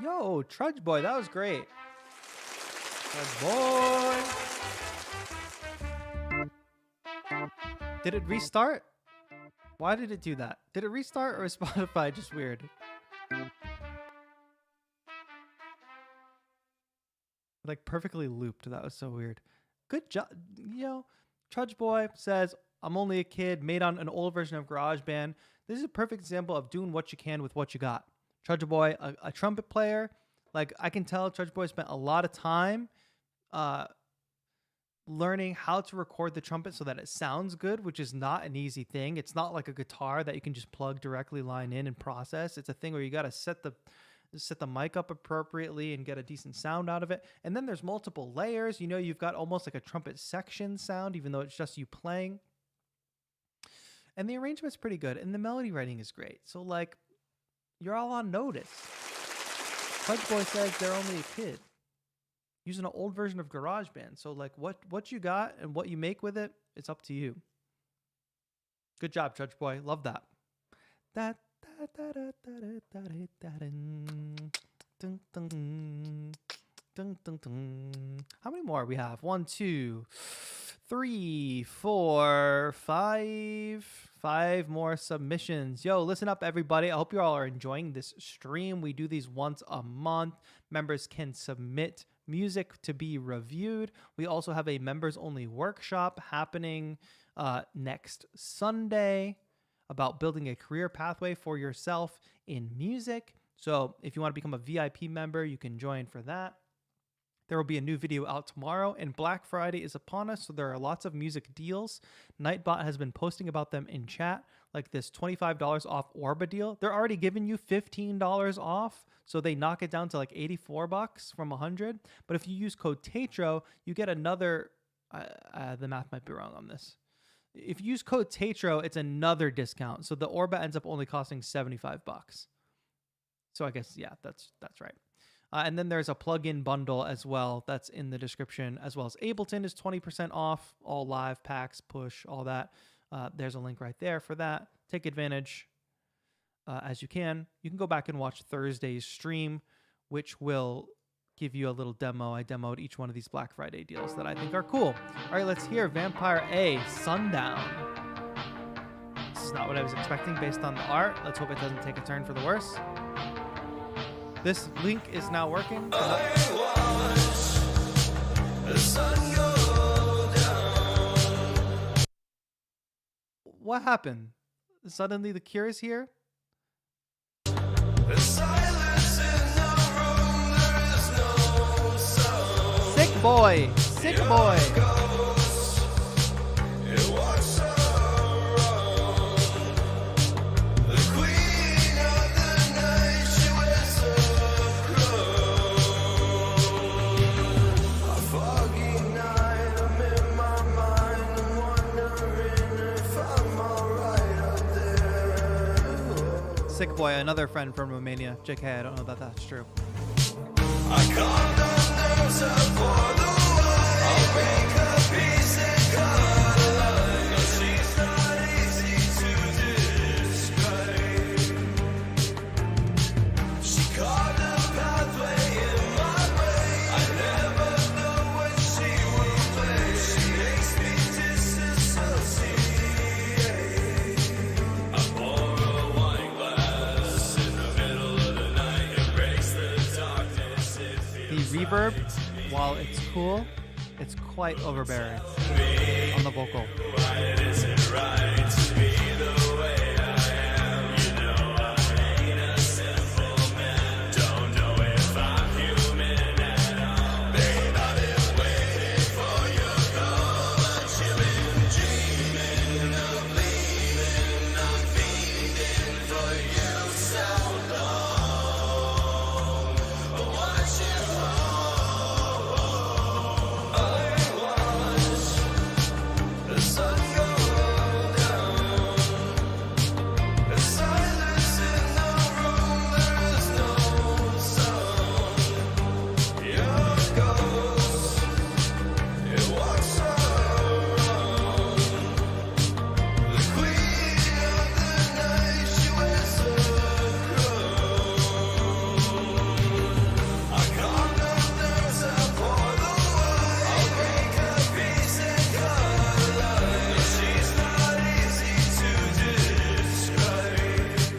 Yo, Trudge Boy, that was great. Trudge Boy. Did it restart? Why did it do that? Did it restart or is Spotify just weird? Like perfectly looped. That was so weird. Good job. Yo, Trudge Boy says, "I'm only a kid made on an old version of GarageBand. This is a perfect example of doing what you can with what you got." Trudge Boy, a trumpet player. Like I can tell Trudge Boy spent a lot of time learning how to record the trumpet so that it sounds good, which is not an easy thing. It's not like a guitar that you can just plug directly line in and process. It's a thing where you got to set the mic up appropriately and get a decent sound out of it. And then there's multiple layers. You know, you've got almost like a trumpet section sound, even though it's just you playing. And the arrangement's pretty good. And the melody writing is great. So like, you're all on notice. Trudge Boy says they're only a kid using an old version of GarageBand. So like what you got and what you make with it, it's up to you. Good job, Trudge Boy. Love that. That. Dun, dun, dun. Dun, dun, dun. How many more we have? 1, 2, 3, 4, 5. 5 more submissions. Yo, listen up, everybody. I hope you all are enjoying this stream. We do these once a month. Members can submit music to be reviewed. We also have a members only workshop happening next Sunday about building a career pathway for yourself in music. So if you want to become a VIP member, you can join for that. There will be a new video out tomorrow, and Black Friday is upon us, so there are lots of music deals. Nightbot has been posting about them in chat, like this $25 off Orba deal. They're already giving you $15 off, so they knock it down to like $84 from $100. But if you use code TATRO, you get another, the math might be wrong on this. If you use code TATRO, it's another discount, so the Orba ends up only costing $75. So I guess, yeah, that's right. And then there's a plug-in bundle as well that's in the description, as well as Ableton is 20% off, all live packs, push, all that. There's a link right there for that. Take advantage as you can. You can go back and watch Thursday's stream, which will give you a little demo. I demoed each one of these Black Friday deals that I think are cool. All right, let's hear Vampire A, Sundown. This is not what I was expecting based on the art. Let's hope it doesn't take a turn for the worse. This link is now working. What happened? Suddenly the cure is here? Sick boy! Sick boy! Sick boy, another friend from Romania. JK, I don't know that that's true. Reverb, while it's cool, it's quite overbearing on the vocal.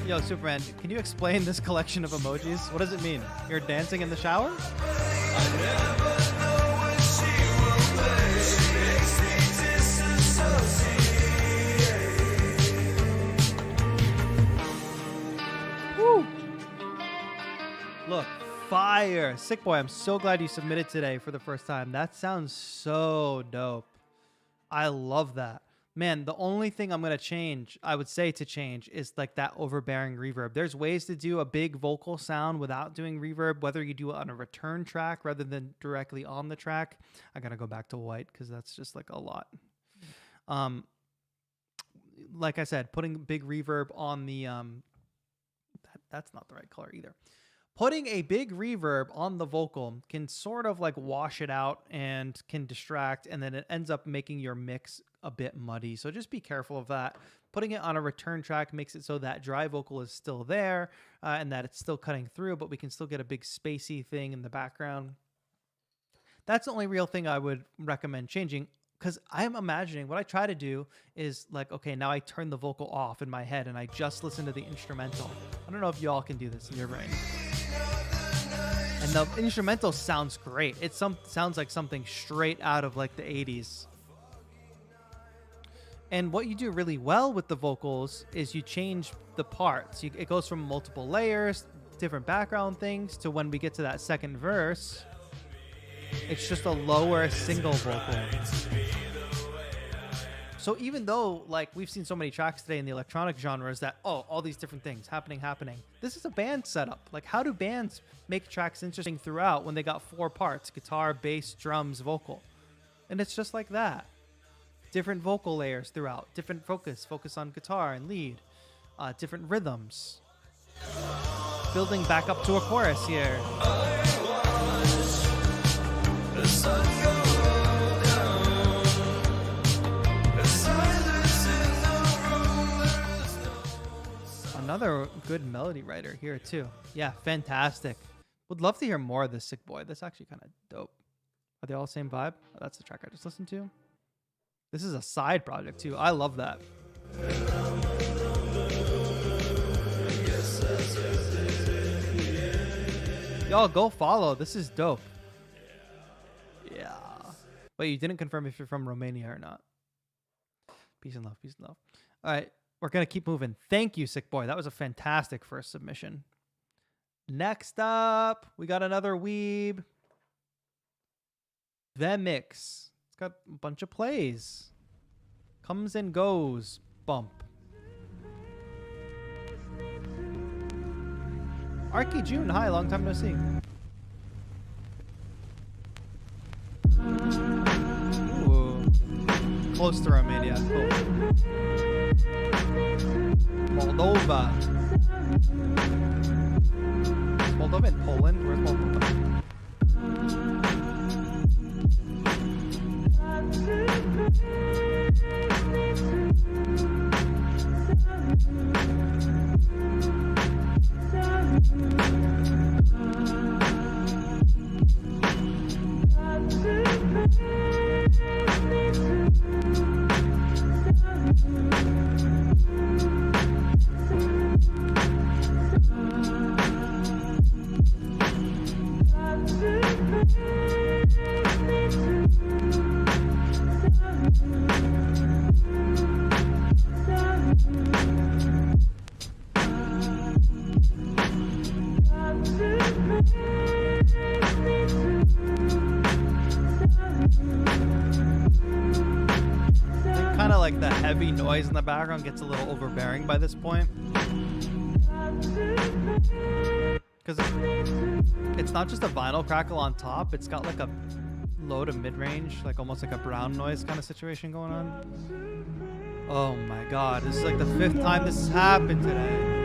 Yo, Superman, can you explain this collection of emojis? What does it mean? You're dancing in the shower? Woo! Look, fire! Sick boy, I'm so glad you submitted today for the first time. That sounds so dope. I love that. Man, the only thing I'm going to change, I would say to change, is like that overbearing reverb. There's ways to do a big vocal sound without doing reverb, whether you do it on a return track rather than directly on the track. I got to go back to white because that's just like a lot. Like I said, putting big reverb on the... that's not the right color either. putting a big reverb on the vocal can sort of like wash it out and can distract, and then it ends up making your mix a bit muddy. So just be careful of that. Putting it on a return track makes it so that dry vocal is still there and that it's still cutting through, but we can still get a big spacey thing in the background. That's the only real thing I would recommend changing, because I'm imagining what I try to do is like, okay, now I turn the vocal off in my head and I just listen to the instrumental. I don't know if y'all can do this in your brain. And the instrumental sounds great. It sounds like something straight out of like the 80s. And what you do really well with the vocals is you change the parts. It goes from multiple layers, different background things, to when we get to that second verse, it's just a lower single vocal. So even though like we've seen so many tracks today in the electronic genres that, oh, all these different things happening, this is a band setup. Like, how do bands make tracks interesting throughout when they got 4 parts: guitar, bass, drums, vocal? And it's just like that. Different vocal layers throughout, different focus on guitar and lead, different rhythms. Building back up to a chorus here. Another good melody writer here too. Yeah, fantastic. Would love to hear more of this Sick Boy. That's actually kind of dope. Are they all the same vibe? Oh, that's the track I just listened to. This is a side project too. I love that. Y'all go follow. This is dope. Yeah. Wait, you didn't confirm if you're from Romania or not. Peace and love. Peace and love. All right. We're going to keep moving. Thank you, Sick Boy. That was a fantastic first submission. Next up, we got another weeb. VEmix. It's got a bunch of plays. Comes and goes. Bump. Archie June, hi, long time no see. Ooh. Close to Romania. Cool. Moldova. Is Moldova in Poland? Where's Moldova? Kind of like the heavy noise in the background gets a little overbearing by this point. Because it's not just a vinyl crackle on top, it's got like a low to mid-range, like almost like a brown noise kind of situation going on. Oh my god, this is like the 5th time this has happened today.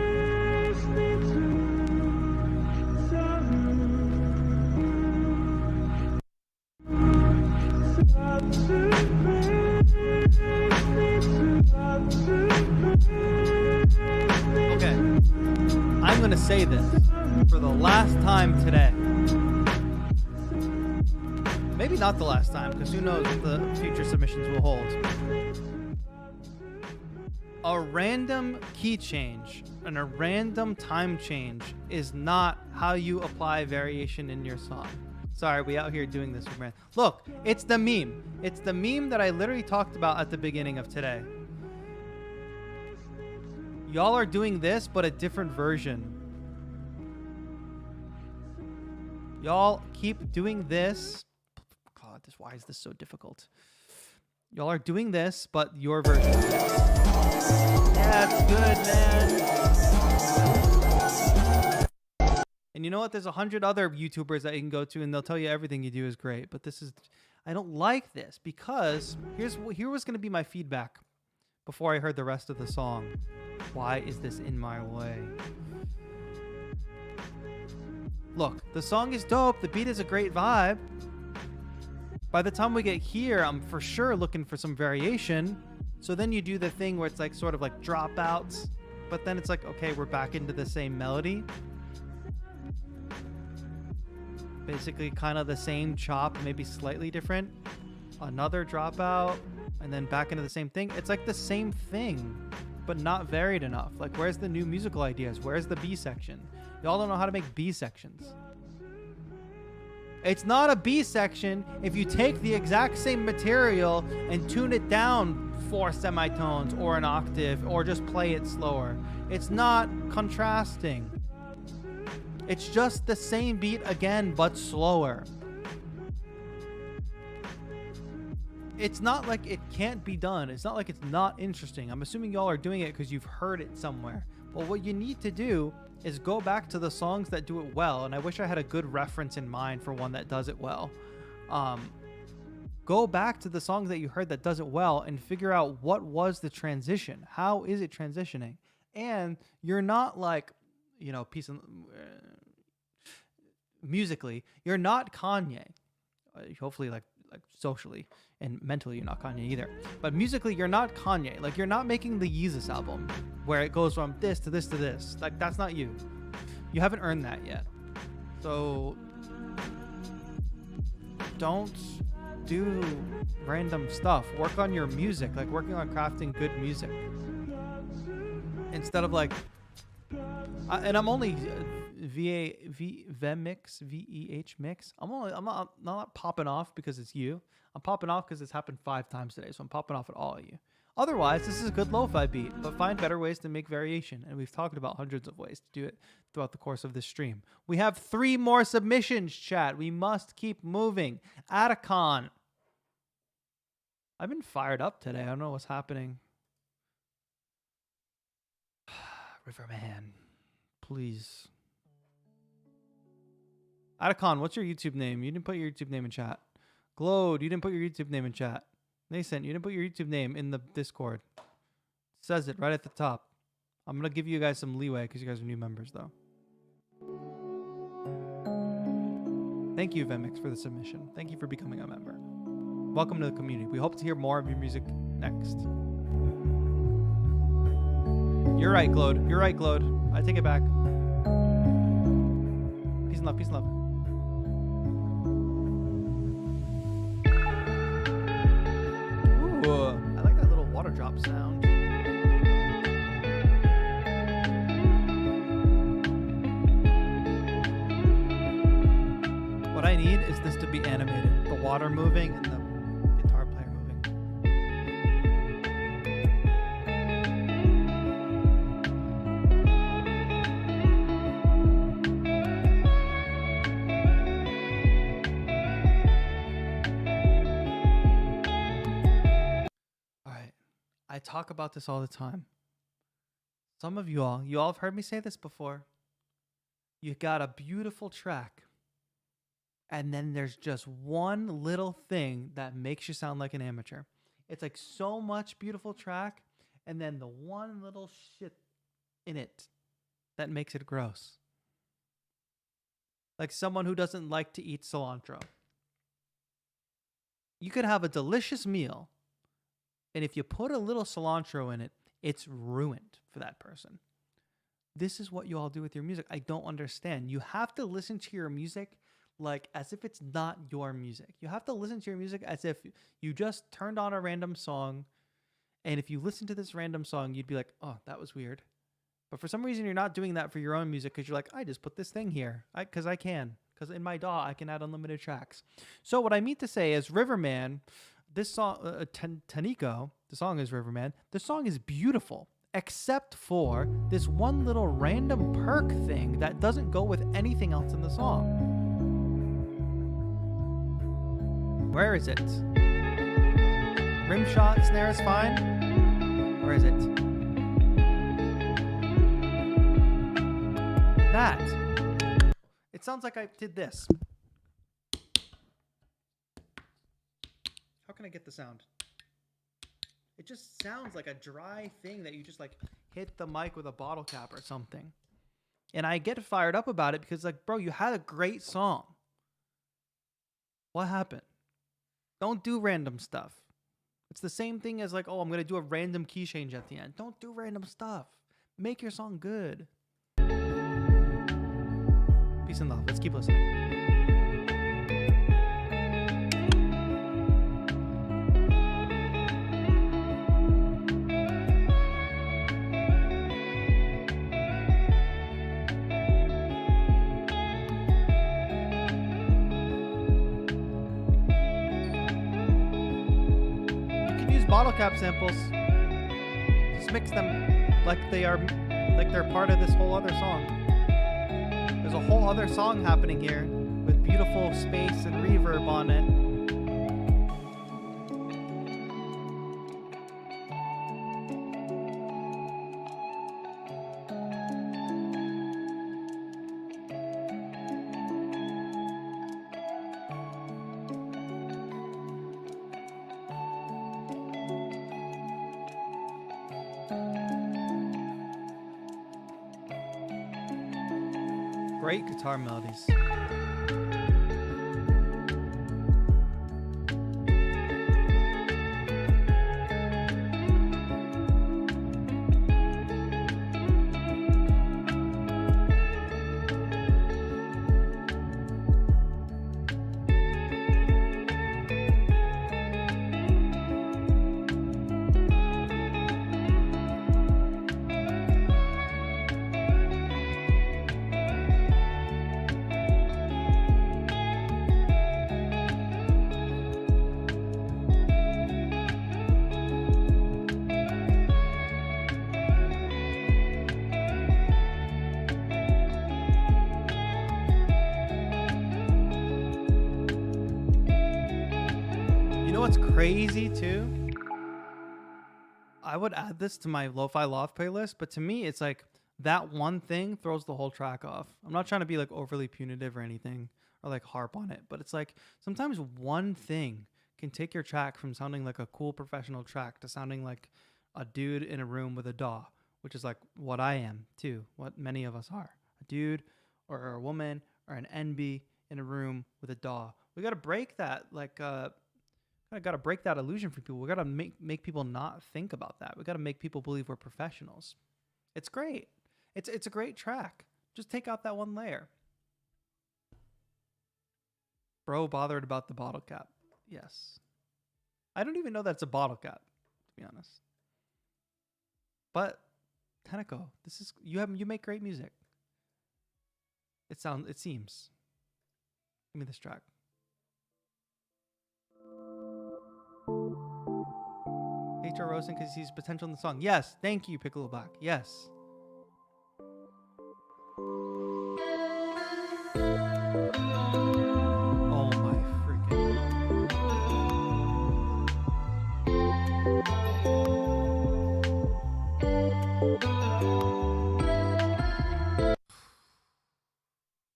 Okay, I'm gonna say this for the last time today. Maybe not the last time, because who knows what the future submissions will hold. A random key change and a random time change is not how you apply variation in your song. Sorry, we out here doing this with man. Look, it's the meme. It's the meme that I literally talked about at the beginning of today. Y'all are doing this, but a different version. Y'all keep doing this. God, why is this so difficult? Y'all are doing this, but your version. That's good, man. And you know what? There's 100 other YouTubers that you can go to, and they'll tell you everything you do is great. But this is, I don't like this, because here was going to be my feedback before I heard the rest of the song. Why is this in my way? Look, the song is dope. The beat is a great vibe. By the time we get here, I'm for sure looking for some variation. So then you do the thing where it's like sort of like dropouts, but then it's like, okay, we're back into the same melody. Basically kind of the same chop, maybe slightly different. Another dropout, and then back into the same thing. It's like the same thing, but not varied enough. Like, where's the new musical ideas? Where's the B section? Y'all don't know how to make B sections. It's not a B section if you take the exact same material and tune it down 4 semitones or an octave or just play it slower. It's not contrasting. It's just the same beat again, but slower. It's not like it can't be done. It's not like it's not interesting. I'm assuming y'all are doing it because you've heard it somewhere. But what you need to do is go back to the songs that do it well. And I wish I had a good reference in mind for one that does it well. Go back to the songs that you heard that does it well and figure out what was the transition. How is it transitioning? And you're not like, you know, musically, you're not Kanye. Hopefully, like socially and mentally, you're not Kanye either. But musically, you're not Kanye. Like, you're not making the Yeezus album where it goes from this to this to this. Like, that's not you. You haven't earned that yet. So don't do random stuff. Work on your music, like working on crafting good music. Instead of like, and I'm only VEmix, VEmix. I'm not popping off because it's you. I'm popping off because it's happened 5 times today, so I'm popping off at all of you. Otherwise, this is a good lo-fi beat, but find better ways to make variation, and we've talked about hundreds of ways to do it throughout the course of this stream. We have 3 more submissions, chat. We must keep moving. Atacon. I've been fired up today. I don't know what's happening. Riverman, please. Atacon, what's your YouTube name? You didn't put your YouTube name in chat. Glowed, you didn't put your YouTube name in chat. Nascent, you didn't put your YouTube name in the Discord. It says it right at the top. I'm going to give you guys some leeway because you guys are new members, though. Thank you, VEmix, for the submission. Thank you for becoming a member. Welcome to the community. We hope to hear more of your music next. You're right, Glowed. You're right, Glowed. I take it back. Peace and love. Peace and love. Ooh, I like that little water drop sound. What I need is this to be animated. The water moving and the guitar player moving. All right. I talk about this all the time. Some of you all have heard me say this before. You got a beautiful track. And then there's just one little thing that makes you sound like an amateur. It's like so much beautiful track, and then the one little shit in it that makes it gross. Like someone who doesn't like to eat cilantro. You could have a delicious meal, and if you put a little cilantro in it, it's ruined for that person. This is what you all do with your music. I don't understand. You have to listen to your music like as if it's not your music. You have to listen to your music as if you just turned on a random song, and if you listen to this random song, you'd be like, oh, that was weird. But for some reason, you're not doing that for your own music because you're like, I just put this thing here because I can. Because in my DAW, I can add unlimited tracks. So what I mean to say is Riverman, this song, Taniko, the song is Riverman. The song is beautiful, except for this one little random perk thing that doesn't go with anything else in the song. Where is it? Rim shot snare is fine? Where is it? That. It sounds like I did this. How can I get the sound? It just sounds like a dry thing that you just like hit the mic with a bottle cap or something. And I get fired up about it because, like, bro, you had a great song. What happened? Don't do random stuff. It's the same thing as like, oh, I'm going to do a random key change at the end. Don't do random stuff. Make your song good. Peace and love. Let's keep listening. Bottle cap samples, just mix them like they're part of this whole other song. There's a whole other song happening here with beautiful space and reverb on it. Great guitar melodies. What's crazy too, I would add this to my Lo-Fi Loft playlist, but to me it's like that one thing throws the whole track off. I'm not trying to be like overly punitive or anything or like harp on it, but it's like sometimes one thing can take your track from sounding like a cool professional track to sounding like a dude in a room with a DAW, which is like what I am too, what many of us are, a dude or a woman or an NB in a room with a DAW. We got to break that I got to break that illusion for people. We got to make people not think about that. We got to make people believe we're professionals. It's great. It's a great track. Just take out that one layer. Bro bothered about the bottle cap. Yes. I don't even know that's a bottle cap, to be honest. But Teneko, you make great music. It seems. Give me this track. HR roasting because he sees potential in the song. Yes, thank you, Piccolo Black. Yes. Oh my freaking.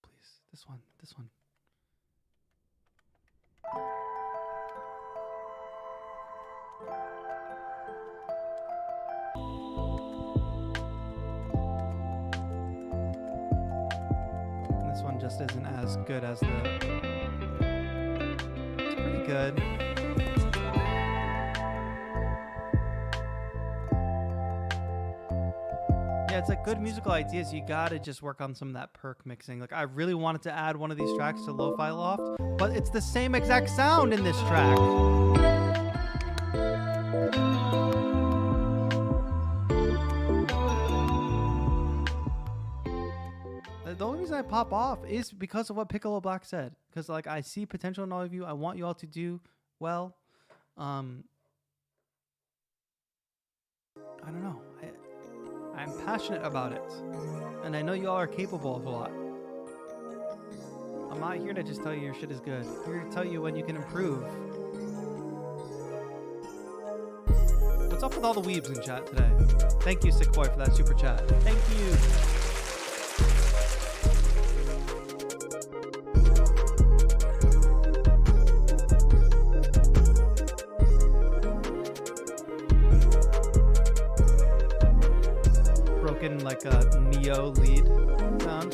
Please, this one. This one just isn't as good as it's pretty good. Yeah, it's like good musical ideas. You gotta just work on some of that perk mixing. Like I really wanted to add one of these tracks to Lo-Fi Loft, but it's the same exact sound in this track. The only reason I pop off is because of what Piccolo Black said. Because like I see potential in all of you. I want you all to do well. I don't know. I'm passionate about it. And I know you all are capable of a lot. I'm not here to just tell you your shit is good. I'm here to tell you when you can improve. What's up with all the weebs in chat today? Thank you, Sick Boy, for that super chat. Thank you. getting like a Neo lead sound.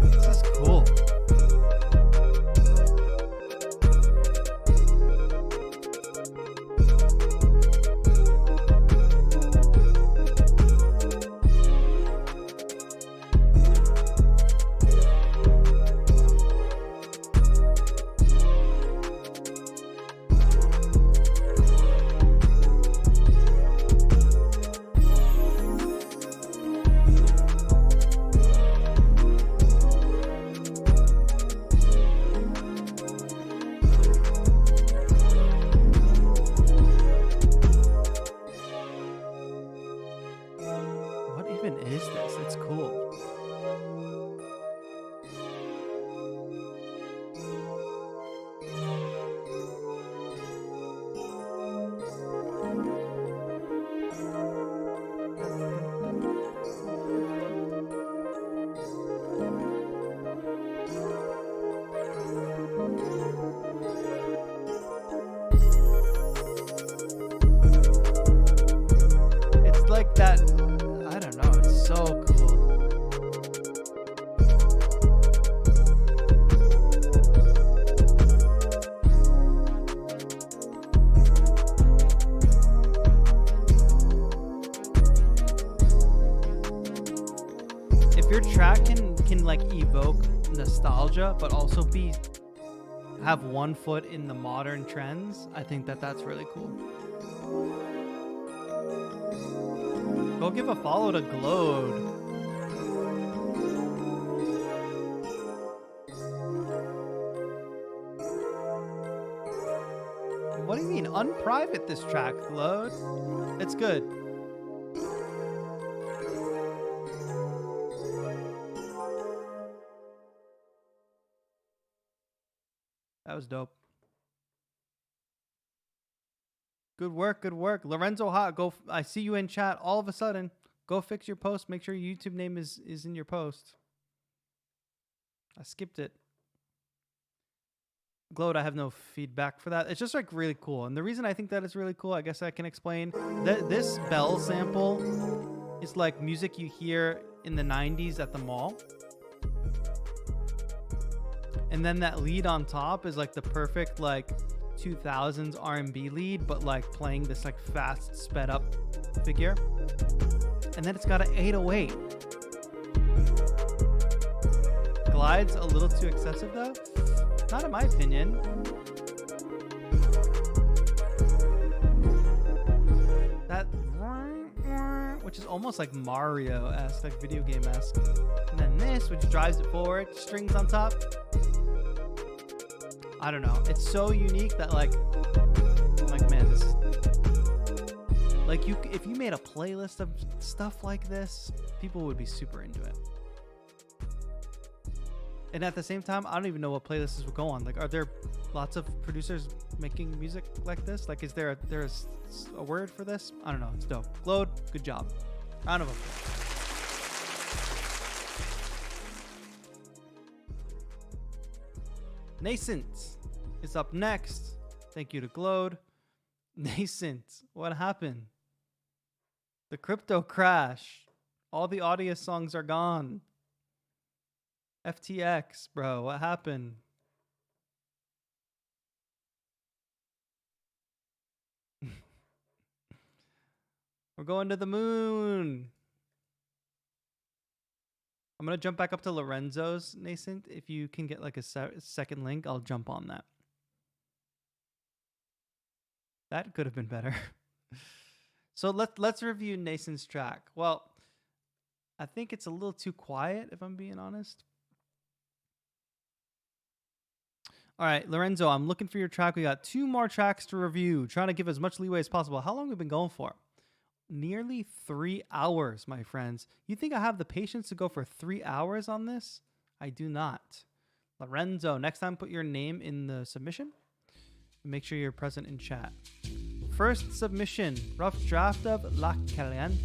This is cool. But also have one foot in the modern trends. I think that's really cool. Go give a follow to Glowed. What do you mean unprivate this track, Glowed? It's good. That was dope. Good work, good work. Lorenzo Hot, I see you in chat all of a sudden. Go fix your post. Make sure your YouTube name is in your post. I skipped it. Glowed, I have no feedback for that. It's just like really cool. And the reason I think that is really cool, I guess I can explain. This bell sample is like music you hear in the 90s at the mall. And then that lead on top is like the perfect like 2000s R&B lead, but like playing this like fast sped up figure. And then it's got an 808. Glide's a little too excessive though. Not in my opinion. That, which is almost like Mario-esque, like video game-esque. And then this, which drives it forward, strings on top. I don't know. It's so unique that like man, this is like if you made a playlist of stuff like this, people would be super into it. And at the same time, I don't even know what playlists would go on. Like, are there lots of producers making music like this? Like, is there a word for this? I don't know. It's dope. Glowed, good job. Round of applause. Nascent is up next. Thank you to Glowed. Nascent, what happened? The crypto crash. All the audio songs are gone. FTX, bro, what happened? We're going to the moon. I'm going to jump back up to Lorenzo's Nascent. If you can get like a second link, I'll jump on that. That could have been better. So let's review Nascent's track. Well, I think it's a little too quiet, if I'm being honest. All right, Lorenzo, I'm looking for your track. We got 2 more tracks to review. Trying to give as much leeway as possible. How long have we been going for? Nearly 3 hours, my friends. You think I have the patience to go for 3 hours on this? I do not. Lorenzo, next time put your name in the submission. Make sure you're present in chat. First submission, rough draft of La Caliente.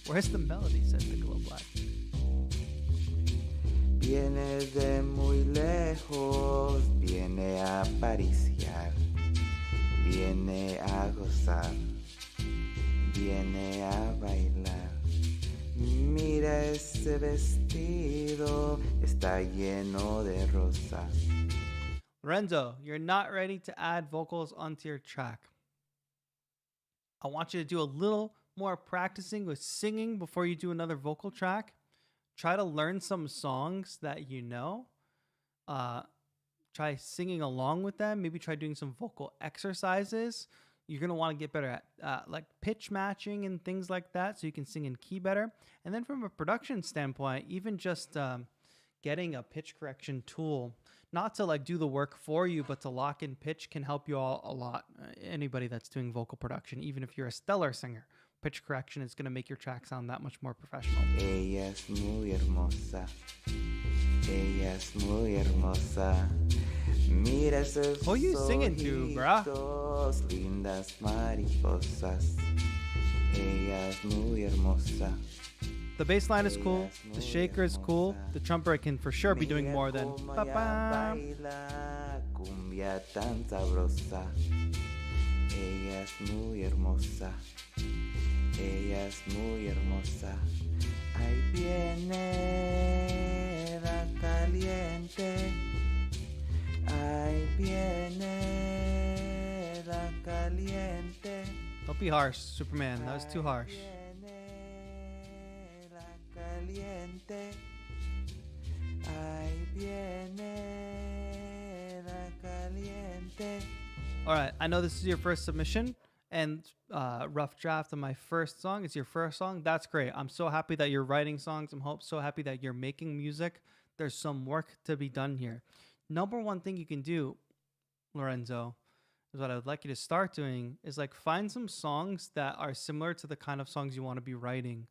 Where's the melody, says Piccolo Black. Viene de muy lejos, viene acariciar, viene a gozar, viene a bailar. Mira ese vestido, está lleno de rosas. Lorenzo, you're not ready to add vocals onto your track. I want you to do a little more practicing with singing before you do another vocal track. Try to learn some songs that you know. Try singing along with them. Maybe try doing some vocal exercises. You're going to want to get better at like pitch matching and things like that so you can sing in key better. And then from a production standpoint, even just getting a pitch correction tool, not to like do the work for you, but to lock in pitch can help you all a lot. Anybody that's doing vocal production, even if you're a stellar singer, pitch correction is going to make your track sound that much more professional. Ella es muy hermosa. Ella es muy hermosa. Mira esos Who you singing to, bruh? ojitos, lindas mariposas. Ella es muy hermosa. The bass line is cool. The shaker is cool. The trumpet can for sure be doing more than Mira cómo ba-ba. ella baila, cumbia tan sabrosa. Ella es muy hermosa. Ella es muy hermosa. Ahí viene la caliente. Ahí viene la caliente. Don't be harsh, Superman. That was too harsh. Viene la caliente. Ahí viene la caliente. All right, I know this is your first submission and rough draft of my first song. It's your first song. That's great. I'm so happy that you're writing songs. I'm so happy that you're making music. There's some work to be done here. Number one thing you can do, Lorenzo, is what I would like you to start doing is like find some songs that are similar to the kind of songs you want to be writing.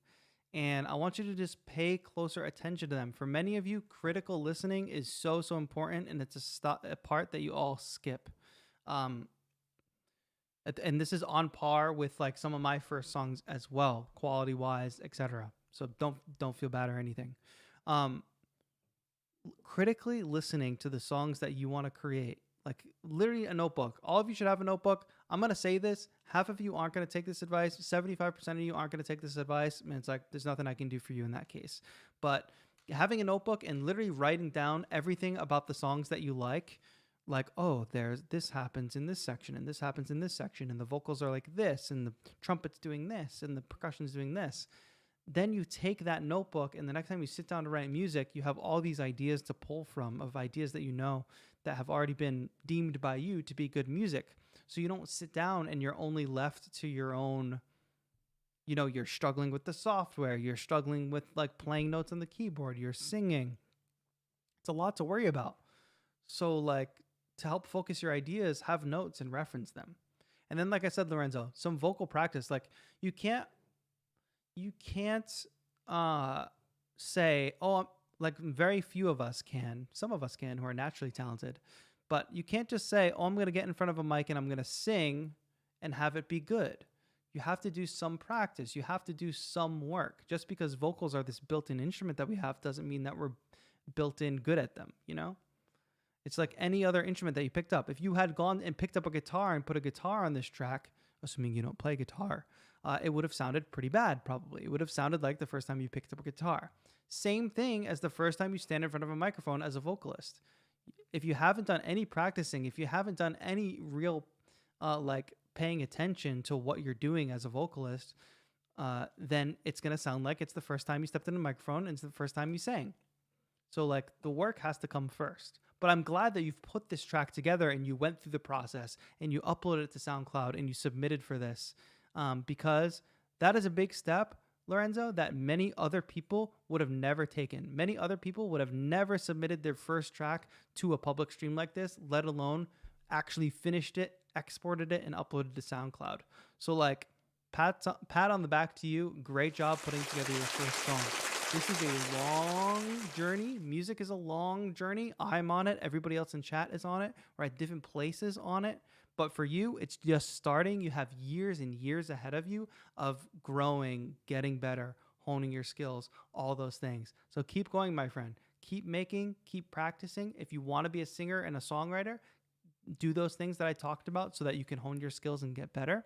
And I want you to just pay closer attention to them. For many of you, critical listening is so important, and it's a part that you all skip. And this is on par with like some of my first songs as well, quality wise, etc. So don't feel bad or anything. Critically listening to the songs that you want to create, like literally a notebook. All of you should have a notebook. I'm going to say this. Half of you aren't going to take this advice. 75% of you aren't going to take this advice. And it's like, there's nothing I can do for you in that case. But having a notebook and literally writing down everything about the songs that you like, oh, this happens in this section and this happens in this section and the vocals are like this and the trumpet's doing this and the percussion's doing this. Then you take that notebook and the next time you sit down to write music, you have all these ideas to pull from of ideas that you know that have already been deemed by you to be good music. So you don't sit down and you're only left to your own, you're struggling with the software. You're struggling with like playing notes on the keyboard. You're singing. It's a lot to worry about. So like to help focus your ideas, have notes and reference them. And then, like I said, Lorenzo, some vocal practice. Like you can't say, oh, like very few of us can. Some of us can who are naturally talented. But you can't just say, oh, I'm going to get in front of a mic and I'm going to sing and have it be good. You have to do some practice. You have to do some work. Just because vocals are this built-in instrument that we have doesn't mean that we're built-in good at them, It's like any other instrument that you picked up. If you had gone and picked up a guitar and put a guitar on this track, assuming you don't play guitar, it would have sounded pretty bad, probably. It would have sounded like the first time you picked up a guitar. Same thing as the first time you stand in front of a microphone as a vocalist. If you haven't done any practicing, if you haven't done any real like paying attention to what you're doing as a vocalist, then it's going to sound like it's the first time you stepped in a microphone and it's the first time you sang. So like the work has to come first. But I'm glad that you've put this track together and you went through the process and you uploaded it to SoundCloud and you submitted for this, because that is a big step, Lorenzo, that many other people would have never taken. Many other people would have never submitted their first track to a public stream like this, let alone actually finished it, exported it, and uploaded to SoundCloud. So like, pat on the back to you. Great job putting together your first song. This is a long journey. Music is a long journey. I'm on it. Everybody else in chat is on it. We're at different places on it. But for you, it's just starting. You have years and years ahead of you of growing, getting better, honing your skills, all those things. So keep going, my friend. Keep making, keep practicing. If you want to be a singer and a songwriter, do those things that I talked about so that you can hone your skills and get better.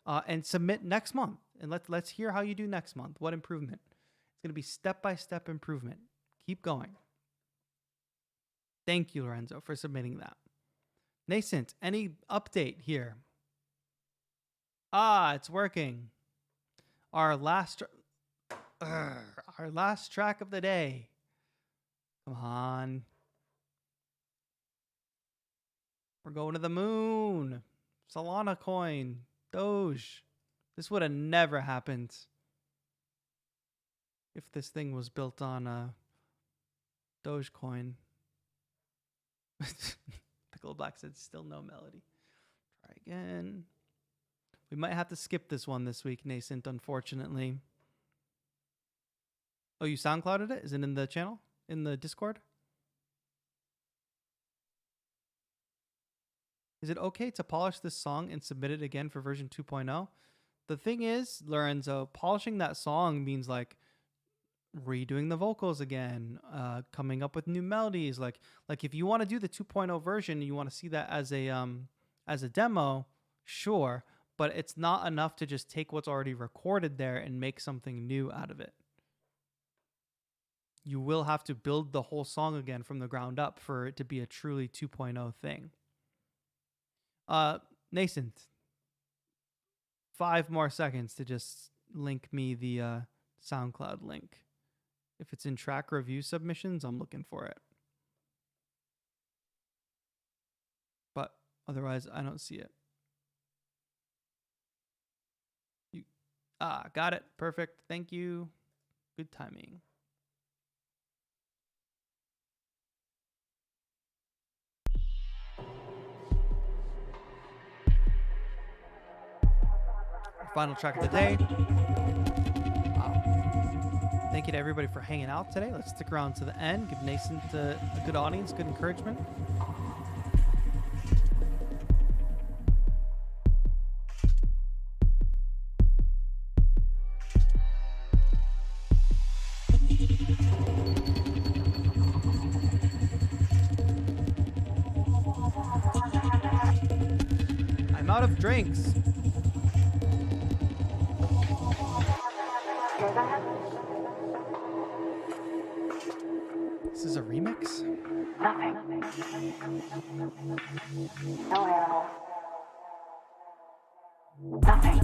And submit next month. And let's hear how you do next month. What improvement? It's going to be step-by-step improvement. Keep going. Thank you, Lorenzo, for submitting that. Nascent, any update here? It's working. Our last track of the day. Come on. We're going to the moon. Solana coin. Doge. This would have never happened if this thing was built on Dogecoin. Piccolo Black said still no melody. Try again. We might have to skip this one this week, Nascent, unfortunately. Oh, you SoundClouded it? Is it in the channel? In the Discord? Is it okay to polish this song and submit it again for version 2.0? The thing is, Lorenzo, polishing that song means like redoing the vocals again, coming up with new melodies. Like if you want to do the 2.0 version, you want to see that as a demo, sure, but it's not enough to just take what's already recorded there and make something new out of it. You will have to build the whole song again from the ground up for it to be a truly 2.0 thing. Nascent, 5 more seconds to just link me the SoundCloud link. If it's in track review submissions, I'm looking for it. But otherwise, I don't see it. Got it. Perfect. Thank you. Good timing. Final track of the day. Thank you to everybody for hanging out today. Let's stick around to the end. Give Nascent a good audience, good encouragement. I'm out of drinks. This is a remix? Nothing. No animals. Nothing.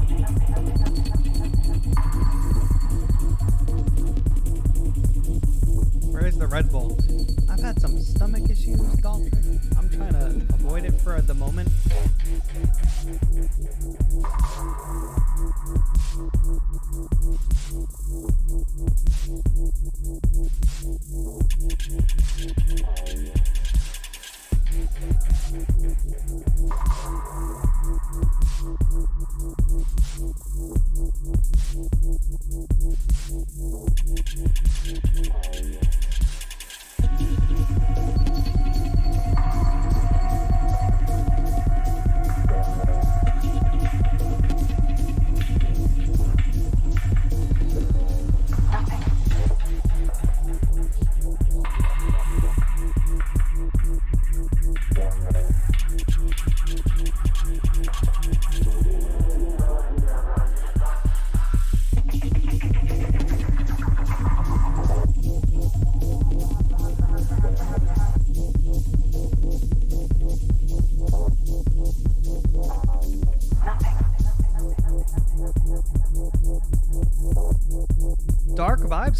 Where is the Red Bull? I've had some stomach issues, Dolphin. I'm trying to avoid it for the moment.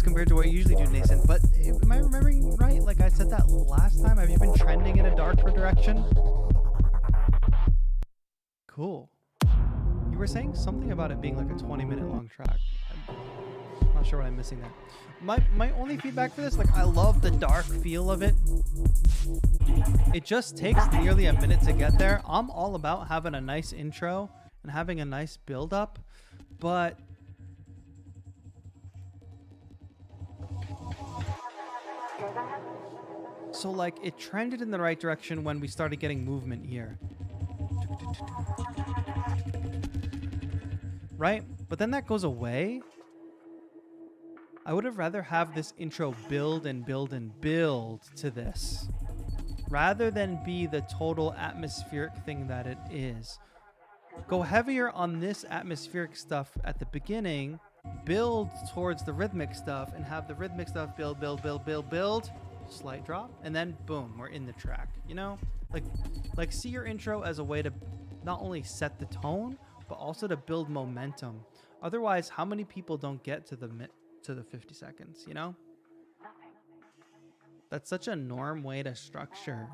Compared to what you usually do, Nathan, but am I remembering right? Like I said that last time, have you been trending in a darker direction? Cool. You were saying something about it being like a 20-minute long track. I'm not sure what I'm missing there. My only feedback for this, like I love the dark feel of it. It just takes nearly a minute to get there. I'm all about having a nice intro and having a nice build up, but so like it trended in the right direction when we started getting movement here. Right? But then that goes away. I would have rather have this intro build and build and build to this rather than be the total atmospheric thing that it is. Go heavier on this atmospheric stuff at the beginning, build towards the rhythmic stuff, and have the rhythmic stuff build, slight drop, and then boom, we're in the track. You know, like see your intro as a way to not only set the tone, but also to build momentum. Otherwise, how many people don't get to the 50 seconds? You know, that's such a norm way to structure.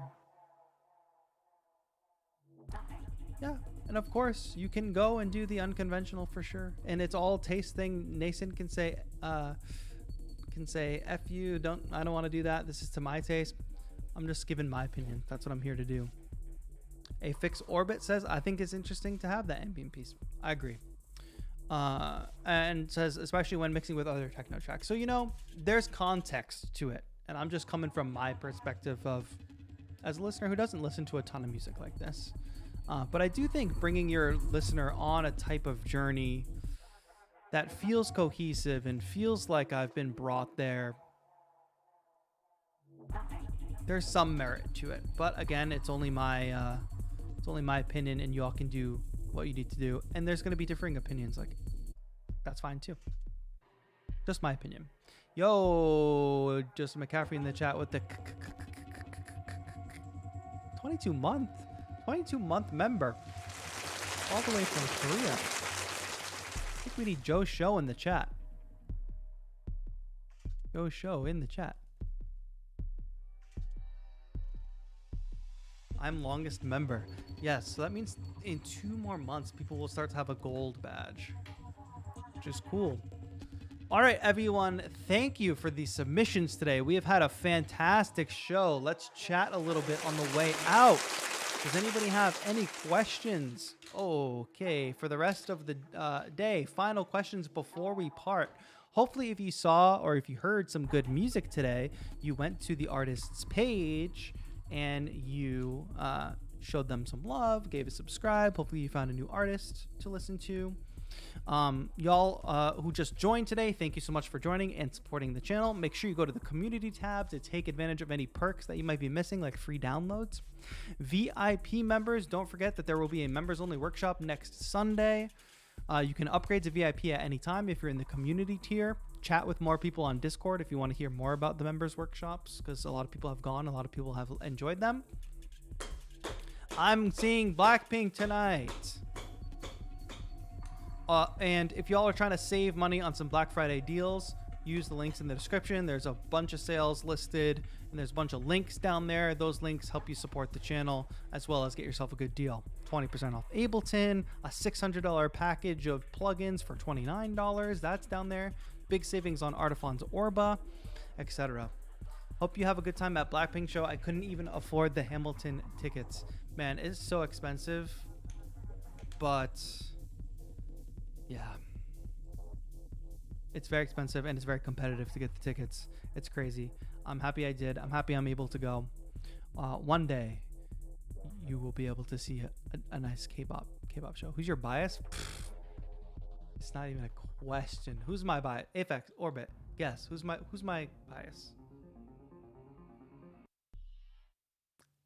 Yeah, and of course you can go and do the unconventional for sure, and it's all taste thing. Nason can say F you, I don't want to do that. This is to my taste. I'm just giving my opinion. That's what I'm here to do. A Fixed Orbit says, I think it's interesting to have that ambient piece. I agree. And says, especially when mixing with other techno tracks. So, you know, there's context to it. And I'm just coming from my perspective of, as a listener who doesn't listen to a ton of music like this. But I do think bringing your listener on a type of journey that feels cohesive and feels like I've been brought there, there's some merit to it. But again, it's only my opinion, and y'all can do what you need to do. And there's going to be differing opinions. Like, that's fine too. Just my opinion. Yo, Joseph McCaffrey in the chat with the 22 month member, all the way from Korea. I think we need Joe Show in the chat. Joe Show in the chat. I'm longest member. Yes, so that means in 2 more months, people will start to have a gold badge, which is cool. All right, everyone, thank you for the submissions today. We have had a fantastic show. Let's chat a little bit on the way out. Does anybody have any questions? Okay, for the rest of the day, final questions before we part. Hopefully, if you saw or if you heard some good music today, you went to the artist's page and you showed them some love, gave a subscribe. Hopefully, you found a new artist to listen to. Y'all who just joined today, thank you so much for joining and supporting the channel. Make sure you go to the community tab to take advantage of any perks that you might be missing, like free downloads. VIP members, don't forget that there will be a members only workshop next Sunday. You can upgrade to VIP at any time if you're in the community tier. Chat with more people on Discord if you want to hear more about the members workshops, because a lot of people have gone, a lot of people have enjoyed them. I'm seeing Blackpink tonight. And if y'all are trying to save money on some Black Friday deals, use the links in the description. There's a bunch of sales listed, and there's a bunch of links down there. Those links help you support the channel, as well as get yourself a good deal. 20% off Ableton, a $600 package of plugins for $29. That's down there. Big savings on Artifon's Orba, etc. Hope you have a good time at Blackpink show. I couldn't even afford the Hamilton tickets. Man, it's so expensive, but yeah, it's very expensive and it's very competitive to get the tickets. It's crazy. I'm happy I did. I'm happy I'm able to go. One day you will be able to see a nice K-pop show. Who's your bias? It's not even a question. Who's my bias? Apex Orbit. Guess who's my bias?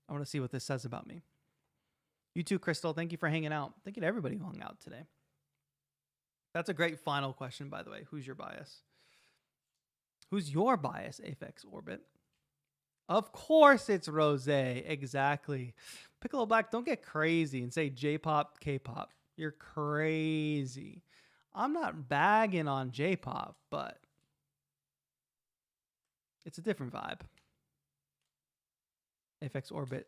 I want to see what this says about me. You too, Crystal. Thank you for hanging out. Thank you to everybody who hung out today. That's a great final question, by the way. Who's your bias? Who's your bias, Aphex Orbit? Of course it's Rose. Exactly. Piccolo Black, don't get crazy and say J-pop, K-pop. You're crazy. I'm not bagging on J-pop, but it's a different vibe. Aphex Orbit.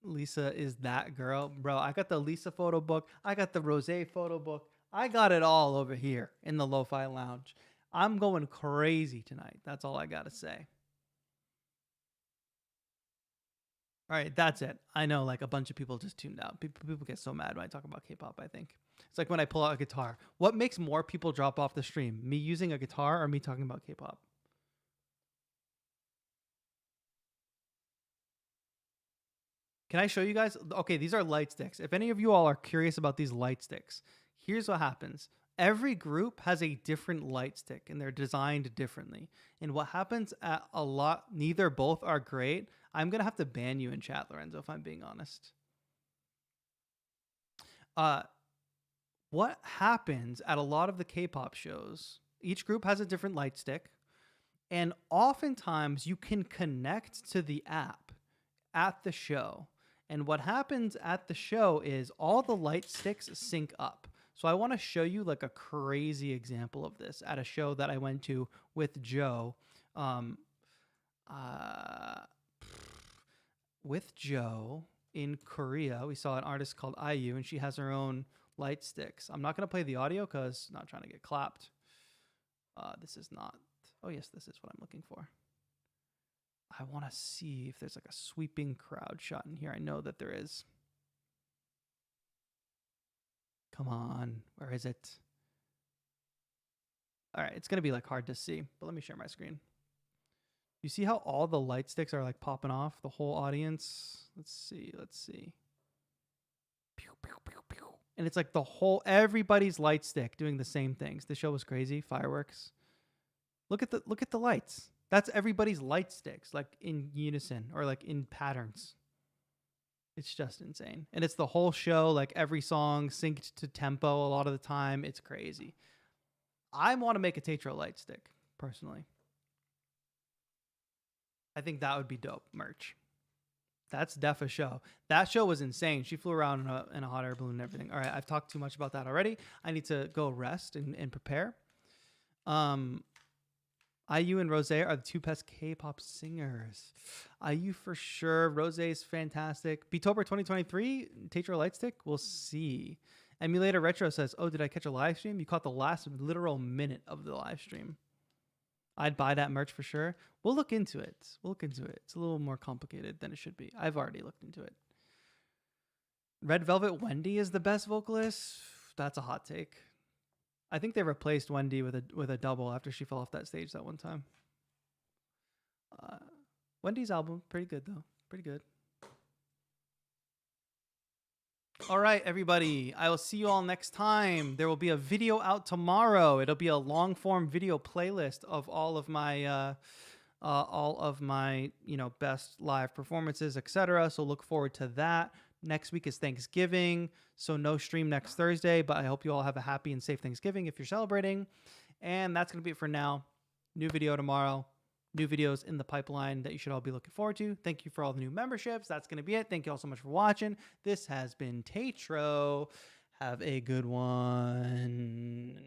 Lisa is that girl. Bro, I got the Lisa photo book. I got the Rose photo book. I got it all over here in the Lo-Fi Lounge. I'm going crazy tonight. That's all I got to say. All right, that's it. I know like a bunch of people just tuned out. People get so mad when I talk about K-pop, I think. It's like when I pull out a guitar. What makes more people drop off the stream? Me using a guitar or me talking about K-pop? Can I show you guys? Okay, these are light sticks. If any of you all are curious about these light sticks, here's what happens. Every group has a different light stick and they're designed differently. And what happens at a lot, neither both are great. I'm gonna have to ban you in chat, Lorenzo, if I'm being honest. What happens at a lot of the K-pop shows? Each group has a different light stick, and oftentimes you can connect to the app at the show. And what happens at the show is all the light sticks sync up. So I want to show you like a crazy example of this at a show that I went to with Joe. With Joe in Korea, we saw an artist called IU, and she has her own light sticks. I'm not going to play the audio because I'm not trying to get clapped. This is not. Oh, yes, this is what I'm looking for. I want to see if there's like a sweeping crowd shot in here. I know that there is. Come on. Where is it? All right. It's going to be like hard to see, but let me share my screen. You see how all the light sticks are like popping off the whole audience? Let's see. Let's see. Pew, pew, pew, pew. And it's like the whole, everybody's light stick doing the same things. The show was crazy. Fireworks. Look at the lights. That's everybody's light sticks, like in unison or like in patterns. It's just insane. And it's the whole show, like every song synced to tempo a lot of the time. It's crazy. I want to make a Tetro light stick, personally. I think that would be dope merch. That's def a show. That show was insane. She flew around in a hot air balloon and everything. All right, I've talked too much about that already. I need to go rest and prepare. IU and Rose are the two best K-pop singers. IU for sure. Rose is fantastic. Beatober 2023, Tetro Lightstick. We'll see. Emulator Retro says, oh, did I catch a live stream? You caught the last literal minute of the live stream. I'd buy that merch for sure. We'll look into it. It's a little more complicated than it should be. I've already looked into it. Red Velvet Wendy is the best vocalist. That's a hot take. I think they replaced Wendy with a double after she fell off that stage that one time. Wendy's album, pretty good though. Pretty good. All right, everybody. I will see you all next time. There will be a video out tomorrow. It'll be a long form video playlist of all of my best live performances, etc. So look forward to that. Next week is Thanksgiving, so no stream next Thursday, but I hope you all have a happy and safe Thanksgiving if you're celebrating. And that's going to be it for now. New video tomorrow. New videos in the pipeline that you should all be looking forward to. Thank you for all the new memberships. That's going to be it. Thank you all so much for watching. This has been Tetro. Have a good one.